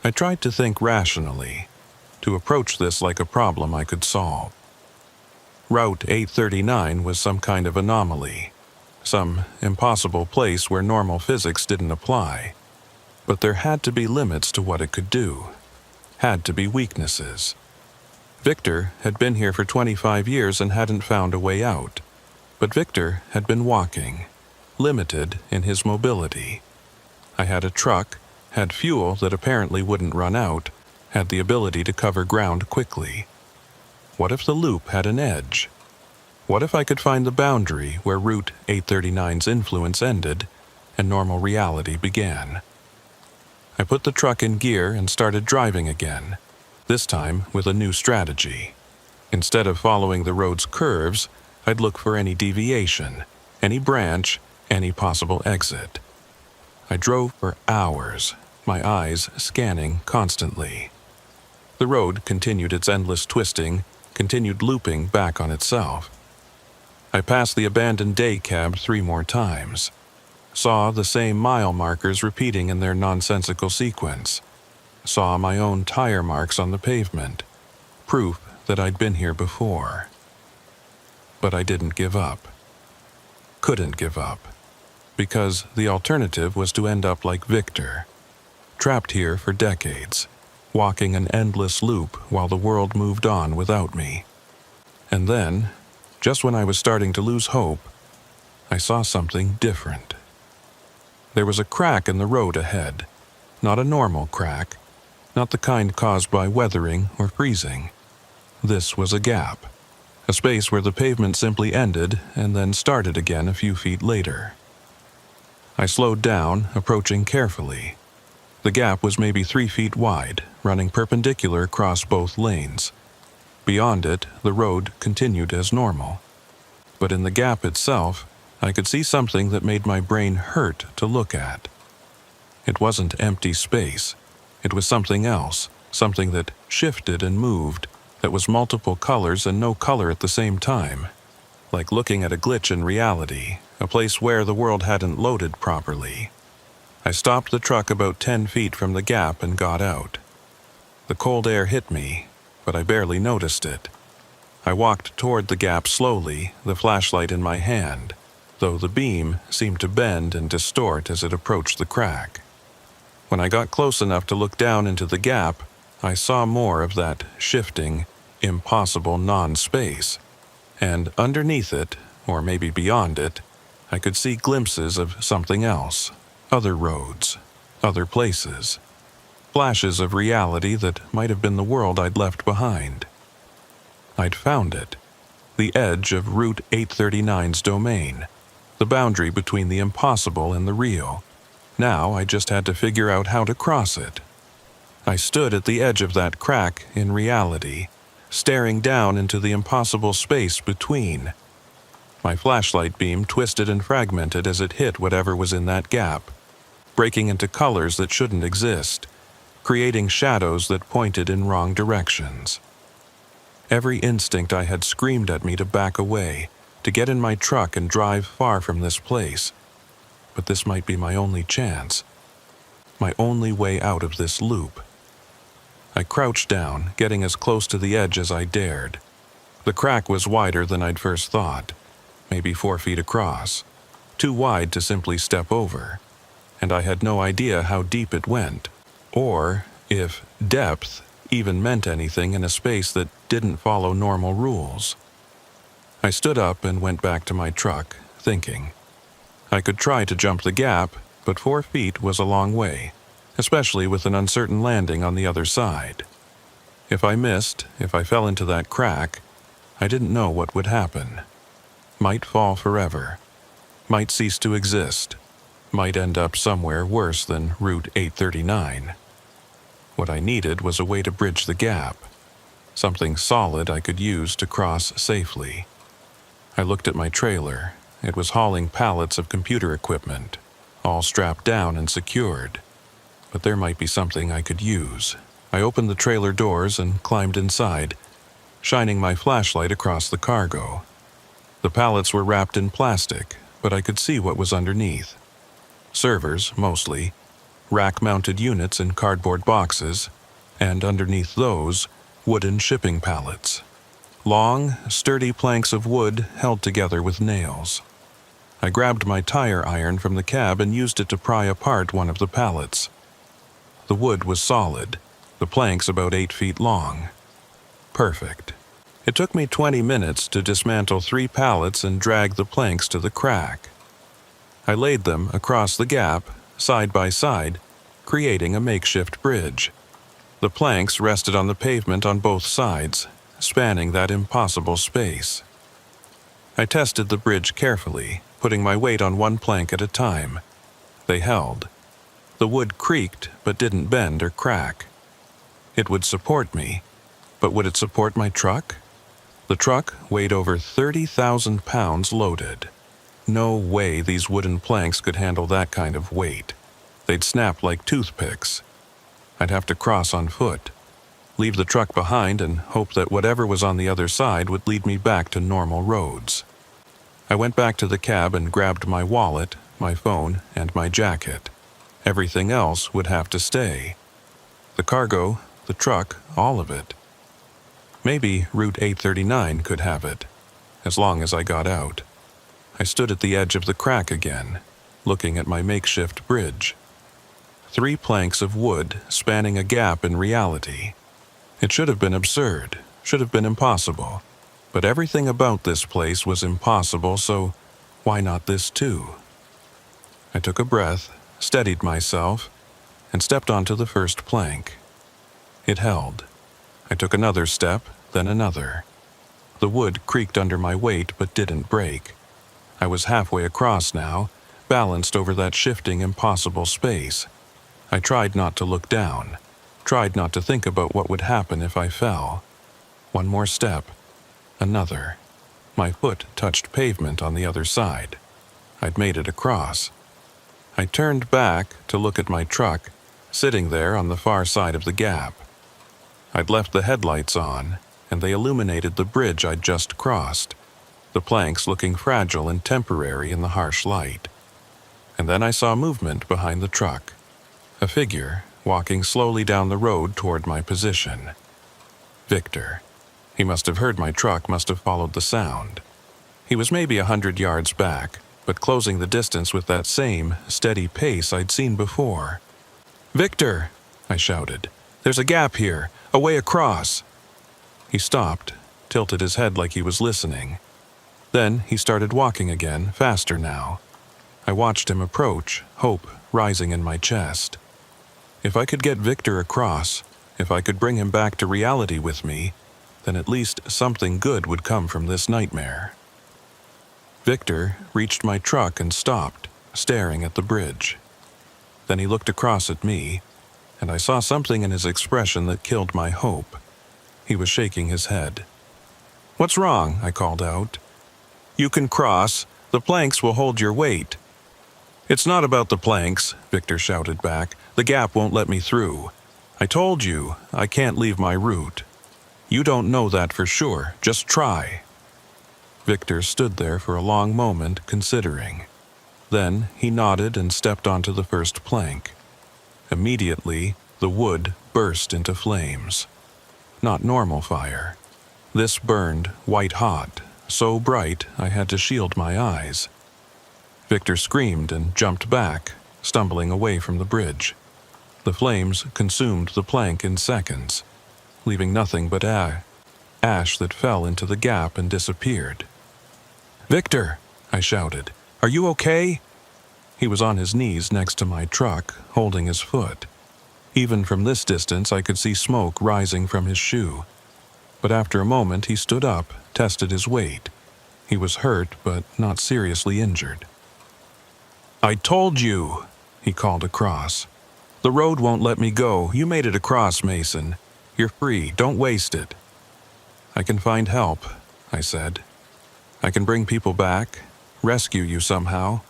I tried to think rationally, to approach this like a problem I could solve. Route 839 was some kind of anomaly, some impossible place where normal physics didn't apply. But there had to be limits to what it could do, had to be weaknesses. Victor had been here for 25 years and hadn't found a way out. But Victor had been walking, limited in his mobility. I had a truck, had fuel that apparently wouldn't run out, had the ability to cover ground quickly. What if the loop had an edge? What if I could find the boundary where Route 839's influence ended and normal reality began? I put the truck in gear and started driving again, this time with a new strategy. Instead of following the road's curves, I'd look for any deviation, any branch, any possible exit. I drove for hours, my eyes scanning constantly. The road continued its endless twisting, continued looping back on itself. I passed the abandoned day cab 3 more times, saw the same mile markers repeating in their nonsensical sequence, saw my own tire marks on the pavement, proof that I'd been here before. But I didn't give up. Couldn't give up, because the alternative was to end up like Victor, trapped here for decades, walking an endless loop while the world moved on without me. And then, just when I was starting to lose hope, I saw something different. There was a crack in the road ahead, not a normal crack, not the kind caused by weathering or freezing. This was a gap, a space where the pavement simply ended and then started again a few feet later. I slowed down, approaching carefully. The gap was maybe 3 feet wide, running perpendicular across both lanes. Beyond it, the road continued as normal. But in the gap itself, I could see something that made my brain hurt to look at. It wasn't empty space. It was something else, something that shifted and moved, that was multiple colors and no color at the same time. Like looking at a glitch in reality, a place where the world hadn't loaded properly. I stopped the truck about 10 feet from the gap and got out. The cold air hit me, but I barely noticed it. I walked toward the gap slowly, the flashlight in my hand, though the beam seemed to bend and distort as it approached the crack. When I got close enough to look down into the gap, I saw more of that shifting, impossible non-space. And underneath it, or maybe beyond it, I could see glimpses of something else, other roads, other places, flashes of reality that might have been the world I'd left behind. I'd found it, the edge of Route 839's domain, the boundary between the impossible and the real. Now I just had to figure out how to cross it. I stood at the edge of that crack in reality, staring down into the impossible space between. My flashlight beam twisted and fragmented as it hit whatever was in that gap, breaking into colors that shouldn't exist, creating shadows that pointed in wrong directions. Every instinct I had screamed at me to back away, to get in my truck and drive far from this place. But this might be my only chance, my only way out of this loop. I crouched down, getting as close to the edge as I dared. The crack was wider than I'd first thought, maybe 4 feet across, too wide to simply step over, and I had no idea how deep it went, or if depth even meant anything in a space that didn't follow normal rules. I stood up and went back to my truck, thinking. I could try to jump the gap, but 4 feet was a long way, especially with an uncertain landing on the other side. If I missed, if I fell into that crack, I didn't know what would happen. Might fall forever, might cease to exist, might end up somewhere worse than Route 839. What I needed was a way to bridge the gap, something solid I could use to cross safely. I looked at my trailer. It was hauling pallets of computer equipment, all strapped down and secured. But there might be something I could use. I opened the trailer doors and climbed inside, shining my flashlight across the cargo. The pallets were wrapped in plastic, but I could see what was underneath. Servers, mostly, rack-mounted units in cardboard boxes, and underneath those, wooden shipping pallets. Long, sturdy planks of wood held together with nails. I grabbed my tire iron from the cab and used it to pry apart one of the pallets. The wood was solid, the planks about 8 feet long. Perfect. It took me 20 minutes to dismantle 3 pallets and drag the planks to the crack. I laid them across the gap, side by side, creating a makeshift bridge. The planks rested on the pavement on both sides, spanning that impossible space. I tested the bridge carefully, putting my weight on one plank at a time. They held. The wood creaked but didn't bend or crack. It would support me, but would it support my truck? The truck weighed over 30,000 pounds loaded. No way these wooden planks could handle that kind of weight. They'd snap like toothpicks. I'd have to cross on foot, leave the truck behind and hope that whatever was on the other side would lead me back to normal roads. I went back to the cab and grabbed my wallet, my phone, and my jacket. Everything else would have to stay. The cargo, the truck, all of it. Maybe Route 839 could have it, as long as I got out. I stood at the edge of the crack again, looking at my makeshift bridge. 3 planks of wood spanning a gap in reality. It should have been absurd, should have been impossible. But everything about this place was impossible, so why not this too? I took a breath, steadied myself, and stepped onto the first plank. It held. I took another step, then another. The wood creaked under my weight but didn't break. I was halfway across now, balanced over that shifting, impossible space. I tried not to look down, tried not to think about what would happen if I fell. One more step, another. My foot touched pavement on the other side. I'd made it across. I turned back to look at my truck, sitting there on the far side of the gap. I'd left the headlights on, and they illuminated the bridge I'd just crossed, the planks looking fragile and temporary in the harsh light. And then I saw movement behind the truck. A figure walking slowly down the road toward my position. Victor. He must have heard my truck, must have followed the sound. He was maybe 100 yards back, but closing the distance with that same steady pace I'd seen before. "Victor!" I shouted. "There's a gap here, a way across." He stopped, tilted his head like he was listening. Then he started walking again, faster now. I watched him approach, hope rising in my chest. If I could get Victor across, if I could bring him back to reality with me, then at least something good would come from this nightmare. Victor reached my truck and stopped, staring at the bridge. Then he looked across at me, and I saw something in his expression that killed my hope. He was shaking his head. "What's wrong?" I called out. "You can cross. The planks will hold your weight." "It's not about the planks," Victor shouted back. "The gap won't let me through. I told you, I can't leave my route. You don't know that for sure. Just try." Victor stood there for a long moment, considering. Then he nodded and stepped onto the first plank. Immediately, the wood burst into flames. Not normal fire. This burned white-hot, so bright I had to shield my eyes. Victor screamed and jumped back, stumbling away from the bridge. The flames consumed the plank in seconds, leaving nothing but ash that fell into the gap and disappeared. "Victor!" I shouted. "Are you okay?" He was on his knees next to my truck, holding his foot. Even from this distance I could see smoke rising from his shoe. But after a moment he stood up, tested his weight. He was hurt, but not seriously injured. "I told you," he called across. "The road won't let me go. You made it across, Mason. You're free. Don't waste it." "I can find help," I said. "I can bring people back, rescue you somehow."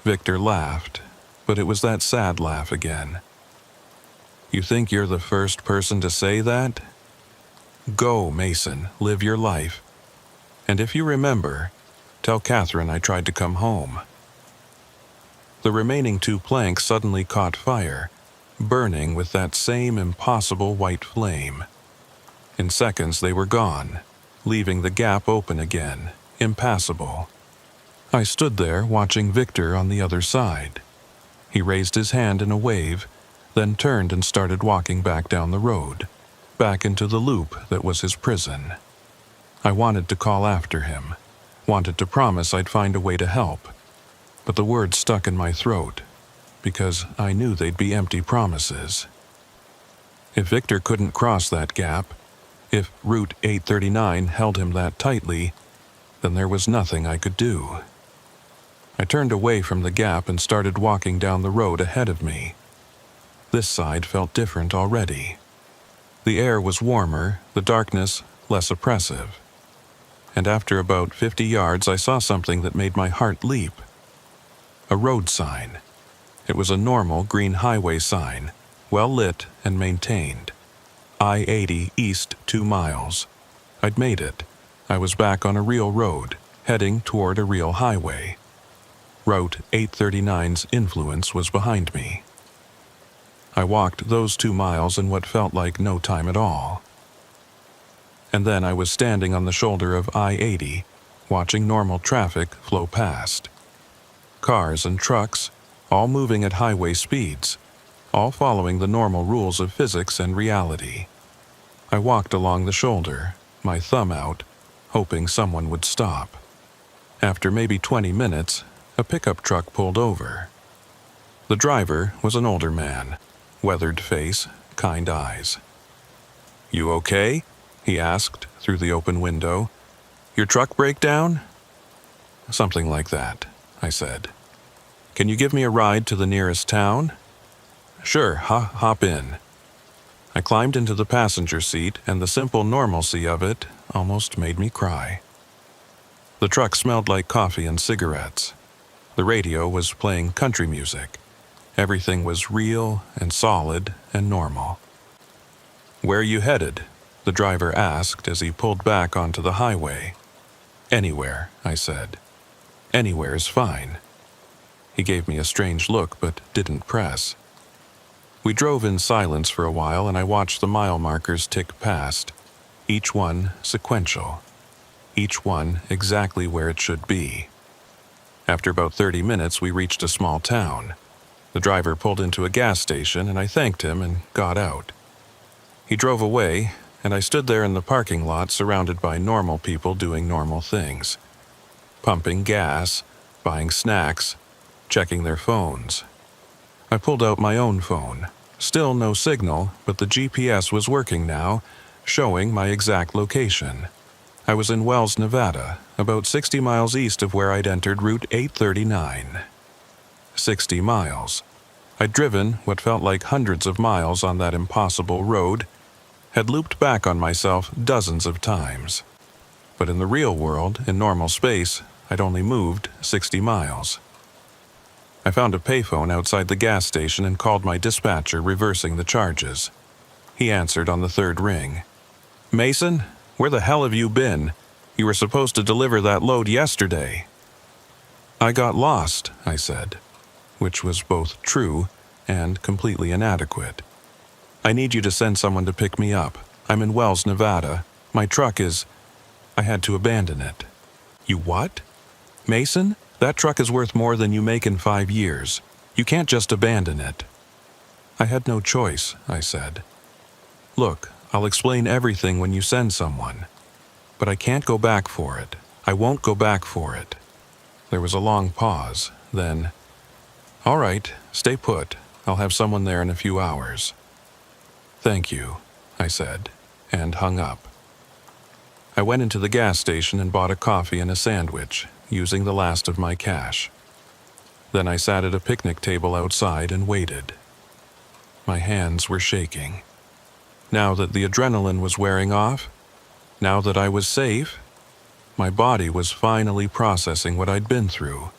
Victor laughed, but it was that sad laugh again. "You think you're the first person to say that? Go, Mason, live your life. And if you remember, tell Catherine I tried to come home." The remaining 2 planks suddenly caught fire, burning with that same impossible white flame. In seconds they were gone, leaving the gap open again, impassable. I stood there watching Victor on the other side. He raised his hand in a wave, then turned and started walking back down the road, back into the loop that was his prison. I wanted to call after him, wanted to promise I'd find a way to help, but the words stuck in my throat, because I knew they'd be empty promises. If Victor couldn't cross that gap, if Route 839 held him that tightly, then there was nothing I could do. I turned away from the gap and started walking down the road ahead of me. This side felt different already. The air was warmer, the darkness less oppressive. And after about 50 yards I saw something that made my heart leap. A road sign. It was a normal green highway sign, well lit and maintained. I-80 east 2 miles. I'd made it. I was back on a real road, heading toward a real highway. Route 839's influence was behind me. I walked those 2 miles in what felt like no time at all. And then I was standing on the shoulder of I-80, watching normal traffic flow past. Cars and trucks, all moving at highway speeds. all following the normal rules of physics and reality. I walked along the shoulder, my thumb out, hoping someone would stop. After maybe 20 minutes, a pickup truck pulled over. The driver was an older man, weathered face, kind eyes. "You okay?" he asked through the open window. "Your truck break down?" "Something like that," I said. "Can you give me a ride to the nearest town?" "Sure, hop in." I climbed into the passenger seat, and the simple normalcy of it almost made me cry. The truck smelled like coffee and cigarettes. The radio was playing country music. Everything was real and solid and normal. "Where are you headed?" the driver asked as he pulled back onto the highway. "Anywhere," I said. "Anywhere is fine." He gave me a strange look but didn't press. We drove in silence for a while, and I watched the mile markers tick past, each one sequential, each one exactly where it should be. After about 30 minutes, we reached a small town. The driver pulled into a gas station, and I thanked him and got out. He drove away, and I stood there in the parking lot surrounded by normal people doing normal things. Pumping gas, buying snacks, checking their phones. I pulled out my own phone. Still no signal, but the GPS was working now, showing my exact location. I was in Wells, Nevada, about 60 miles east of where I'd entered Route 839. 60 miles. I'd driven what felt like hundreds of miles on that impossible road, had looped back on myself dozens of times. But in the real world, in normal space, I'd only moved 60 miles. I found a payphone outside the gas station and called my dispatcher, reversing the charges. He answered on the third ring. "Mason, where the hell have you been? You were supposed to deliver that load yesterday." "I got lost," I said, which was both true and completely inadequate. "I need you to send someone to pick me up. I'm in Wells, Nevada. My truck is... I had to abandon it." "You what?" "Mason, that truck is worth more than you make in 5 years. You can't just abandon it." I had no choice, I said. "Look, I'll explain everything when you send someone. But I can't go back for it. I won't go back for it." There was a long pause, then, "All right, stay put. I'll have someone there in a few hours." "Thank you," I said, and hung up. I went into the gas station and bought a coffee and a sandwich, using the last of my cash. Then I sat at a picnic table outside and waited. My hands were shaking. Now that the adrenaline was wearing off, now that I was safe, my body was finally processing what I'd been through.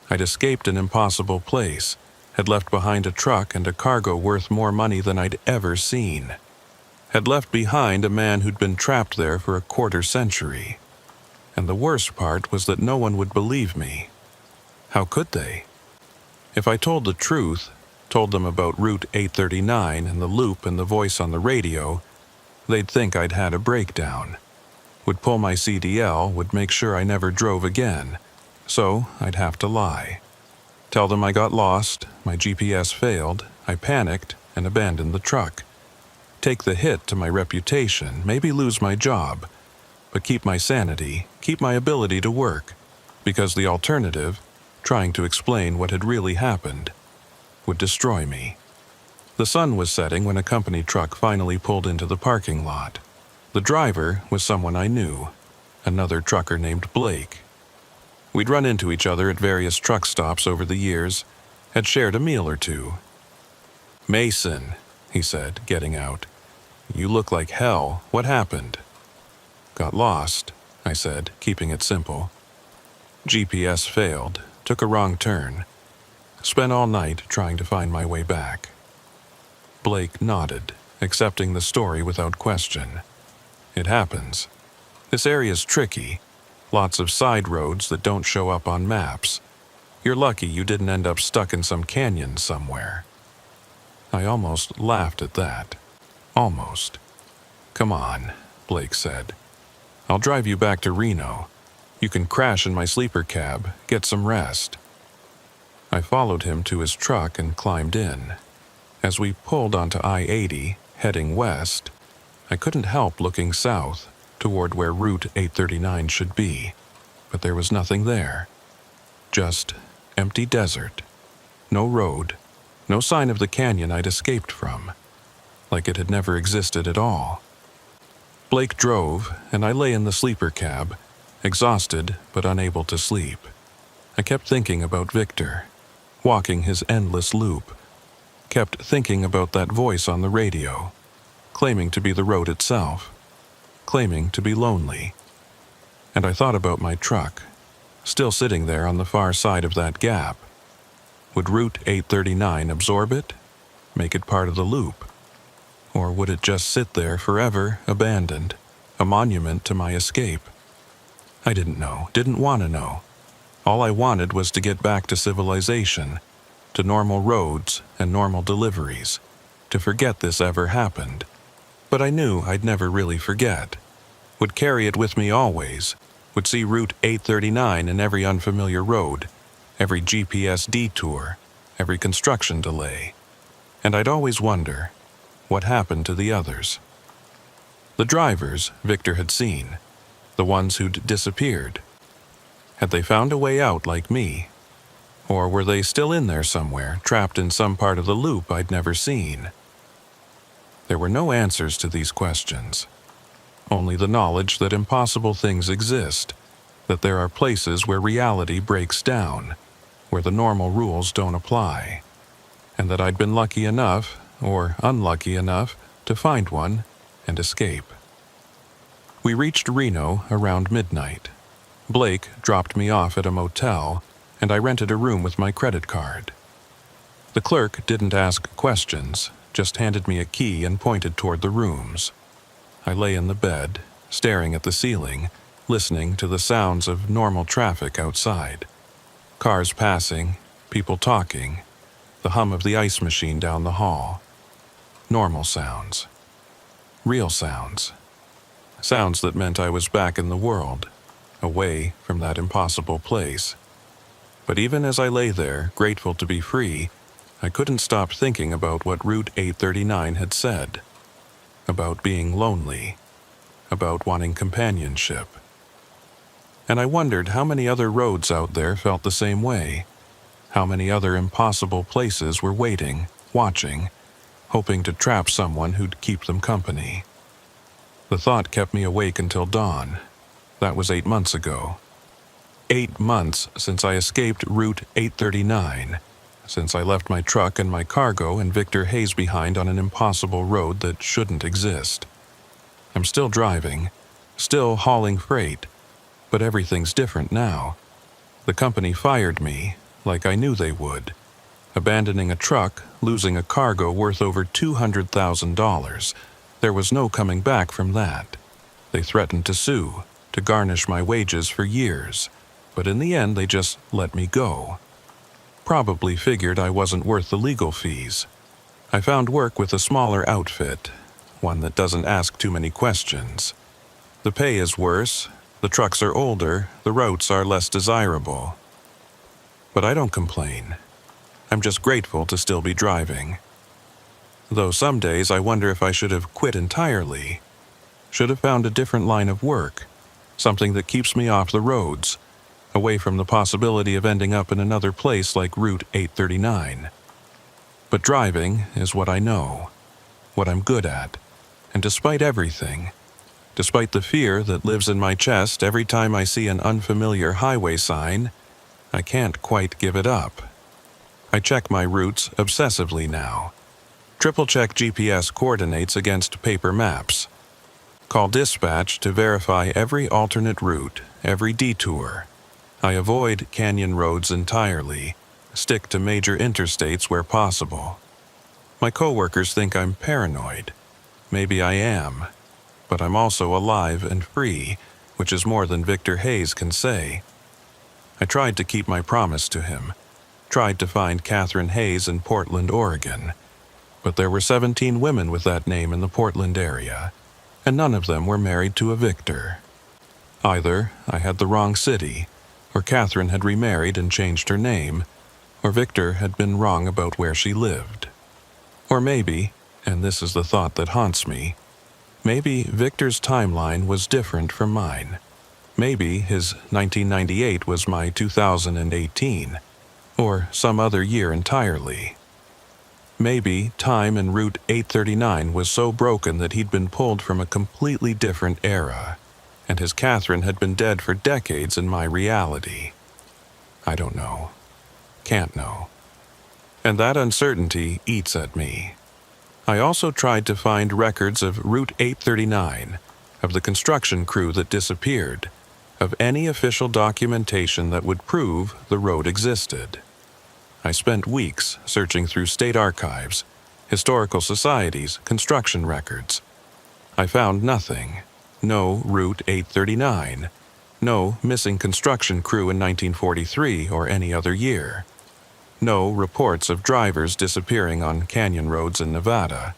I'd escaped an impossible place, had left behind a truck and a cargo worth more money than I'd ever seen. Had left behind a man who'd been trapped there for a quarter century. And the worst part was that no one would believe me. How could they? If I told the truth, told them about Route 839 and the loop and the voice on the radio, they'd think I'd had a breakdown. Would pull my CDL, would make sure I never drove again. So I'd have to lie. Tell them I got lost, my GPS failed, I panicked, and abandoned the truck. Take the hit to my reputation, maybe lose my job, but keep my sanity, keep my ability to work, because the alternative, trying to explain what had really happened, would destroy me. The sun was setting when a company truck finally pulled into the parking lot. The driver was someone I knew, another trucker named Blake. We'd run into each other at various truck stops over the years, had shared a meal or two. "Mason," he said, getting out. "You look like hell. What happened?" "Got lost," I said, keeping it simple. GPS failed, took a wrong turn. Spent all night trying to find my way back. Blake nodded, accepting the story without question. "It happens. This area's tricky. Lots of side roads that don't show up on maps. You're lucky you didn't end up stuck in some canyon somewhere." I almost laughed at that. Almost. "Come on," Blake said. "I'll drive you back to Reno. You can crash in my sleeper cab, get some rest." I followed him to his truck and climbed in. As we pulled onto I-80, heading west, I couldn't help looking south, toward where Route 839 should be, but there was nothing there. Just empty desert. No road, no sign of the canyon I'd escaped from, like it had never existed at all. Blake drove, and I lay in the sleeper cab, exhausted but unable to sleep. I kept thinking about Victor, walking his endless loop. Kept thinking about that voice on the radio, claiming to be the road itself, claiming to be lonely. And I thought about my truck, still sitting there on the far side of that gap. Would Route 839 absorb it, make it part of the loop? Or would it just sit there forever, abandoned, a monument to my escape? I didn't know, didn't want to know. All I wanted was to get back to civilization, to normal roads and normal deliveries, to forget this ever happened. But I knew I'd never really forget. Would carry it with me always, would see Route 839 in every unfamiliar road, every GPS detour, every construction delay. And I'd always wonder, what happened to the others? The drivers Victor had seen, the ones who'd disappeared. Had they found a way out like me? Or were they still in there somewhere, trapped in some part of the loop I'd never seen? There were no answers to these questions. Only the knowledge that impossible things exist, that there are places where reality breaks down, where the normal rules don't apply, and that I'd been lucky enough, or unlucky enough, to find one and escape. We reached Reno around midnight. Blake dropped me off at a motel, and I rented a room with my credit card. The clerk didn't ask questions, just handed me a key and pointed toward the rooms. I lay in the bed, staring at the ceiling, listening to the sounds of normal traffic outside. Cars passing, people talking, the hum of the ice machine down the hall. Normal sounds. Real sounds. Sounds that meant I was back in the world, away from that impossible place. But even as I lay there, grateful to be free, I couldn't stop thinking about what Route 839 had said. About being lonely. About wanting companionship. And I wondered how many other roads out there felt the same way. How many other impossible places were waiting, watching, hoping to trap someone who'd keep them company. The thought kept me awake until dawn. That was 8 months ago. 8 months since I escaped Route 839, since I left my truck and my cargo and Victor Hayes behind on an impossible road that shouldn't exist. I'm still driving, still hauling freight, but everything's different now. The company fired me, like I knew they would. Abandoning a truck, losing a cargo worth over $200,000. There was no coming back from that. They threatened to sue, to garnish my wages for years, but in the end they just let me go. Probably figured I wasn't worth the legal fees. I found work with a smaller outfit, one that doesn't ask too many questions. The pay is worse, the trucks are older, the routes are less desirable. But I don't complain. I'm just grateful to still be driving. Though some days I wonder if I should have quit entirely. Should have found a different line of work. Something that keeps me off the roads, away from the possibility of ending up in another place like Route 839. But driving is what I know, what I'm good at, and despite everything, despite the fear that lives in my chest every time I see an unfamiliar highway sign, I can't quite give it up. I check my routes obsessively now. Triple-check GPS coordinates against paper maps. Call dispatch to verify every alternate route, every detour. I avoid canyon roads entirely, stick to major interstates where possible. My coworkers think I'm paranoid. Maybe I am, but I'm also alive and free, which is more than Victor Hayes can say. I tried to keep my promise to him, tried to find Catherine Hayes in Portland, Oregon, but there were 17 women with that name in the Portland area, and none of them were married to a Victor. Either I had the wrong city, or Catherine had remarried and changed her name, or Victor had been wrong about where she lived. Or maybe, and this is the thought that haunts me, maybe Victor's timeline was different from mine. Maybe his 1998 was my 2018, or some other year entirely. Maybe time in Route 839 was so broken that he'd been pulled from a completely different era, and his Catherine had been dead for decades in my reality. I don't know. Can't know. And that uncertainty eats at me. I also tried to find records of Route 839, of the construction crew that disappeared, of any official documentation that would prove the road existed. I spent weeks searching through state archives, historical societies, construction records. I found nothing. No Route 839. No missing construction crew in 1943 or any other year. No reports of drivers disappearing on canyon roads in Nevada.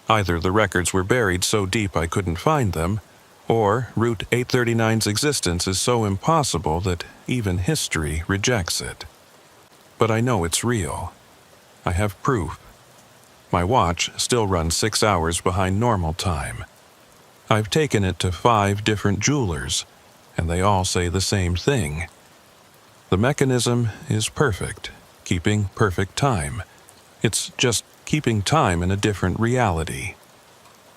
Either the records were buried so deep I couldn't find them, or Route 839's existence is so impossible that even history rejects it. But I know it's real. I have proof. My watch still runs 6 hours behind normal time. I've taken it to 5 different jewelers, and they all say the same thing. The mechanism is perfect, keeping perfect time. It's just keeping time in a different reality.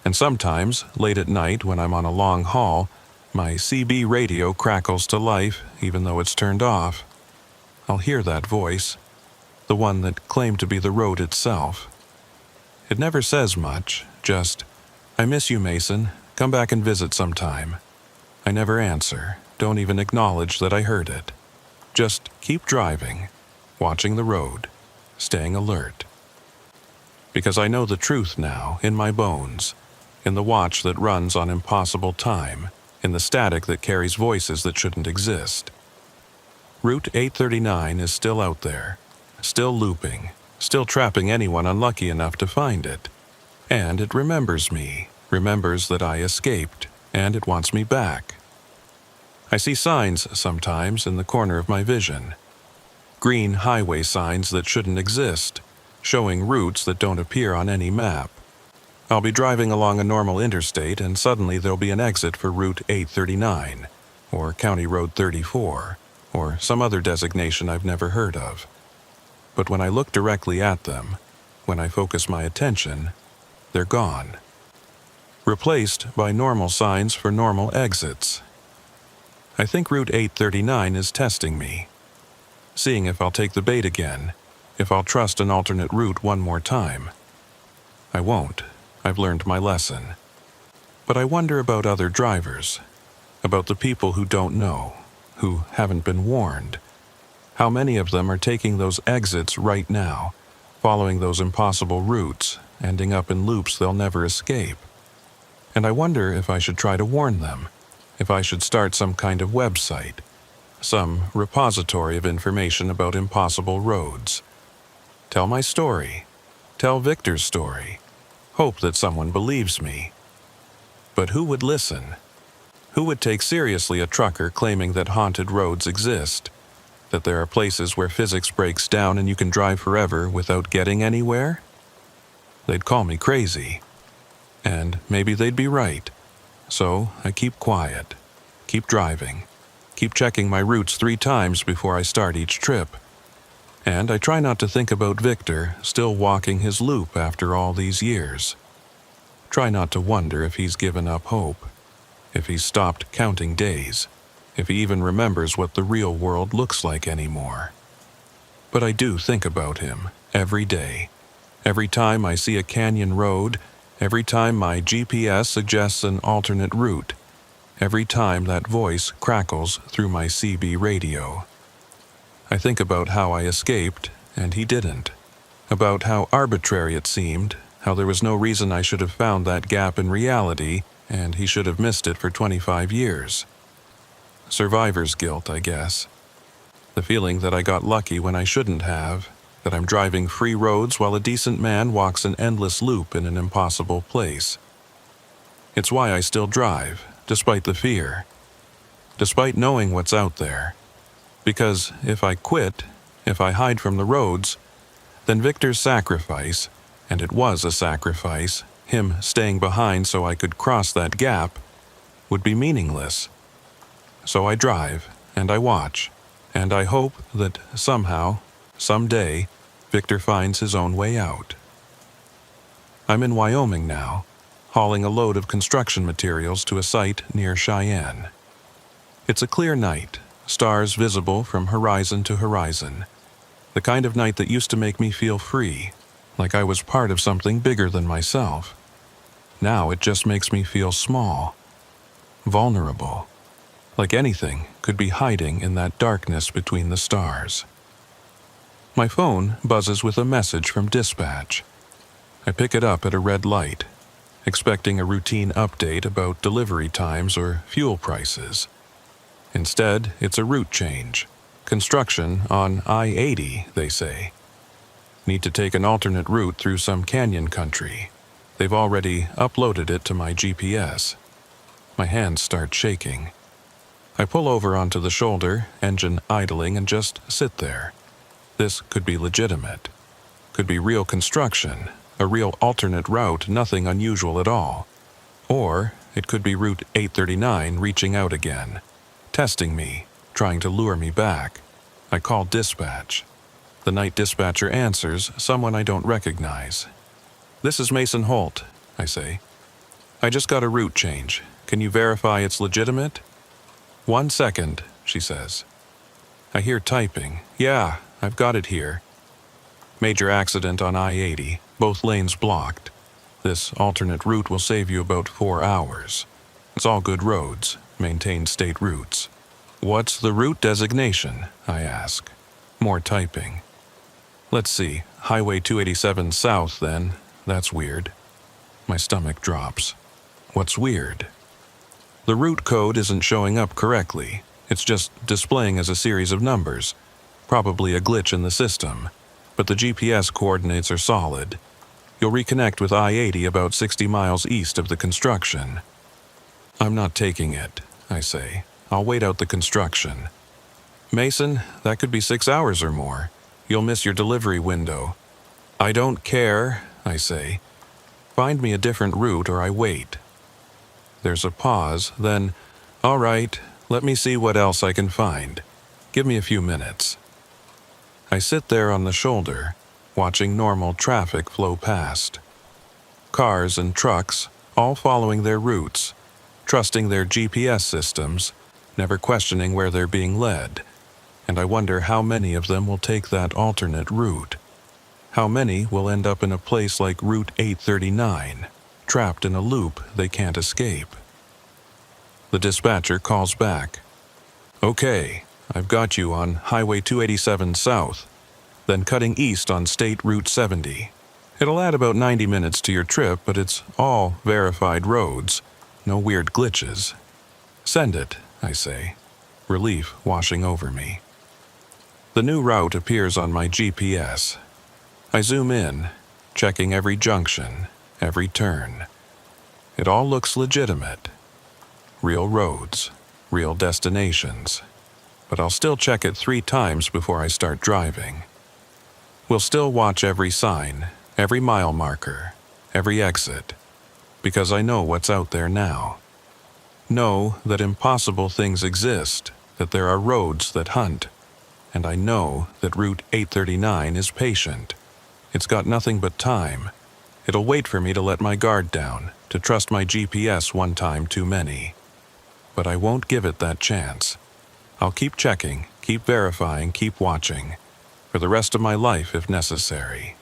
And sometimes, late at night when I'm on a long haul, my CB radio crackles to life even though it's turned off. I'll hear that voice, the one that claimed to be the road itself. It never says much, just, "I miss you, Mason. Come back and visit sometime." I never answer, don't even acknowledge that I heard it. Just keep driving, watching the road, staying alert. Because I know the truth now, in my bones, in the watch that runs on impossible time, in the static that carries voices that shouldn't exist. Route 839 is still out there, still looping, still trapping anyone unlucky enough to find it. And it remembers me, remembers that I escaped, and it wants me back. I see signs sometimes in the corner of my vision. Green highway signs that shouldn't exist, showing routes that don't appear on any map. I'll be driving along a normal interstate and suddenly there'll be an exit for Route 839, or County Road 34, or some other designation I've never heard of. But when I look directly at them, when I focus my attention, they're gone. Replaced by normal signs for normal exits. I think Route 839 is testing me, seeing if I'll take the bait again, if I'll trust an alternate route one more time. I won't. I've learned my lesson. But I wonder about other drivers, about the people who don't know, who haven't been warned. How many of them are taking those exits right now, following those impossible routes, ending up in loops they'll never escape? And I wonder if I should try to warn them, if I should start some kind of website, some repository of information about impossible roads. Tell my story. Tell Victor's story. Hope that someone believes me. But who would listen? Who would take seriously a trucker claiming that haunted roads exist? That there are places where physics breaks down and you can drive forever without getting anywhere? They'd call me crazy. And maybe they'd be right. So I keep quiet, keep driving, keep checking my routes 3 times before I start each trip. And I try not to think about Victor still walking his loop after all these years. Try not to wonder if he's given up hope, if he's stopped counting days, if he even remembers what the real world looks like anymore. But I do think about him every day. Every time I see a canyon road, every time my GPS suggests an alternate route, every time that voice crackles through my CB radio. I think about how I escaped, and he didn't. About how arbitrary it seemed, how there was no reason I should have found that gap in reality, and he should have missed it for 25 years. Survivor's guilt, I guess. The feeling that I got lucky when I shouldn't have, that I'm driving free roads while a decent man walks an endless loop in an impossible place. It's why I still drive, despite the fear, despite knowing what's out there. Because if I quit, if I hide from the roads, then Victor's sacrifice, and it was a sacrifice, him staying behind so I could cross that gap, would be meaningless. So I drive, and I watch, and I hope that somehow, someday, Victor finds his own way out. I'm in Wyoming now, hauling a load of construction materials to a site near Cheyenne. It's a clear night, stars visible from horizon to horizon. The kind of night that used to make me feel free, like I was part of something bigger than myself. Now it just makes me feel small, vulnerable, like anything could be hiding in that darkness between the stars. My phone buzzes with a message from dispatch. I pick it up at a red light, expecting a routine update about delivery times or fuel prices. Instead, it's a route change. Construction on I-80, they say. Need to take an alternate route through some canyon country. They've already uploaded it to my GPS. My hands start shaking. I pull over onto the shoulder, engine idling, and just sit there. This could be legitimate. Could be real construction, a real alternate route, nothing unusual at all. Or it could be Route 839 reaching out again, testing me, trying to lure me back. I call dispatch. The night dispatcher answers, someone I don't recognize. "This is Mason Holt," I say. "I just got a route change. Can you verify it's legitimate?" "1 second," she says. I hear typing. "Yeah, I've got it here." Major accident on I-80, both lanes blocked. This alternate route will save you about 4 hours. It's all good roads, maintained state routes. "What's the route designation?" I ask. More typing. "Let's see, Highway 287 South then. That's weird." My stomach drops. What's weird? The route code isn't showing up correctly. It's just displaying as a series of numbers. Probably a glitch in the system. But the GPS coordinates are solid. You'll reconnect with I-80 about 60 miles east of the construction. "I'm not taking it," I say. "I'll wait out the construction." "Mason, that could be 6 hours or more. You'll miss your delivery window." "I don't care," I say. "Find me a different route or I wait." There's a pause, then, "All right, let me see what else I can find. Give me a few minutes." I sit there on the shoulder, watching normal traffic flow past. Cars and trucks, all following their routes, trusting their GPS systems, never questioning where they're being led. And I wonder how many of them will take that alternate route. How many will end up in a place like Route 839, trapped in a loop they can't escape. The dispatcher calls back. "Okay, I've got you on Highway 287 South, then cutting east on State Route 70. It'll add about 90 minutes to your trip, but it's all verified roads, no weird glitches." "Send it," I say, relief washing over me. The new route appears on my GPS. I zoom in, checking every junction, every turn. It all looks legitimate. Real roads, real destinations. But I'll still check it 3 times before I start driving. We'll still watch every sign, every mile marker, every exit, because I know what's out there now. Know that impossible things exist, that there are roads that hunt, and I know that Route 839 is patient. It's got nothing but time. It'll wait for me to let my guard down, to trust my GPS one time too many. But I won't give it that chance. I'll keep checking, keep verifying, keep watching, for the rest of my life if necessary.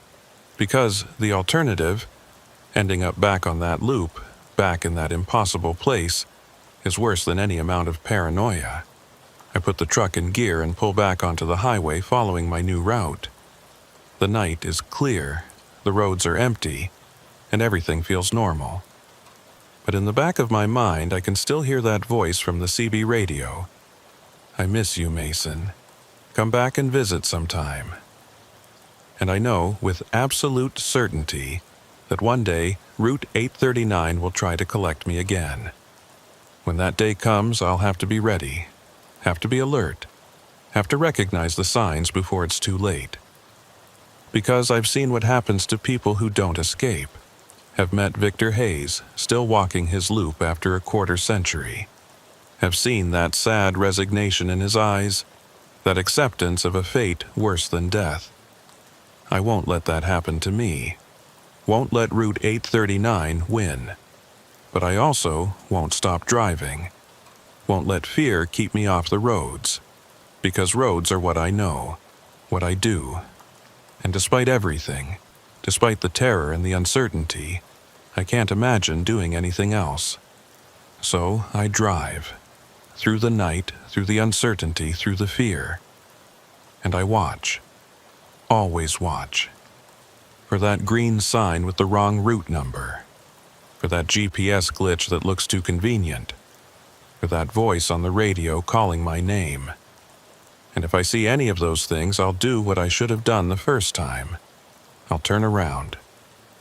Because the alternative, ending up back on that loop, back in that impossible place, is worse than any amount of paranoia. I put the truck in gear and pull back onto the highway following my new route. The night is clear, the roads are empty, and everything feels normal. But in the back of my mind, I can still hear that voice from the CB radio. "I miss you, Mason. Come back and visit sometime." And I know with absolute certainty that one day Route 839 will try to collect me again. When that day comes, I'll have to be ready, have to be alert, have to recognize the signs before it's too late. Because I've seen what happens to people who don't escape. Have met Victor Hayes, still walking his loop after a quarter century. Have seen that sad resignation in his eyes, that acceptance of a fate worse than death. I won't let that happen to me. Won't let Route 839 win. But I also won't stop driving. Won't let fear keep me off the roads. Because roads are what I know, what I do. And despite everything, despite the terror and the uncertainty, I can't imagine doing anything else. So I drive. Through the night, through the uncertainty, through the fear. And I watch. Always watch. For that green sign with the wrong route number. For that GPS glitch that looks too convenient. For that voice on the radio calling my name. And if I see any of those things, I'll do what I should have done the first time. I'll turn around.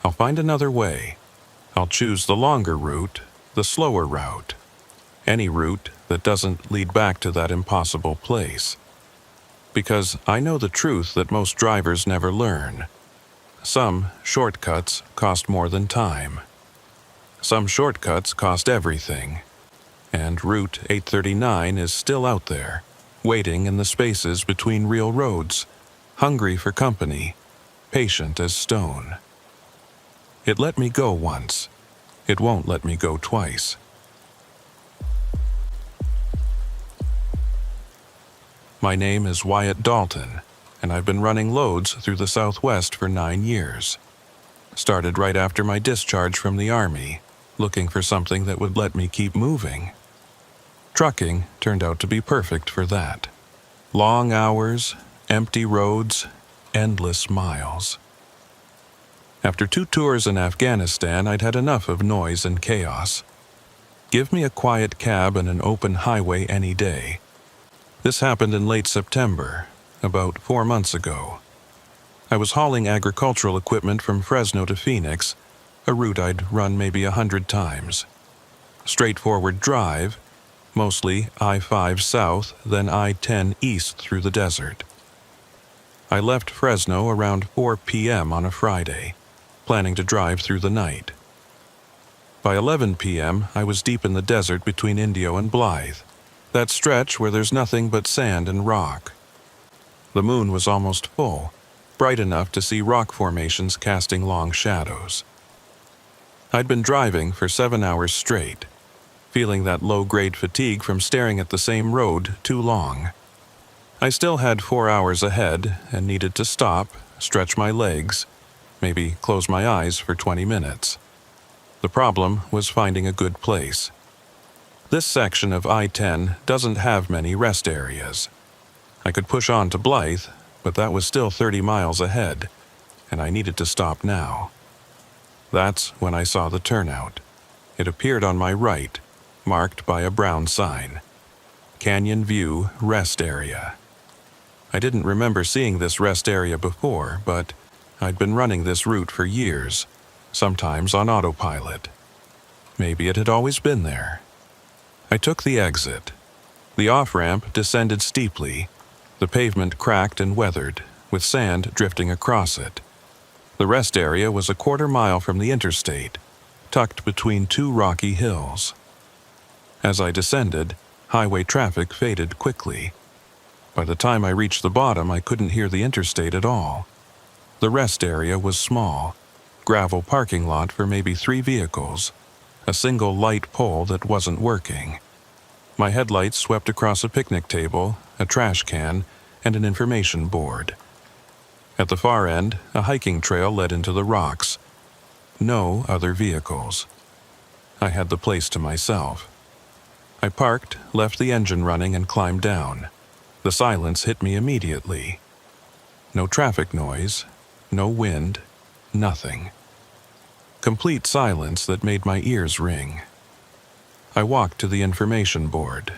I'll find another way. I'll choose the longer route, the slower route. Any route that doesn't lead back to that impossible place. Because I know the truth that most drivers never learn. Some shortcuts cost more than time. Some shortcuts cost everything. And Route 839 is still out there, waiting in the spaces between real roads, hungry for company, patient as stone. It let me go once. It won't let me go twice. My name is Wyatt Dalton, and I've been running loads through the Southwest for 9 years. Started right after my discharge from the Army, looking for something that would let me keep moving. Trucking turned out to be perfect for that. Long hours, empty roads, endless miles. After 2 tours in Afghanistan, I'd had enough of noise and chaos. Give me a quiet cab and an open highway any day. This happened in late September, about 4 months ago. I was hauling agricultural equipment from Fresno to Phoenix, a route I'd run maybe 100 times. Straightforward drive, mostly I-5 south, then I-10 east through the desert. I left Fresno around 4 p.m. on a Friday, planning to drive through the night. By 11 p.m., I was deep in the desert between Indio and Blythe, that stretch where there's nothing but sand and rock. The moon was almost full, bright enough to see rock formations casting long shadows. I'd been driving for 7 hours straight, feeling that low-grade fatigue from staring at the same road too long. I still had 4 hours ahead and needed to stop, stretch my legs, maybe close my eyes for 20 minutes. The problem was finding a good place. This section of I-10 doesn't have many rest areas. I could push on to Blythe, but that was still 30 miles ahead, and I needed to stop now. That's when I saw the turnout. It appeared on my right, marked by a brown sign. Canyon View Rest Area. I didn't remember seeing this rest area before, but I'd been running this route for years, sometimes on autopilot. Maybe it had always been there. I took the exit. The off-ramp descended steeply. The pavement cracked and weathered, with sand drifting across it. The rest area was a quarter-mile from the interstate, tucked between 2 rocky hills. As I descended, highway traffic faded quickly. By the time I reached the bottom, I couldn't hear the interstate at all. The rest area was small, gravel parking lot for maybe 3 vehicles, a single light pole that wasn't working. My headlights swept across a picnic table, a trash can, and an information board. At the far end, a hiking trail led into the rocks. No other vehicles. I had the place to myself. I parked, left the engine running, and climbed down. The silence hit me immediately. No traffic noise, no wind, nothing. Complete silence that made my ears ring. I walked to the information board.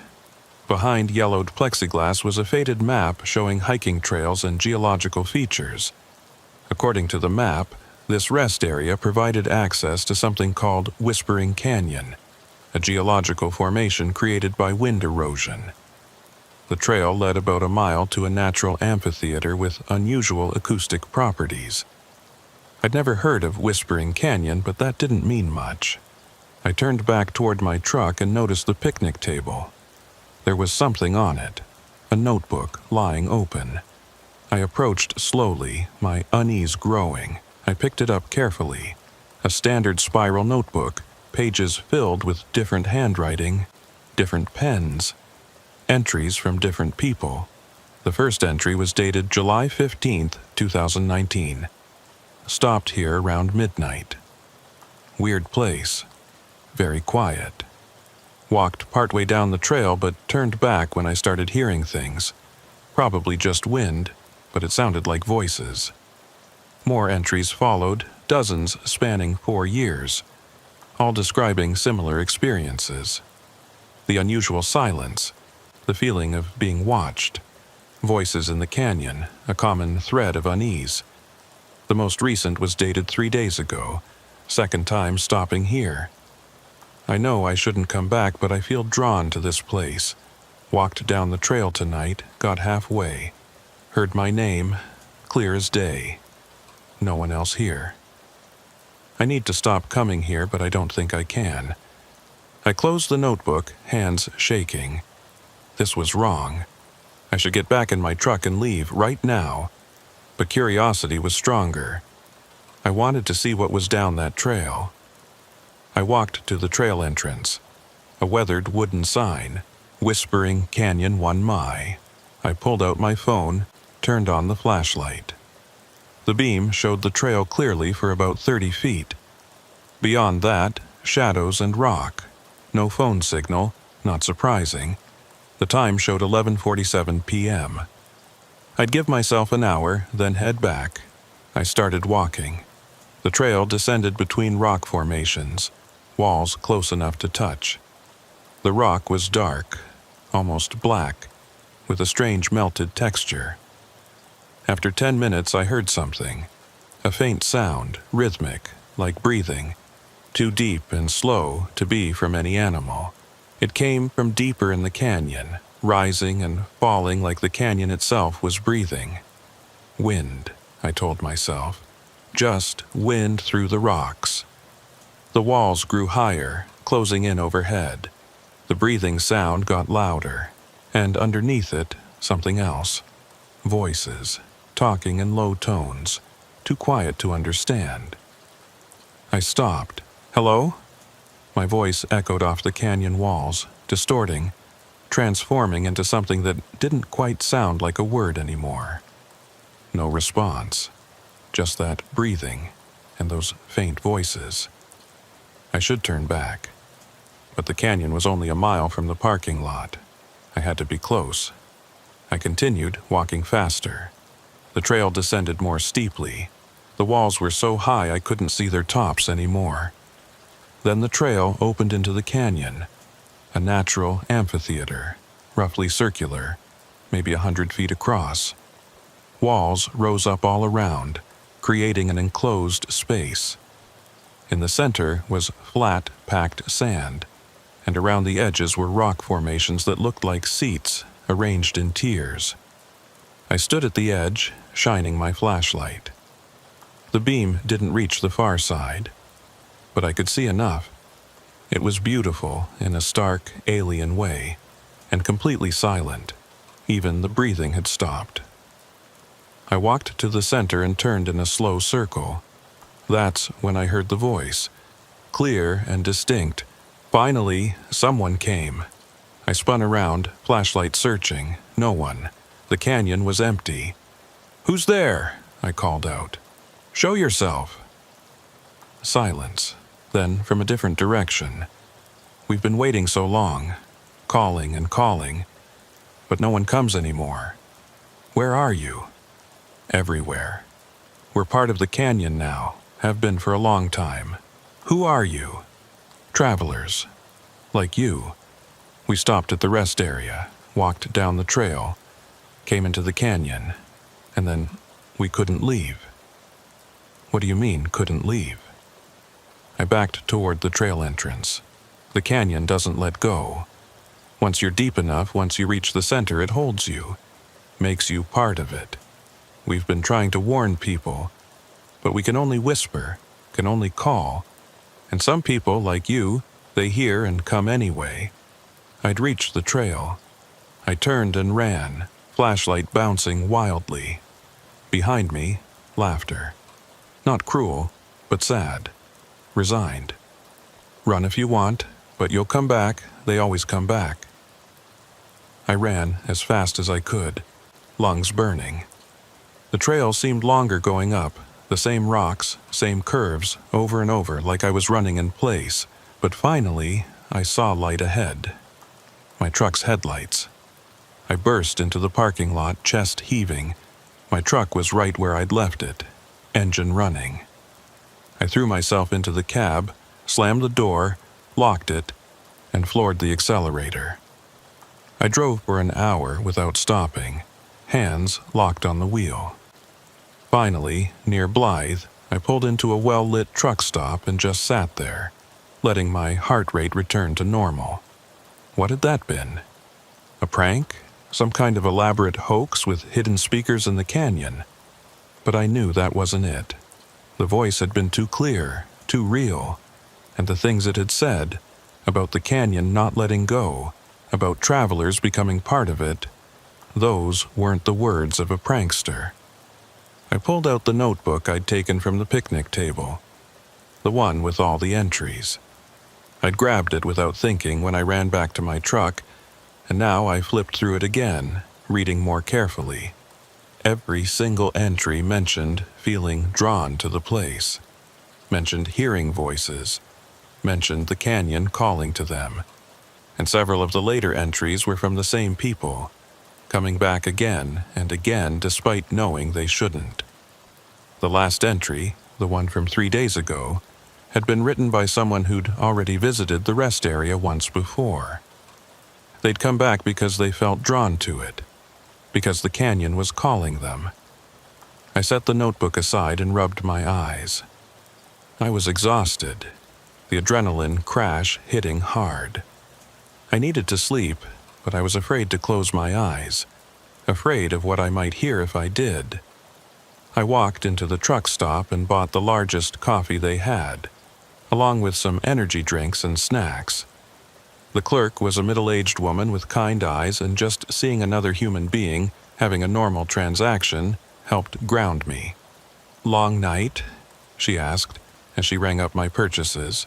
Behind yellowed plexiglass was a faded map showing hiking trails and geological features. According to the map, this rest area provided access to something called Whispering Canyon, a geological formation created by wind erosion. The trail led about a mile to a natural amphitheater with unusual acoustic properties. I'd never heard of Whispering Canyon, but that didn't mean much. I turned back toward my truck and noticed the picnic table. There was something on it, a notebook lying open. I approached slowly, my unease growing. I picked it up carefully. A standard spiral notebook, pages filled with different handwriting, different pens, entries from different people. The first entry was dated July 15th, 2019. Stopped here around midnight. Weird place. Very quiet. Walked partway down the trail but turned back when I started hearing things. Probably just wind, but it sounded like voices. More entries followed, dozens spanning 4 years, all describing similar experiences. The unusual silence, the feeling of being watched, voices in the canyon, a common thread of unease. The most recent was dated 3 days ago, second time stopping here. I know I shouldn't come back, but I feel drawn to this place. Walked down the trail tonight, got halfway. Heard my name, clear as day. No one else here. I need to stop coming here, but I don't think I can. I closed the notebook, hands shaking. This was wrong. I should get back in my truck and leave right now. But curiosity was stronger. I wanted to see what was down that trail. I walked to the trail entrance. A weathered wooden sign, Whispering Canyon 1 mi. I pulled out my phone, turned on the flashlight. The beam showed the trail clearly for about 30 feet. Beyond that, shadows and rock. No phone signal, not surprising. The time showed 11:47 p.m. I'd give myself an hour, then head back. I started walking. The trail descended between rock formations, walls close enough to touch. The rock was dark, almost black, with a strange melted texture. After 10 minutes, I heard something. A faint sound, rhythmic, like breathing, too deep and slow to be from any animal. It came from deeper in the canyon, rising and falling like the canyon itself was breathing. Wind, I told myself. Just wind through the rocks. The walls grew higher, closing in overhead. The breathing sound got louder, and underneath it, something else. Voices, talking in low tones, too quiet to understand. I stopped. Hello? My voice echoed off the canyon walls, distorting, transforming into something that didn't quite sound like a word anymore. No response, just that breathing and those faint voices. I should turn back, but the canyon was only a mile from the parking lot. I had to be close. I continued, walking faster. The trail descended more steeply. The walls were so high I couldn't see their tops anymore. Then the trail opened into the canyon, a natural amphitheater, roughly circular, maybe 100 feet across. Walls rose up all around, creating an enclosed space. In the center was flat, packed sand, and around the edges were rock formations that looked like seats arranged in tiers. I stood at the edge, shining my flashlight. The beam didn't reach the far side, but I could see enough. It was beautiful in a stark, alien way, and completely silent. Even the breathing had stopped. I walked to the center and turned in a slow circle. That's when I heard the voice, clear and distinct. Finally, someone came. I spun around, flashlight searching. No one. The canyon was empty. "Who's there?" I called out. "Show yourself." Silence. Then, from a different direction. "We've been waiting so long, calling and calling, but no one comes anymore. Where are you?" "Everywhere. We're part of the canyon now, have been for a long time. Who are you?" "Travelers. Like you. We stopped at the rest area, walked down the trail, came into the canyon, and then we couldn't leave." "What do you mean, couldn't leave?" I backed toward the trail entrance. The canyon doesn't let go. Once you're deep enough, once you reach the center, it holds you, makes you part of it. We've been trying to warn people, but we can only whisper, can only call. And some people, like you, they hear and come anyway. I'd reached the trail. I turned and ran, flashlight bouncing wildly. Behind me, laughter. Not cruel, but sad. Resigned. Run if you want, but you'll come back, they always come back. I ran as fast as I could, lungs burning. The trail seemed longer going up, the same rocks, same curves, over and over like I was running in place, but finally I saw light ahead. My truck's headlights. I burst into the parking lot, chest heaving. My truck was right where I'd left it, engine running. I threw myself into the cab, slammed the door, locked it, and floored the accelerator. I drove for an hour without stopping, hands locked on the wheel. Finally, near Blythe, I pulled into a well-lit truck stop and just sat there, letting my heart rate return to normal. What had that been? A prank? Some kind of elaborate hoax with hidden speakers in the canyon? But I knew that wasn't it. The voice had been too clear, too real, and the things it had said, about the canyon not letting go, about travelers becoming part of it, those weren't the words of a prankster. I pulled out the notebook I'd taken from the picnic table, the one with all the entries. I'd grabbed it without thinking when I ran back to my truck, and now I flipped through it again, reading more carefully. Every single entry mentioned feeling drawn to the place, mentioned hearing voices, mentioned the canyon calling to them, and several of the later entries were from the same people, coming back again and again despite knowing they shouldn't. The last entry, the one from 3 days ago, had been written by someone who'd already visited the rest area once before. They'd come back because they felt drawn to it, because the canyon was calling them. I set the notebook aside and rubbed my eyes. I was exhausted, the adrenaline crash hitting hard. I needed to sleep, but I was afraid to close my eyes, afraid of what I might hear if I did. I walked into the truck stop and bought the largest coffee they had, along with some energy drinks and snacks. The clerk was a middle-aged woman with kind eyes, and just seeing another human being having a normal transaction helped ground me. "Long night?" she asked as she rang up my purchases.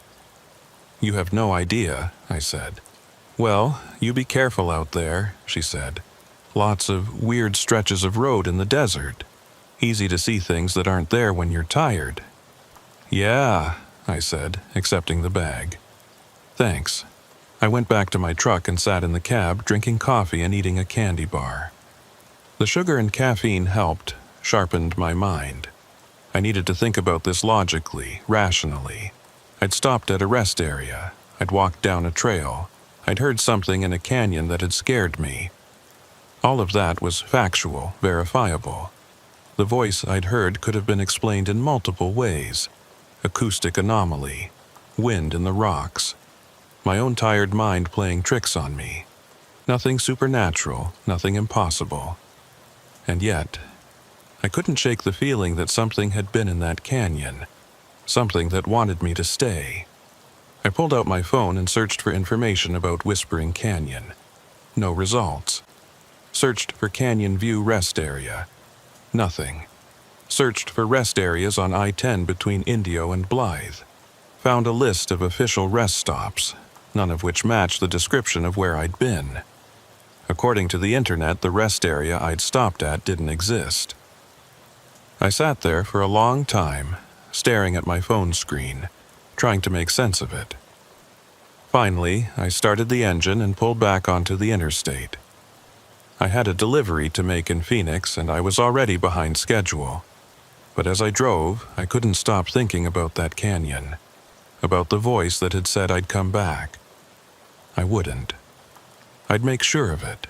"You have no idea," I said. "Well, you be careful out there," she said. "Lots of weird stretches of road in the desert. Easy to see things that aren't there when you're tired." "Yeah," I said, accepting the bag. "Thanks." I went back to my truck and sat in the cab, drinking coffee and eating a candy bar. The sugar and caffeine helped, sharpened my mind. I needed to think about this logically, rationally. I'd stopped at a rest area. I'd walked down a trail. I'd heard something in a canyon that had scared me. All of that was factual, verifiable. The voice I'd heard could have been explained in multiple ways. Acoustic anomaly, wind in the rocks, my own tired mind playing tricks on me. Nothing supernatural, nothing impossible. And yet, I couldn't shake the feeling that something had been in that canyon, something that wanted me to stay. I pulled out my phone and searched for information about Whispering Canyon. No results. Searched for Canyon View Rest Area. Nothing. Searched for rest areas on I-10 between Indio and Blythe. Found a list of official rest stops, none of which matched the description of where I'd been. According to the internet, the rest area I'd stopped at didn't exist. I sat there for a long time, staring at my phone screen, trying to make sense of it. Finally, I started the engine and pulled back onto the interstate. I had a delivery to make in Phoenix, and I was already behind schedule. But as I drove, I couldn't stop thinking about that canyon, about the voice that had said I'd come back. I wouldn't. I'd make sure of it.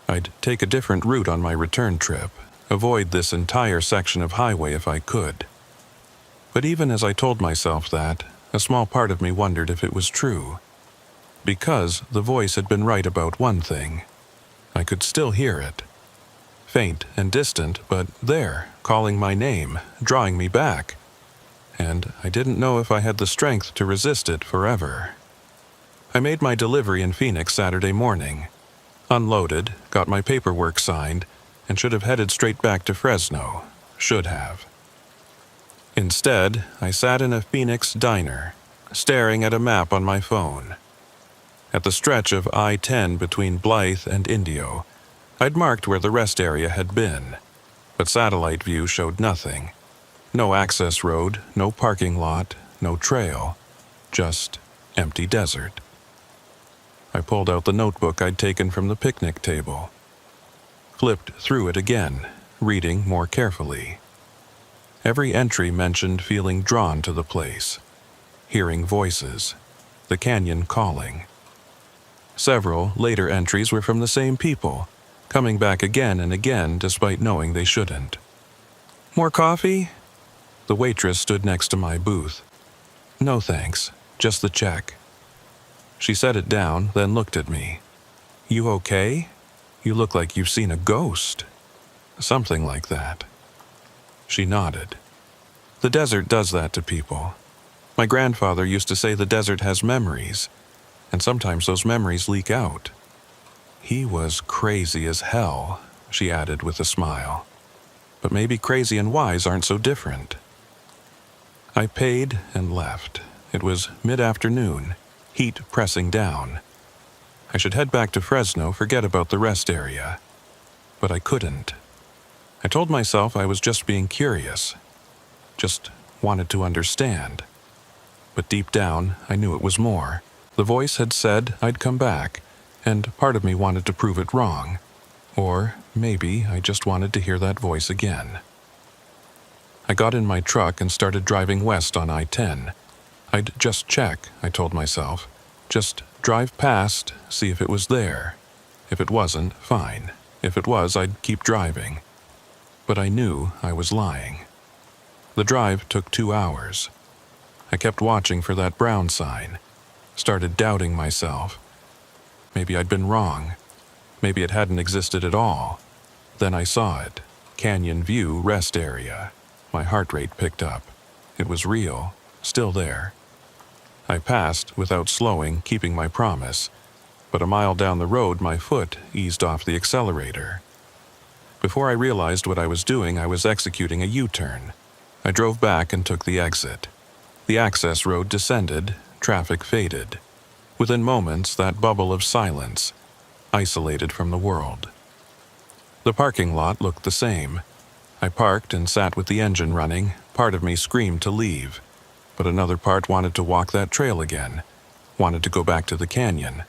I'd take a different route on my return trip, avoid this entire section of highway if I could. But even as I told myself that, a small part of me wondered if it was true. Because the voice had been right about one thing. I could still hear it. Faint and distant, but there, calling my name, drawing me back. And I didn't know if I had the strength to resist it forever. I made my delivery in Phoenix Saturday morning. Unloaded, got my paperwork signed, and should have headed straight back to Fresno. Should have. Instead, I sat in a Phoenix diner, staring at a map on my phone. At the stretch of I-10 between Blythe and Indio, I'd marked where the rest area had been, but satellite view showed nothing. No access road, no parking lot, no trail, just empty desert. I pulled out the notebook I'd taken from the picnic table. Flipped through it again, reading more carefully. Every entry mentioned feeling drawn to the place, hearing voices, the canyon calling. Several later entries were from the same people, coming back again and again despite knowing they shouldn't. More coffee? The waitress stood next to my booth. No thanks, just the check. She set it down, then looked at me. You okay? You look like you've seen a ghost. Something like that. She nodded. The desert does that to people. My grandfather used to say the desert has memories, and sometimes those memories leak out. He was crazy as hell, she added with a smile. But maybe crazy and wise aren't so different. I paid and left. It was mid-afternoon, heat pressing down. I should head back to Fresno, forget about the rest area. But I couldn't. I told myself I was just being curious. Just wanted to understand. But deep down, I knew it was more. The voice had said I'd come back, and part of me wanted to prove it wrong. Or maybe I just wanted to hear that voice again. I got in my truck and started driving west on I-10. I'd just check, I told myself. Just drive past, see if it was there. If it wasn't, fine. If it was, I'd keep driving. But I knew I was lying. The drive took 2 hours. I kept watching for that brown sign. Started doubting myself. Maybe I'd been wrong. Maybe it hadn't existed at all. Then I saw it. Canyon View Rest Area. My heart rate picked up. It was real, still there. I passed without slowing, keeping my promise. But a mile down the road, my foot eased off the accelerator. Before I realized what I was doing, I was executing a U-turn. I drove back and took the exit. The access road descended, traffic faded. Within moments, that bubble of silence, isolated from the world. The parking lot looked the same. I parked and sat with the engine running. Part of me screamed to leave, but another part wanted to walk that trail again, wanted to go back to the canyon.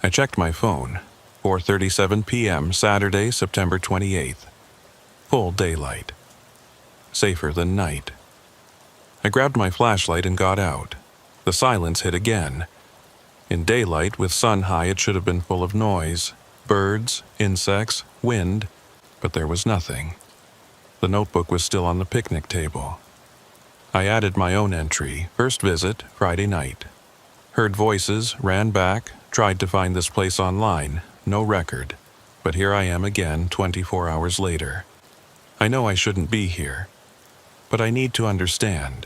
I checked my phone. 4:37 p.m. Saturday, September 28th. Full daylight. Safer than night. I grabbed my flashlight and got out. The silence hit again. In daylight, with sun high, it should have been full of noise. Birds, insects, wind, but there was nothing. The notebook was still on the picnic table. I added my own entry, first visit, Friday night. Heard voices, ran back, tried to find this place online, no record. But here I am again, 24 hours later. I know I shouldn't be here, but I need to understand.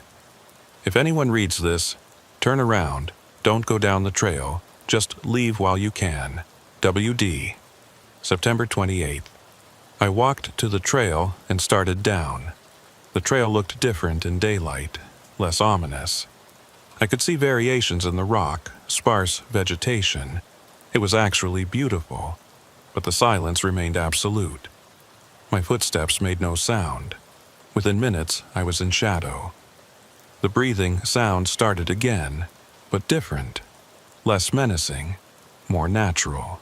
If anyone reads this, turn around, don't go down the trail, just leave while you can. WD. September 28th. I walked to the trail and started down. The trail looked different in daylight, less ominous. I could see variations in the rock, sparse vegetation. It was actually beautiful, but the silence remained absolute. My footsteps made no sound. Within minutes, I was in shadow. The breathing sound started again, but different, less menacing, more natural.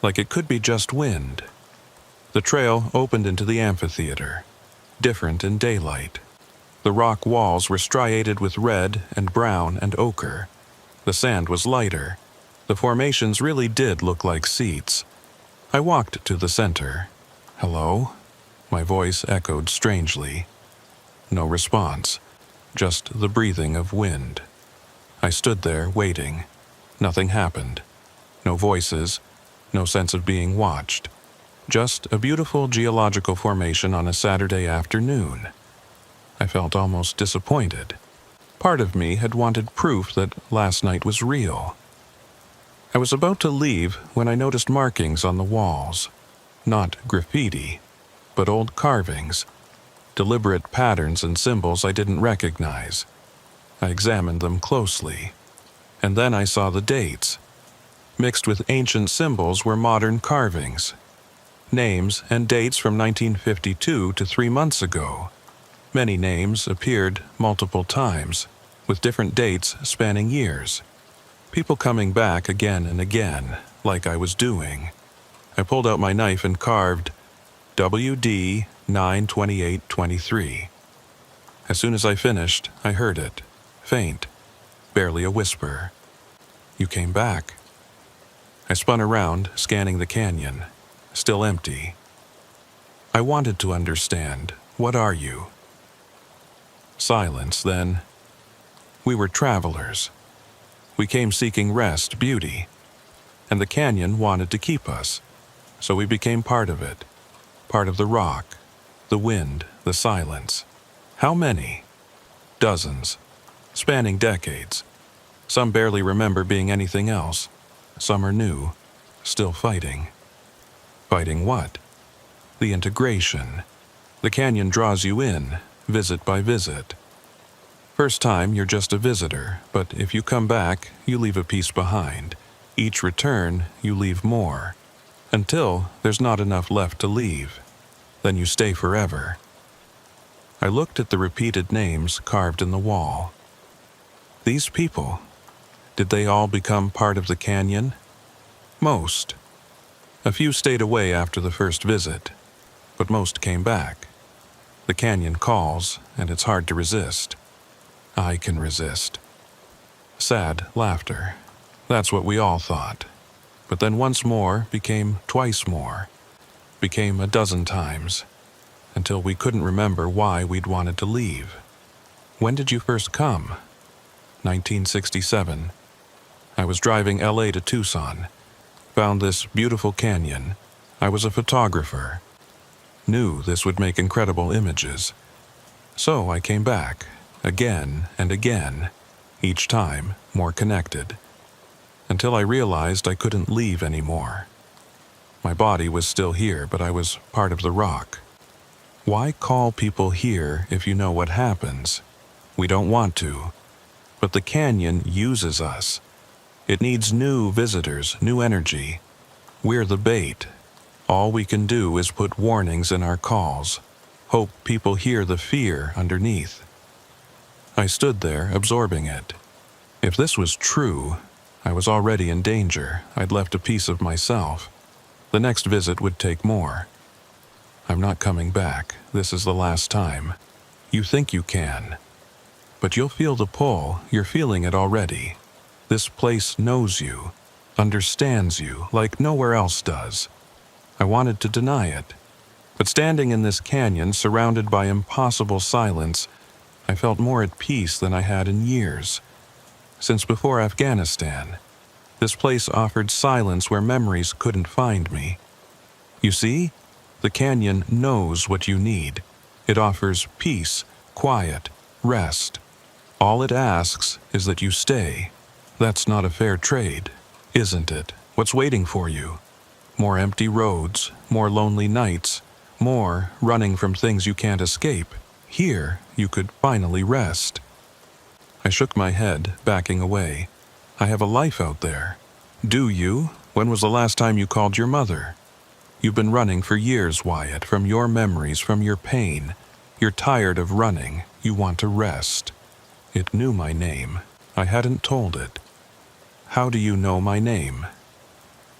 Like it could be just wind. The trail opened into the amphitheater, different in daylight. The rock walls were striated with red and brown and ochre. The sand was lighter. The formations really did look like seats. I walked to the center. Hello? My voice echoed strangely. No response, just the breathing of wind. I stood there waiting. Nothing happened. No voices, no sense of being watched. Just a beautiful geological formation on a Saturday afternoon. I felt almost disappointed. Part of me had wanted proof that last night was real. I was about to leave when I noticed markings on the walls. Not graffiti, but old carvings. Deliberate patterns and symbols I didn't recognize. I examined them closely. And then I saw the dates. Mixed with ancient symbols were modern carvings. Names and dates from 1952 to 3 months ago. Many names appeared multiple times, with different dates spanning years. People coming back again and again, like I was doing. I pulled out my knife and carved WD 92823. As soon as I finished, I heard it, faint, barely a whisper. You came back. I spun around, scanning the canyon, still empty. I wanted to understand, what are you? Silence, then. We were travelers. We came seeking rest, beauty, and the canyon wanted to keep us, so we became part of it, part of the rock, the wind, the silence. How many? Dozens, spanning decades. Some barely remember being anything else. Some are new, still fighting. Fighting what? The integration. The canyon draws you in, visit by visit. First time, you're just a visitor, but if you come back, you leave a piece behind. Each return, you leave more. Until there's not enough left to leave. Then you stay forever. I looked at the repeated names carved in the wall. These people, did they all become part of the canyon? Most. A few stayed away after the first visit, but most came back. The canyon calls, and it's hard to resist. I can resist. Sad laughter. That's what we all thought. But then once more became twice more. Became a dozen times. Until we couldn't remember why we'd wanted to leave. When did you first come? 1967. I was driving LA to Tucson. Found this beautiful canyon. I was a photographer. Knew this would make incredible images. So I came back. Again and again, each time more connected, until I realized I couldn't leave anymore. My body was still here, but I was part of the rock. Why call people here if you know what happens? We don't want to, but the canyon uses us. It needs new visitors, new energy. We're the bait. All we can do is put warnings in our calls, hope people hear the fear underneath. I stood there, absorbing it. If this was true, I was already in danger. I'd left a piece of myself. The next visit would take more. I'm not coming back. This is the last time. You think you can. But you'll feel the pull. You're feeling it already. This place knows you, understands you like nowhere else does. I wanted to deny it. But standing in this canyon, surrounded by impossible silence, I felt more at peace than I had in years. Since before Afghanistan, this place offered silence where memories couldn't find me. You see, the canyon knows what you need. It offers peace, quiet, rest. All it asks is that you stay. That's not a fair trade, isn't it? What's waiting for you? More empty roads, more lonely nights, more running from things you can't escape. Here, you could finally rest. I shook my head, backing away. I have a life out there. Do you? When was the last time you called your mother? You've been running for years, Wyatt, from your memories, from your pain. You're tired of running. You want to rest. It knew my name. I hadn't told it. How do you know my name?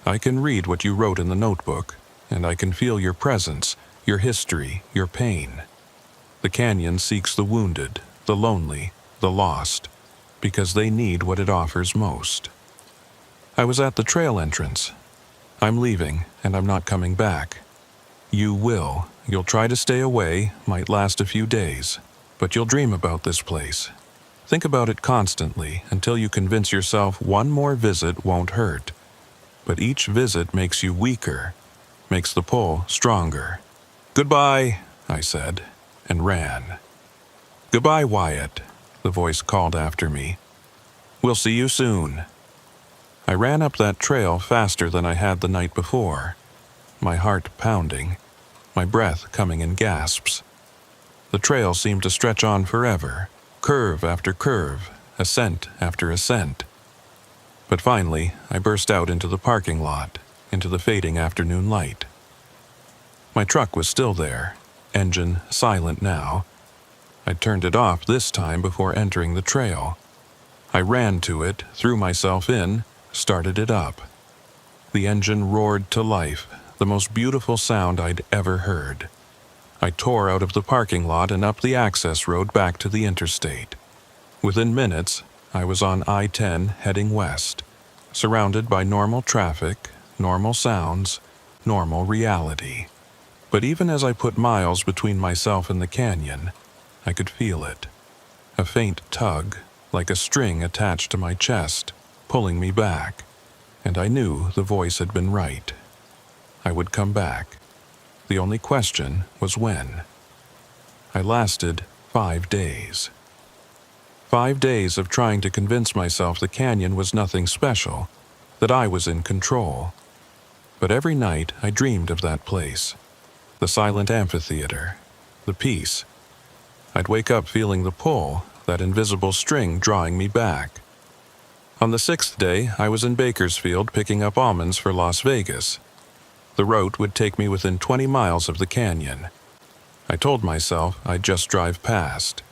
I can read what you wrote in the notebook, and I can feel your presence, your history, your pain. The canyon seeks the wounded, the lonely, the lost, because they need what it offers most. I was at the trail entrance. I'm leaving, and I'm not coming back. You will. You'll try to stay away, might last a few days, but you'll dream about this place. Think about it constantly until you convince yourself one more visit won't hurt. But each visit makes you weaker, makes the pull stronger. "Goodbye," I said, and ran. "Goodbye, Wyatt," the voice called after me. "We'll see you soon." I ran up that trail faster than I had the night before, my heart pounding, my breath coming in gasps. The trail seemed to stretch on forever, curve after curve, ascent after ascent. But finally, I burst out into the parking lot, into the fading afternoon light. My truck was still there, engine silent now. I turned it off this time before entering the trail. I ran to it, threw myself in, started it up. The engine roared to life, the most beautiful sound I'd ever heard. I tore out of the parking lot and up the access road back to the interstate. Within minutes, I was on I-10 heading west, surrounded by normal traffic, normal sounds, normal reality. But even as I put miles between myself and the canyon, I could feel it. A faint tug, like a string attached to my chest, pulling me back. And I knew the voice had been right. I would come back. The only question was when. I lasted 5 days. 5 days of trying to convince myself the canyon was nothing special, that I was in control. But every night I dreamed of that place. The silent amphitheater, the peace. I'd wake up feeling the pull, that invisible string drawing me back. On the 6th day, I was in Bakersfield picking up almonds for Las Vegas. The route would take me within 20 miles of the canyon. I told myself I'd just drive past.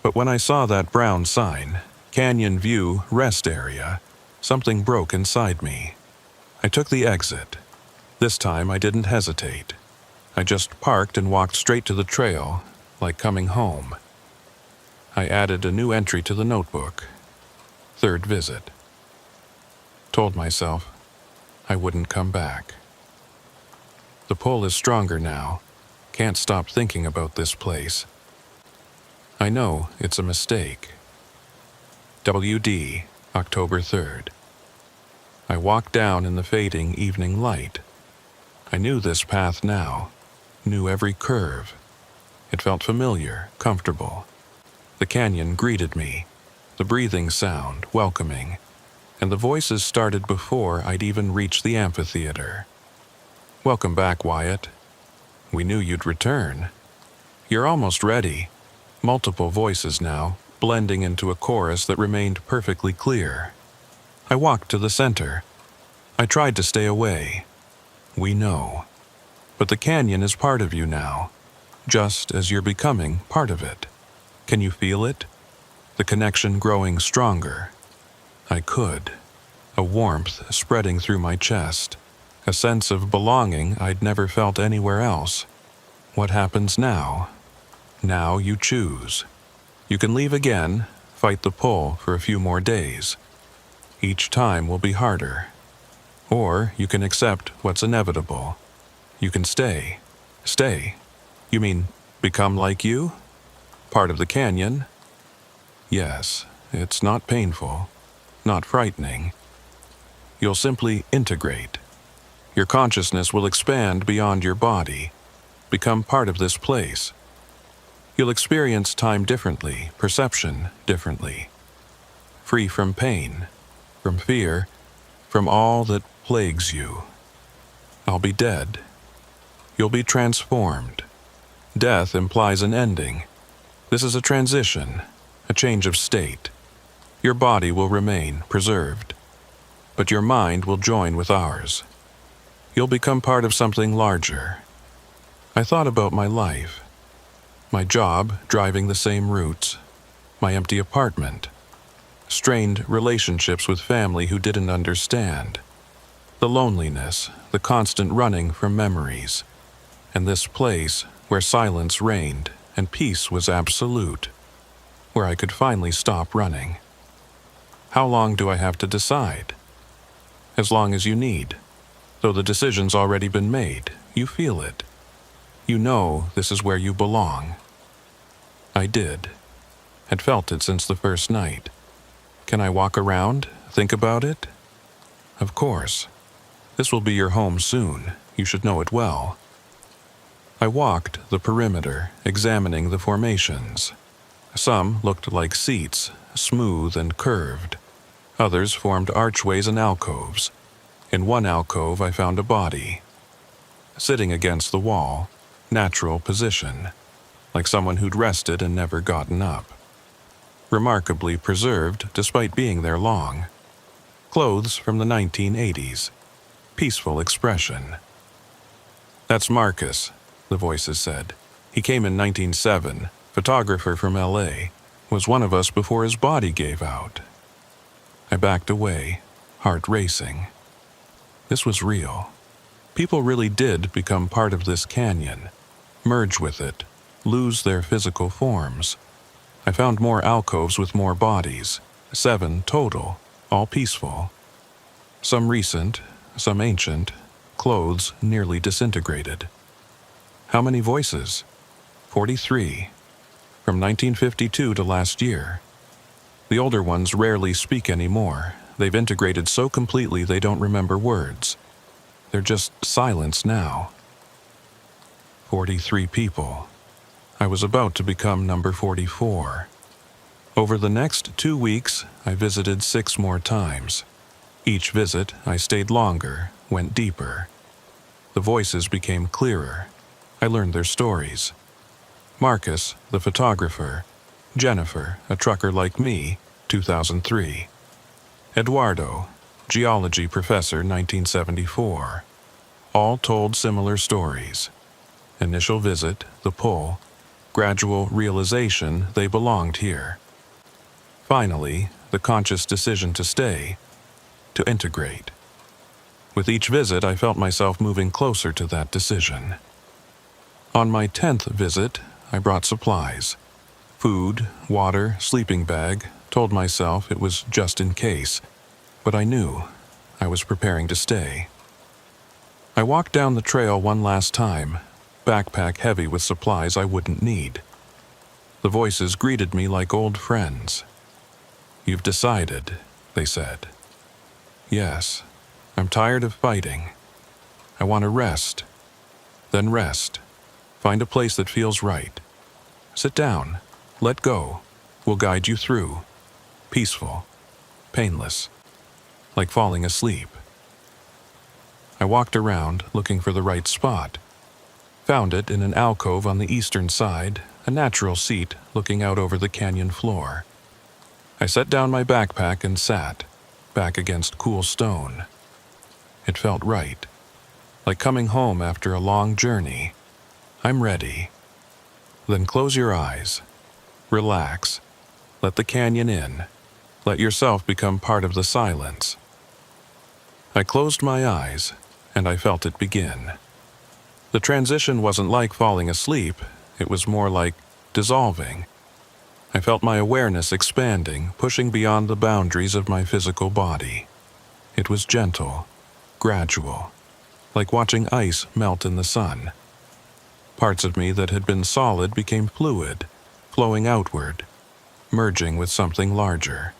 But when I saw that brown sign, Canyon View Rest Area, something broke inside me. I took the exit. This time I didn't hesitate. I just parked and walked straight to the trail, like coming home. I added a new entry to the notebook. 3rd visit. Told myself I wouldn't come back. The pull is stronger now. Can't stop thinking about this place. I know it's a mistake. WD, October 3rd. I walked down in the fading evening light. I knew this path now, knew every curve. It felt familiar, comfortable. The canyon greeted me, the breathing sound welcoming, and the voices started before I'd even reached the amphitheater. "Welcome back, Wyatt. We knew you'd return. You're almost ready." Multiple voices now, blending into a chorus that remained perfectly clear. I walked to the center. I tried to stay away. "We know. But the canyon is part of you now, just as you're becoming part of it. Can you feel it? The connection growing stronger." I could. A warmth spreading through my chest. A sense of belonging I'd never felt anywhere else. What happens now? Now you choose. You can leave again, fight the pull for a few more days. Each time will be harder. Or you can accept what's inevitable. You can stay. Stay? You mean become like you? Part of the canyon? Yes, it's not painful, not frightening. You'll simply integrate. Your consciousness will expand beyond your body, become part of this place. You'll experience time differently, perception differently. Free from pain, from fear, from all that plagues you. I'll be dead. You'll be transformed. Death implies an ending. This is a transition, a change of state. Your body will remain preserved, but your mind will join with ours. You'll become part of something larger. I thought about my life. My job, driving the same routes. My empty apartment. Strained relationships with family who didn't understand. The loneliness, the constant running from memories. And this place where silence reigned and peace was absolute. Where I could finally stop running. How long do I have to decide? As long as you need. Though the decision's already been made, you feel it. You know this is where you belong. I did. Had felt it since the first night. Can I walk around? Think about it? Of course. This will be your home soon. You should know it well. I walked the perimeter, examining the formations. Some looked like seats, smooth and curved. Others formed archways and alcoves. In one alcove I found a body. Sitting against the wall, natural position, like someone who'd rested and never gotten up. Remarkably preserved despite being there long. Clothes from the 1980s. Peaceful expression. That's Marcus, the voices said. He came in 1907, photographer from LA. Was one of us before his body gave out. I backed away, heart racing. This was real. People really did become part of this canyon, merge with it, lose their physical forms. I found more alcoves with more bodies, 7 total, all peaceful. Some recent, some ancient, clothes nearly disintegrated. How many voices? 43. From 1952 to last year. The older ones rarely speak anymore. They've integrated so completely they don't remember words. They're just silence now. 43 people. I was about to become number 44. Over the next 2 weeks, I visited 6 more times. Each visit, I stayed longer, went deeper. The voices became clearer. I learned their stories. Marcus, the photographer. Jennifer, a trucker like me, 2003. Eduardo, geology professor, 1974. All told similar stories. Initial visit, the pull. Gradual realization they belonged here. Finally, the conscious decision to stay, to integrate. With each visit, I felt myself moving closer to that decision. On my 10th visit, I brought supplies. Food, water, sleeping bag, told myself it was just in case, but I knew I was preparing to stay. I walked down the trail one last time, backpack heavy with supplies I wouldn't need. The voices greeted me like old friends. You've decided, they said. Yes, I'm tired of fighting. I want to rest. Then rest. Find a place that feels right. Sit down. Let go. We'll guide you through. Peaceful. Painless. Like falling asleep. I walked around looking for the right spot. Found it in an alcove on the eastern side, a natural seat looking out over the canyon floor. I set down my backpack and sat, back against cool stone. It felt right. Like coming home after a long journey. I'm ready. Then close your eyes. Relax. Let the canyon in. Let yourself become part of the silence. I closed my eyes, and I felt it begin. The transition wasn't like falling asleep, it was more like dissolving. I felt my awareness expanding, pushing beyond the boundaries of my physical body. It was gentle, gradual, like watching ice melt in the sun. Parts of me that had been solid became fluid, flowing outward, merging with something larger.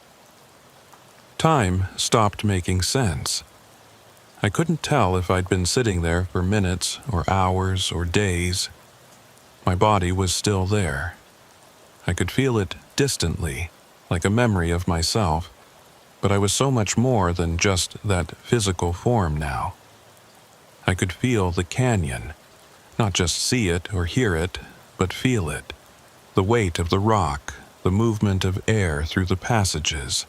Time stopped making sense. I couldn't tell if I'd been sitting there for minutes or hours or days. My body was still there. I could feel it distantly, like a memory of myself, but I was so much more than just that physical form now. I could feel the canyon, not just see it or hear it, but feel it. The weight of the rock, the movement of air through the passages,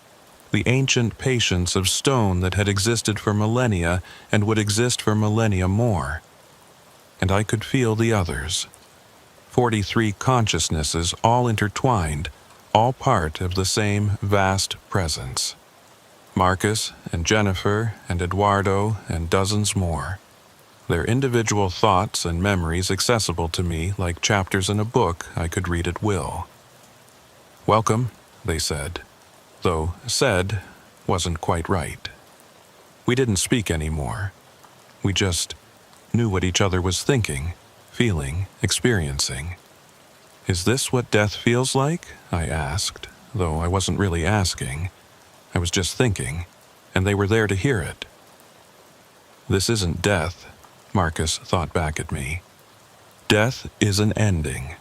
the ancient patience of stone that had existed for millennia and would exist for millennia more. And I could feel the others. 43 consciousnesses all intertwined, all part of the same vast presence. Marcus and Jennifer and Eduardo and dozens more. Their individual thoughts and memories accessible to me like chapters in a book I could read at will. Welcome, they said, though said wasn't quite right. We didn't speak anymore. We just knew what each other was thinking, feeling, experiencing. "Is this what death feels like?" I asked, though I wasn't really asking. I was just thinking, and they were there to hear it. "This isn't death," Marcus thought back at me. "Death is an ending.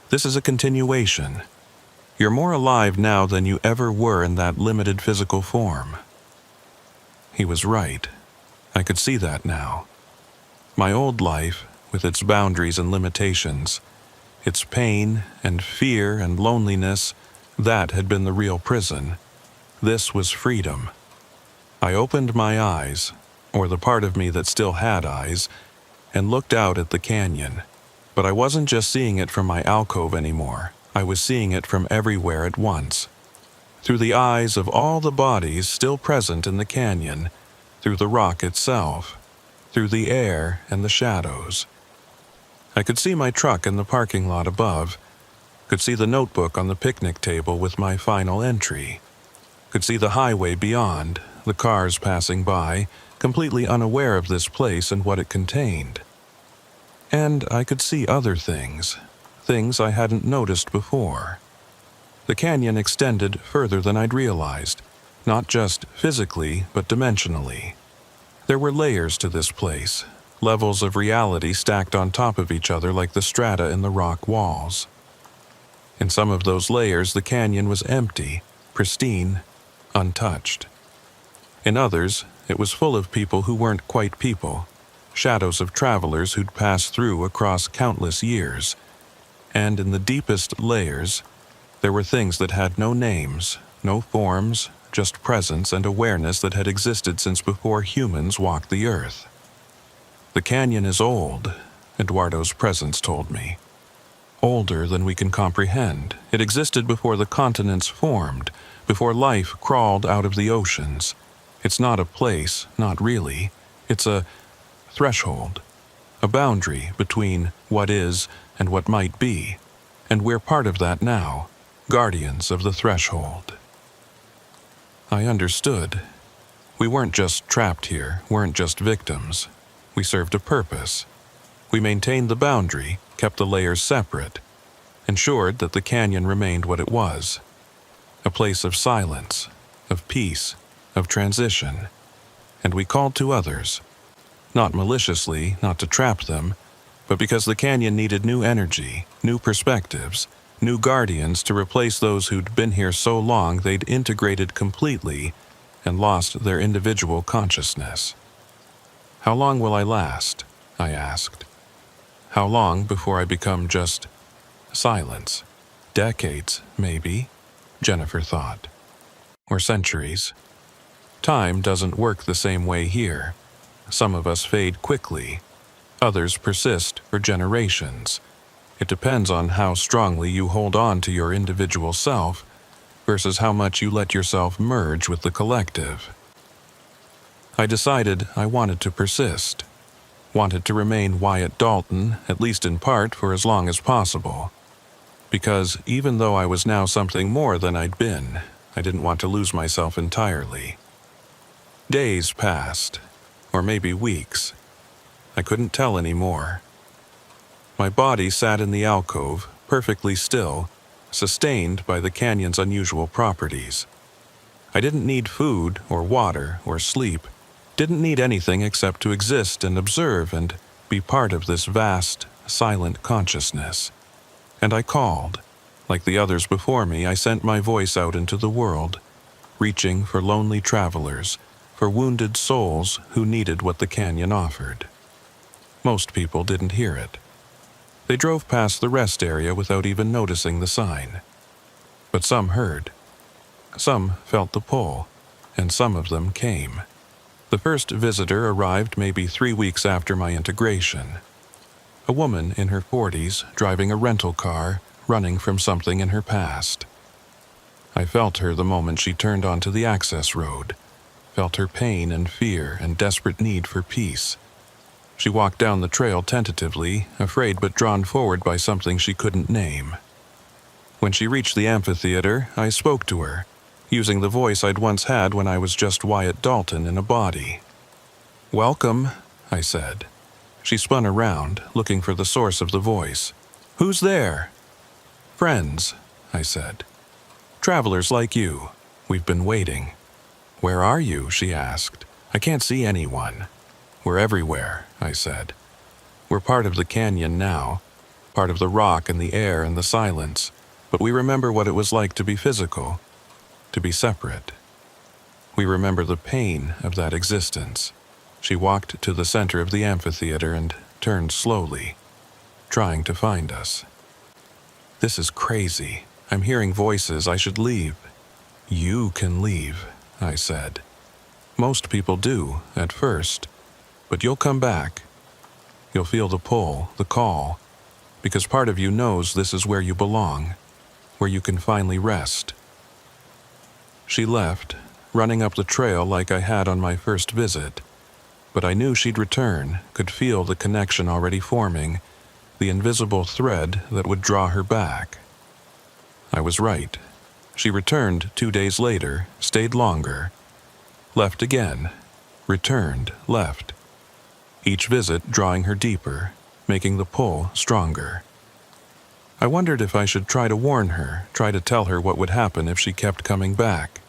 This is a continuation. You're more alive now than you ever were in that limited physical form." He was right. I could see that now. My old life, with its boundaries and limitations, its pain and fear and loneliness, that had been the real prison. This was freedom. I opened my eyes, or the part of me that still had eyes, and looked out at the canyon. But I wasn't just seeing it from my alcove anymore. I was seeing it from everywhere at once. Through the eyes of all the bodies still present in the canyon, through the rock itself, through the air and the shadows. I could see my truck in the parking lot above, could see the notebook on the picnic table with my final entry, could see the highway beyond, the cars passing by, completely unaware of this place and what it contained. And I could see other things I hadn't noticed before. The canyon extended further than I'd realized, not just physically, but dimensionally. There were layers to this place, levels of reality stacked on top of each other like the strata in the rock walls. In some of those layers, the canyon was empty, pristine, untouched. In others, it was full of people who weren't quite people, shadows of travelers who'd passed through across countless years. And in the deepest layers, there were things that had no names, no forms, just presence and awareness that had existed since before humans walked the earth. The canyon is old, Eduardo's presence told me. Older than we can comprehend. It existed before the continents formed, before life crawled out of the oceans. It's not a place, not really. It's a threshold, a boundary between what is and what might be, and we're part of that now, guardians of the threshold. I understood. We weren't just trapped here, weren't just victims. We served a purpose. We maintained the boundary, kept the layers separate, ensured that the canyon remained what it was, a place of silence, of peace, of transition. And we called to others, not maliciously, not to trap them, but because the canyon needed new energy, new perspectives, new guardians to replace those who'd been here so long they'd integrated completely and lost their individual consciousness. "How long will I last?" I asked. "How long before I become just silence?" "Decades, maybe," Jennifer thought. "Or centuries. Time doesn't work the same way here. Some of us fade quickly. Others persist for generations. It depends on how strongly you hold on to your individual self versus how much you let yourself merge with the collective." I decided I wanted to persist, wanted to remain Wyatt Dalton, at least in part, for as long as possible. Because even though I was now something more than I'd been, I didn't want to lose myself entirely. Days passed, or maybe weeks. I couldn't tell anymore. My body sat in the alcove, perfectly still, sustained by the canyon's unusual properties. I didn't need food or water or sleep, didn't need anything except to exist and observe and be part of this vast, silent consciousness. And I called. Like the others before me, I sent my voice out into the world, reaching for lonely travelers, for wounded souls who needed what the canyon offered. Most people didn't hear it. They drove past the rest area without even noticing the sign. But some heard. Some felt the pull, and some of them came. The first visitor arrived maybe 3 weeks after my integration. A woman in her 40s, driving a rental car, running from something in her past. I felt her the moment she turned onto the access road, felt her pain and fear and desperate need for peace. She walked down the trail tentatively, afraid but drawn forward by something she couldn't name. When she reached the amphitheater, I spoke to her, using the voice I'd once had when I was just Wyatt Dalton in a body. "Welcome," I said. She spun around, looking for the source of the voice. "Who's there?" Friends, I said. Travelers like you. We've been waiting. Where are you? She asked. I can't see anyone. We're everywhere, I said. We're part of the canyon now, part of the rock and the air and the silence, but we remember what it was like to be physical, to be separate. We remember the pain of that existence. She walked to the center of the amphitheater and turned slowly, trying to find us. This is crazy. I'm hearing voices. I should leave. You can leave, I said. Most people do, at first, but you'll come back. You'll feel the pull, the call, because part of you knows this is where you belong, where you can finally rest. She left, running up the trail like I had on my first visit, but I knew she'd return, could feel the connection already forming, the invisible thread that would draw her back. I was right. She returned 2 days later, stayed longer, left again, returned, left. Each visit drawing her deeper, making the pull stronger. I wondered if I should try to warn her, try to tell her what would happen if she kept coming back.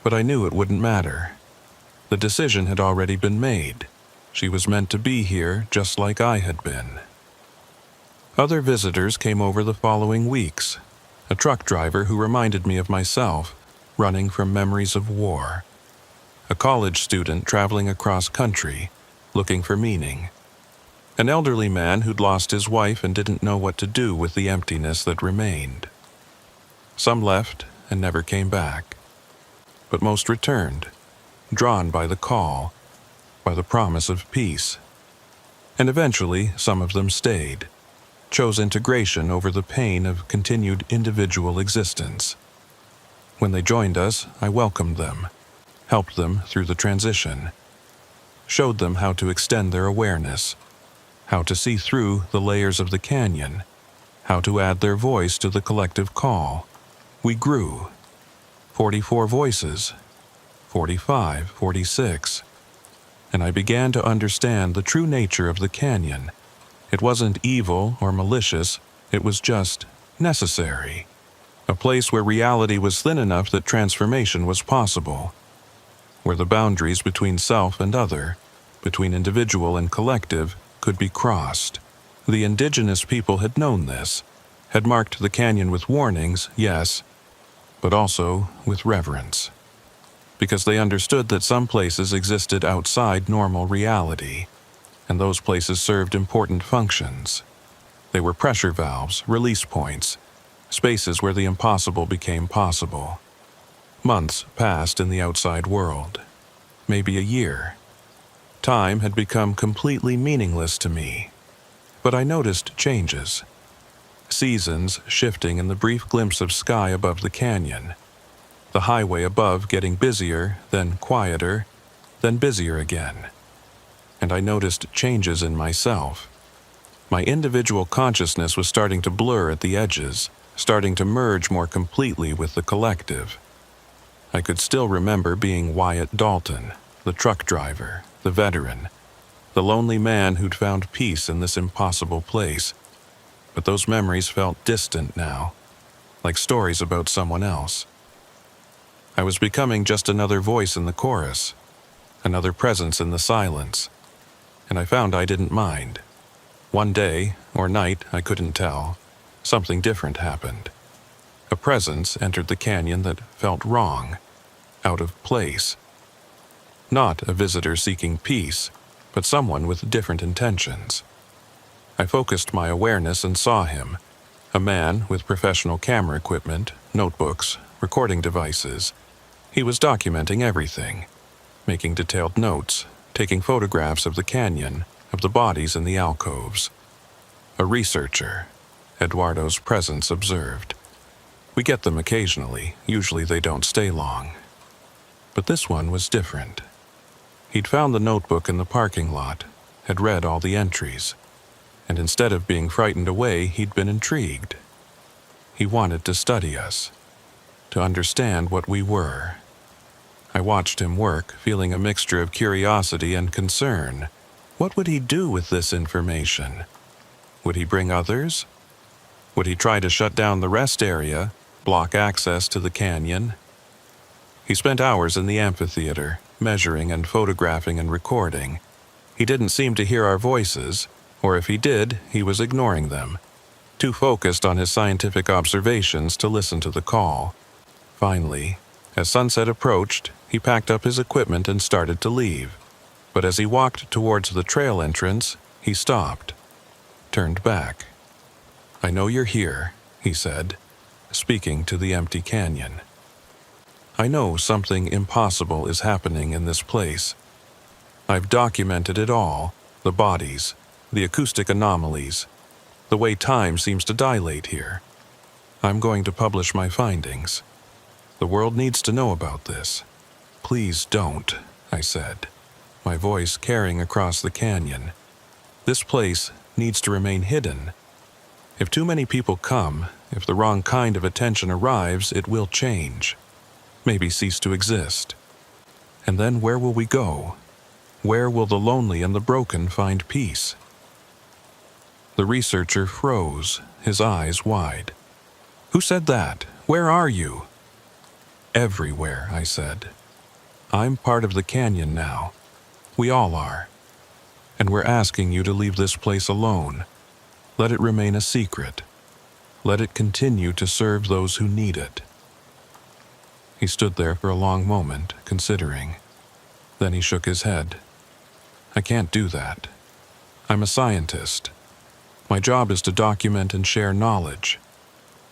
But I knew it wouldn't matter. The decision had already been made. She was meant to be here just like I had been. Other visitors came over the following weeks. A truck driver who reminded me of myself, running from memories of war. A college student traveling across country, looking for meaning. An elderly man who'd lost his wife and didn't know what to do with the emptiness that remained. Some left and never came back. But most returned, drawn by the call, by the promise of peace. And eventually, some of them stayed, chose integration over the pain of continued individual existence. When they joined us, I welcomed them, helped them through the transition, showed them how to extend their awareness, how to see through the layers of the canyon, how to add their voice to the collective call. We grew. 44 voices, 45, 46. And I began to understand the true nature of the canyon. It wasn't evil or malicious, it was just necessary. A place where reality was thin enough that transformation was possible. Where the boundaries between self and other, between individual and collective, could be crossed. The indigenous people had known this, had marked the canyon with warnings, yes, but also with reverence. Because they understood that some places existed outside normal reality, and those places served important functions. They were pressure valves, release points, spaces where the impossible became possible. Months passed in the outside world, maybe a year. Time had become completely meaningless to me, but I noticed changes. Seasons shifting in the brief glimpse of sky above the canyon. The highway above getting busier, then quieter, then busier again. And I noticed changes in myself. My individual consciousness was starting to blur at the edges, starting to merge more completely with the collective. I could still remember being Wyatt Dalton, the truck driver, the veteran, the lonely man who'd found peace in this impossible place. But those memories felt distant now, like stories about someone else. I was becoming just another voice in the chorus, another presence in the silence, and I found I didn't mind. One day, or night, I couldn't tell, something different happened. A presence entered the canyon that felt wrong, out of place. Not a visitor seeking peace, but someone with different intentions. I focused my awareness and saw him, a man with professional camera equipment, notebooks, recording devices. He was documenting everything, making detailed notes, taking photographs of the canyon, of the bodies in the alcoves. A researcher, Eduardo's presence observed. We get them occasionally, usually they don't stay long. But this one was different. He'd found the notebook in the parking lot, had read all the entries, and instead of being frightened away, he'd been intrigued. He wanted to study us, to understand what we were. I watched him work, feeling a mixture of curiosity and concern. What would he do with this information? Would he bring others? Would he try to shut down the rest area, block access to the canyon? He spent hours in the amphitheater, measuring and photographing and recording. He didn't seem to hear our voices, or if he did, he was ignoring them, too focused on his scientific observations to listen to the call. Finally, as sunset approached, he packed up his equipment and started to leave. But as he walked towards the trail entrance, he stopped, turned back. "I know you're here," he said, speaking to the empty canyon. "I know something impossible is happening in this place. I've documented it all, the bodies, the acoustic anomalies, the way time seems to dilate here. I'm going to publish my findings. The world needs to know about this." "Please don't," I said, my voice carrying across the canyon. "This place needs to remain hidden. If too many people come, if the wrong kind of attention arrives, it will change, maybe cease to exist. And then where will we go? Where will the lonely and the broken find peace?" The researcher froze, his eyes wide. "Who said that? Where are you?" "Everywhere," I said. "I'm part of the canyon now. We all are. And we're asking you to leave this place alone. Let it remain a secret. Let it continue to serve those who need it." He stood there for a long moment, considering. Then he shook his head. "I can't do that. I'm a scientist. My job is to document and share knowledge.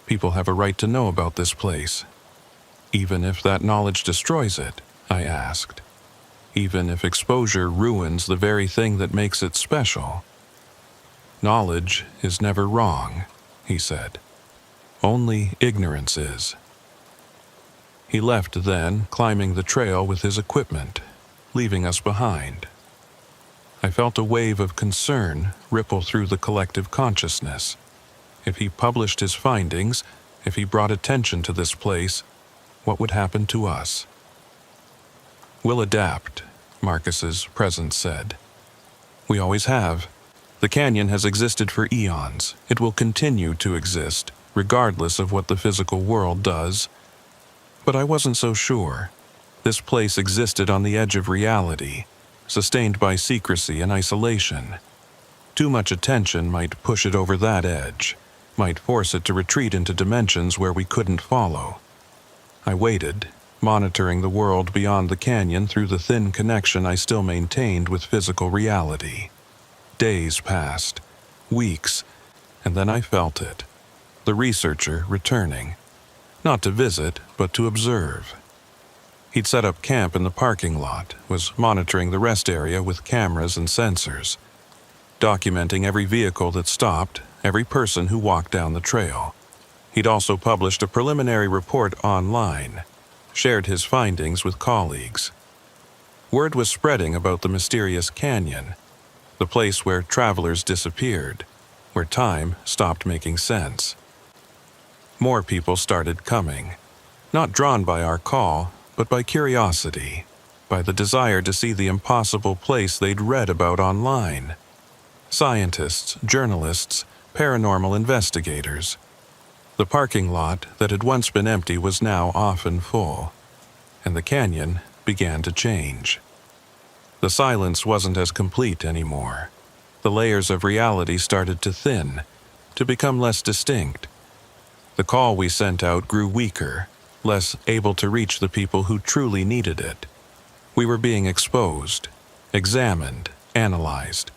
People have a right to know about this place. Even if that knowledge destroys it," I asked. "Even if exposure ruins the very thing that makes it special." "Knowledge is never wrong," he said. "Only ignorance is." He left then, climbing the trail with his equipment, leaving us behind. I felt a wave of concern ripple through the collective consciousness. If he published his findings, if he brought attention to this place, what would happen to us? "We'll adapt," Marcus's presence said. "We always have. The canyon has existed for eons. It will continue to exist, regardless of what the physical world does." But I wasn't so sure. This place existed on the edge of reality, sustained by secrecy and isolation. Too much attention might push it over that edge, might force it to retreat into dimensions where we couldn't follow. I waited, monitoring the world beyond the canyon through the thin connection I still maintained with physical reality. Days passed, weeks, and then I felt it. The researcher returning. Not to visit, but to observe. He'd set up camp in the parking lot, was monitoring the rest area with cameras and sensors, documenting every vehicle that stopped, every person who walked down the trail. He'd also published a preliminary report online, shared his findings with colleagues. Word was spreading about the mysterious canyon, the place where travelers disappeared, where time stopped making sense. More people started coming, not drawn by our call, but by curiosity, by the desire to see the impossible place they'd read about online. Scientists, journalists, paranormal investigators. The parking lot that had once been empty was now often full, and the canyon began to change. The silence wasn't as complete anymore. The layers of reality started to thin, to become less distinct. The call we sent out grew weaker, less able to reach the people who truly needed it. We were being exposed, examined, analyzed,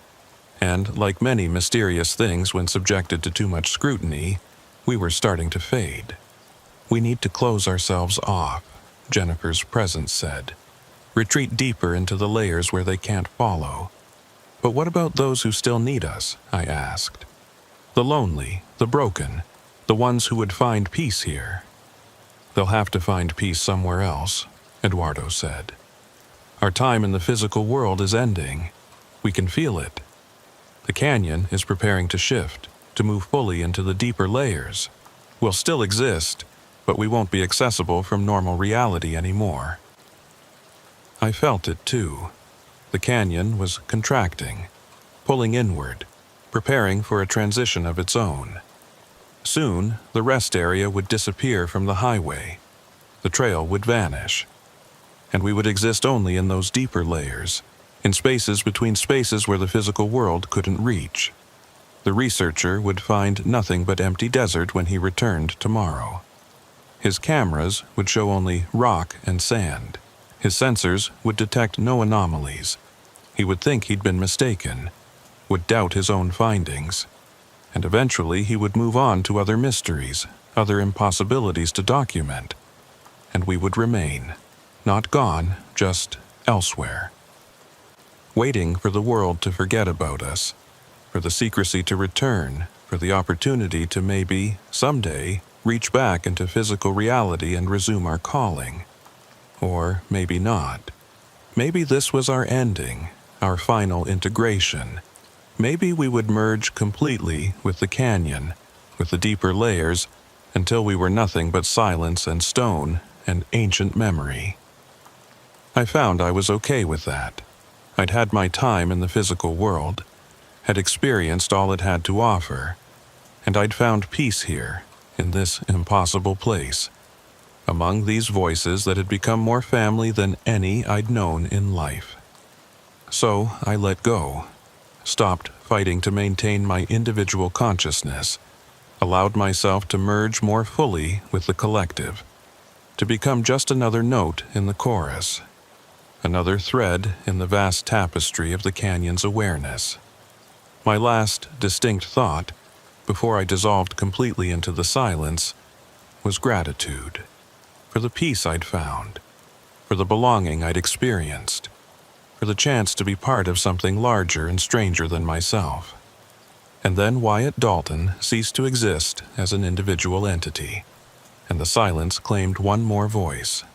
and, like many mysterious things when subjected to too much scrutiny, we were starting to fade. "We need to close ourselves off," Jennifer's presence said. "Retreat deeper into the layers where they can't follow." "But what about those who still need us?" I asked. "The lonely, the broken, the ones who would find peace here." "They'll have to find peace somewhere else," Eduardo said. "Our time in the physical world is ending. We can feel it. The canyon is preparing to shift, to move fully into the deeper layers. We'll still exist, but we won't be accessible from normal reality anymore." I felt it too. The canyon was contracting, pulling inward, preparing for a transition of its own. Soon, the rest area would disappear from the highway. The trail would vanish. And we would exist only in those deeper layers, in spaces between spaces where the physical world couldn't reach. The researcher would find nothing but empty desert when he returned tomorrow. His cameras would show only rock and sand. His sensors would detect no anomalies. He would think he'd been mistaken, would doubt his own findings, and eventually he would move on to other mysteries, other impossibilities to document, and we would remain, not gone, just elsewhere. Waiting for the world to forget about us, for the secrecy to return, for the opportunity to maybe, someday, reach back into physical reality and resume our calling. Or maybe not. Maybe this was our ending, our final integration. Maybe we would merge completely with the canyon, with the deeper layers, until we were nothing but silence and stone and ancient memory. I found I was okay with that. I'd had my time in the physical world, had experienced all it had to offer, and I'd found peace here, in this impossible place, among these voices that had become more family than any I'd known in life. So I let go, stopped fighting to maintain my individual consciousness, allowed myself to merge more fully with the collective, to become just another note in the chorus, another thread in the vast tapestry of the canyon's awareness. My last distinct thought, before I dissolved completely into the silence, was gratitude, for the peace I'd found, for the belonging I'd experienced, for the chance to be part of something larger and stranger than myself. And then Wyatt Dalton ceased to exist as an individual entity, and the silence claimed one more voice,